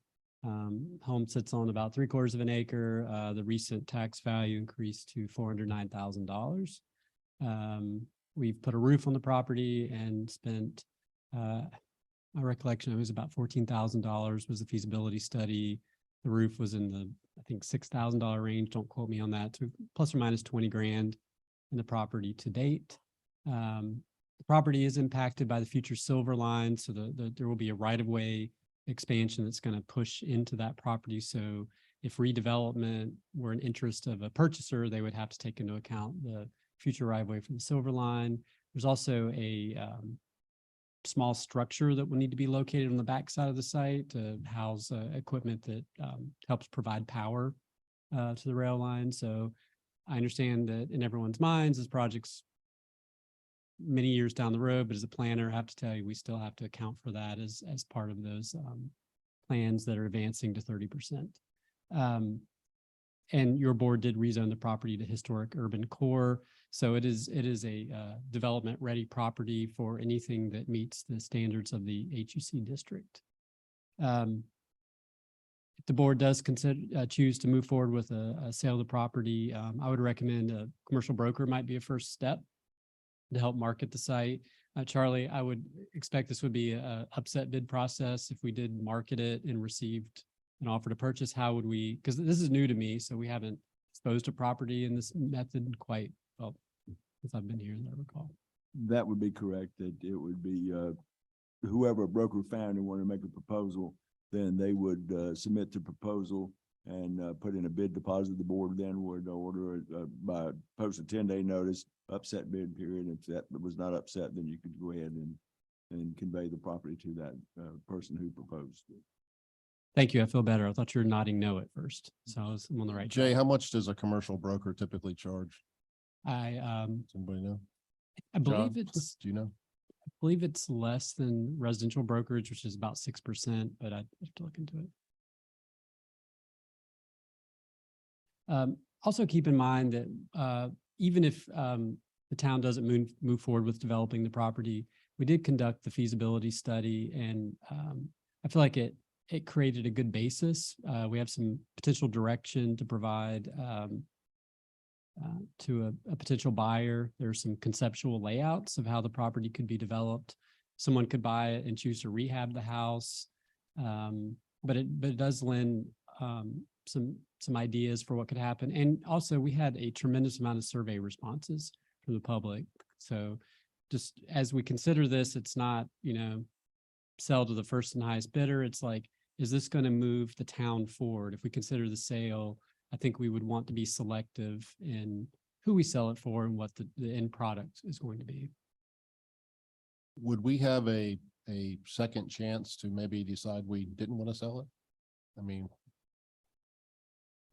Home sits on about 3/4 of an acre. The recent tax value increased to $409,000. We've put a roof on the property and spent my recollection, it was about $14,000 was the feasibility study. The roof was in the, I think, $6,000 range. Don't quote me on that. To plus or minus 20 grand in the property to date. The property is impacted by the future silver line. So there will be a right-of-way expansion that's going to push into that property. So if redevelopment were an interest of a purchaser, they would have to take into account the future right-of-way from the silver line. There's also a small structure that will need to be located on the backside of the site to house equipment that helps provide power to the rail line. So I understand that in everyone's minds, this project's many years down the road, but as a planner, I have to tell you, we still have to account for that as part of those plans that are advancing to 30%. And your board did rezone the property to historic urban core. So it is a development ready property for anything that meets the standards of the HUC district. If the board does choose to move forward with a sale of the property, I would recommend a commercial broker might be a first step to help market the site. Charlie, I would expect this would be a upset bid process. If we did market it and received an offer to purchase, how would we, because this is new to me, so we haven't exposed a property in this method quite well since I've been here, as I recall. That would be correct, that it would be whoever a broker found and wanted to make a proposal, then they would submit the proposal and put in a bid deposit. The board then would order by post a 10-day notice, upset bid period. If that was not upset, then you could go ahead and convey the property to that person who proposed. Thank you. I feel better. I thought you were nodding no at first. So I'm on the right track. Jay, how much does a commercial broker typically charge? Does anybody know? I believe John, it's, do you know? I believe it's less than residential brokerage, which is about 6%, but I'd have to look into it. Also keep in mind that even if the town doesn't move forward with developing the property, we did conduct the feasibility study, and I feel like it created a good basis. We have some potential direction to provide to a potential buyer. There's some conceptual layouts of how the property could be developed. Someone could buy it and choose to rehab the house, but it does lend some ideas for what could happen. And also we had a tremendous amount of survey responses from the public. So just as we consider this, it's not, sell to the first and highest bidder. It's like, is this going to move the town forward? If we consider the sale, I think we would want to be selective in who we sell it for and what the end product is going to be. Would we have a second chance to maybe decide we didn't want to sell it? I mean,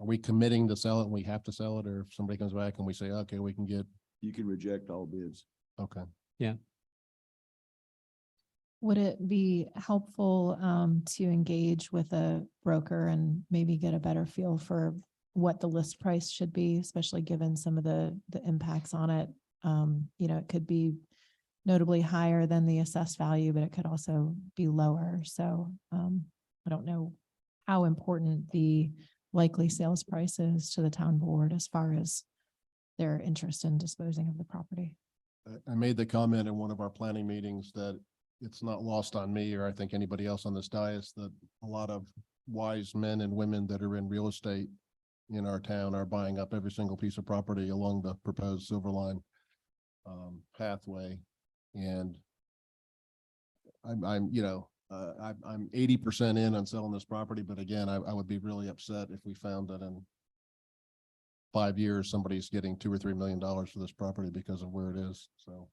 are we committing to sell it and we have to sell it, or if somebody comes back and we say, okay, we can get. You can reject all bids. Okay. Yeah. Would it be helpful to engage with a broker and maybe get a better feel for what the list price should be, especially given some of the impacts on it? It could be notably higher than the assessed value, but it could also be lower. So I don't know how important the likely sales price is to the town board as far as their interest in disposing of the property. I made the comment in one of our planning meetings that it's not lost on me, or I think anybody else on this dais, that a lot of wise men and women that are in real estate in our town are buying up every single piece of property along the proposed Silver Line pathway. And I'm 80% in on selling this property, but again, I would be really upset if we found that in 5 years, somebody's getting $2 or $3 million for this property because of where it is. So,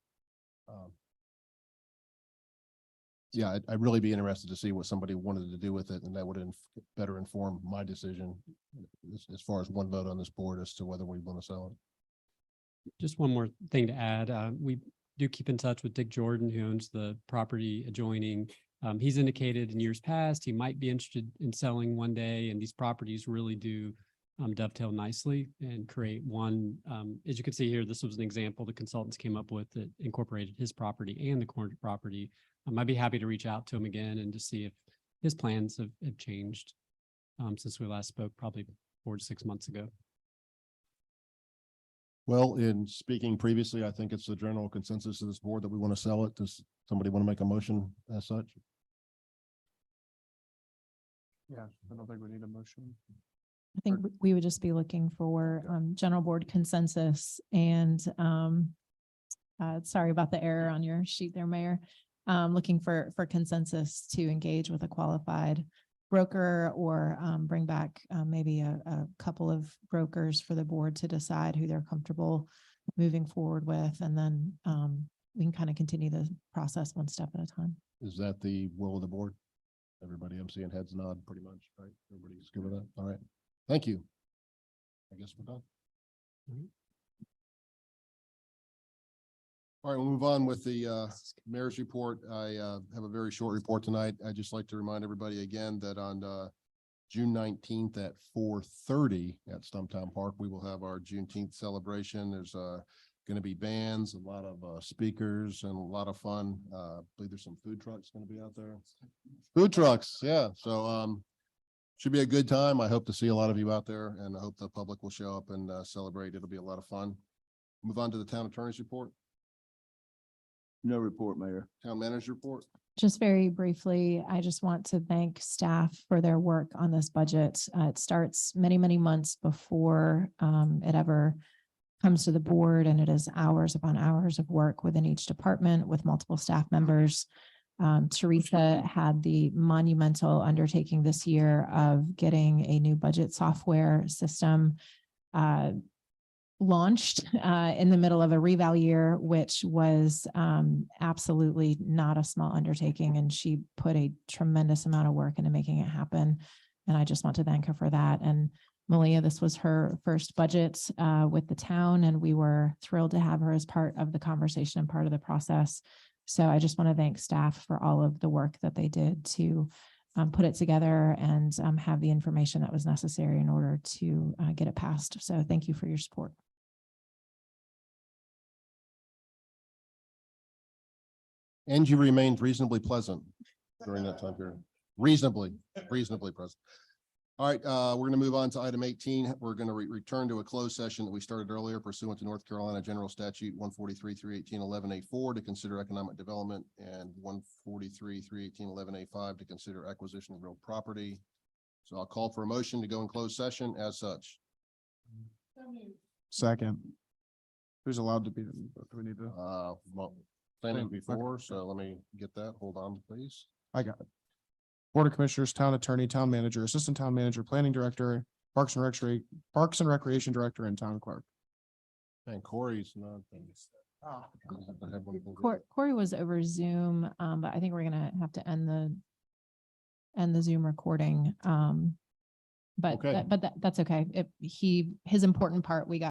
yeah, I'd really be interested to see what somebody wanted to do with it, and that would better inform my decision as far as one vote on this board as to whether we want to sell it. Just one more thing to add. We do keep in touch with Dick Jordan, who owns the property adjoining. He's indicated in years past, he might be interested in selling one day, and these properties really do dovetail nicely and create one. As you can see here, this was an example the consultants came up with that incorporated his property and the corner property. I'd be happy to reach out to him again and to see if his plans have changed since we last spoke, probably 4 to 6 months ago. Well, in speaking previously, I think it's the general consensus of this board that we want to sell it. Does somebody want to make a motion as such? Yeah, I don't think we need a motion. I think we would just be looking for general board consensus, and sorry about the error on your sheet there, Mayor. Looking for consensus to engage with a qualified broker, or bring back maybe a couple of brokers for the board to decide who they're comfortable moving forward with. And then we can kind of continue the process one step at a time. Is that the will of the board? Everybody, I'm seeing heads nod pretty much, right? Everybody's good with that? All right. Thank you. I guess we're done. All right, we'll move on with the mayor's report. I have a very short report tonight. I'd just like to remind everybody again that on June 19th at 4:30 at Stumptown Park, we will have our Juneteenth celebration. There's going to be bands, a lot of speakers, and a lot of fun. I believe there's some food trucks going to be out there. Food trucks, yeah. So should be a good time. I hope to see a lot of you out there, and I hope the public will show up and celebrate. It'll be a lot of fun. Move on to the town attorney's report. No report, Mayor. Town manager report. Just very briefly, I just want to thank staff for their work on this budget. It starts many, many months before it ever comes to the board, and it is hours upon hours of work within each department with multiple staff members. Teresa had the monumental undertaking this year of getting a new budget software system launched in the middle of a reval year, which was absolutely not a small undertaking. And she put a tremendous amount of work into making it happen. And I just want to thank her for that. And Malia, this was her first budget with the town, and we were thrilled to have her as part of the conversation and part of the process. So I just want to thank staff for all of the work that they did to put it together and have the information that was necessary in order to get it passed. So thank you for your support. And you remained reasonably pleasant during that time period. Reasonably pleasant. All right, we're going to move on to item 18. We're going to return to a closed session that we started earlier pursuant to North Carolina General Statute 143-318-11A4 to consider economic development, and 143-318-11A5 to consider acquisition of real property. So I'll call for a motion to go in closed session as such. Second. Who's allowed to be? Do we need to? Well, planning before, so let me get that. Hold on, please. I got it. Board of Commissioners, Town Attorney, Town Manager, Assistant Town Manager, Planning Director, Parks and Recreation Director, and Town Clerk. And Corey's not. Corey was over Zoom, but I think we're gonna have to end the Zoom recording. But Okay. that's okay. His important part we got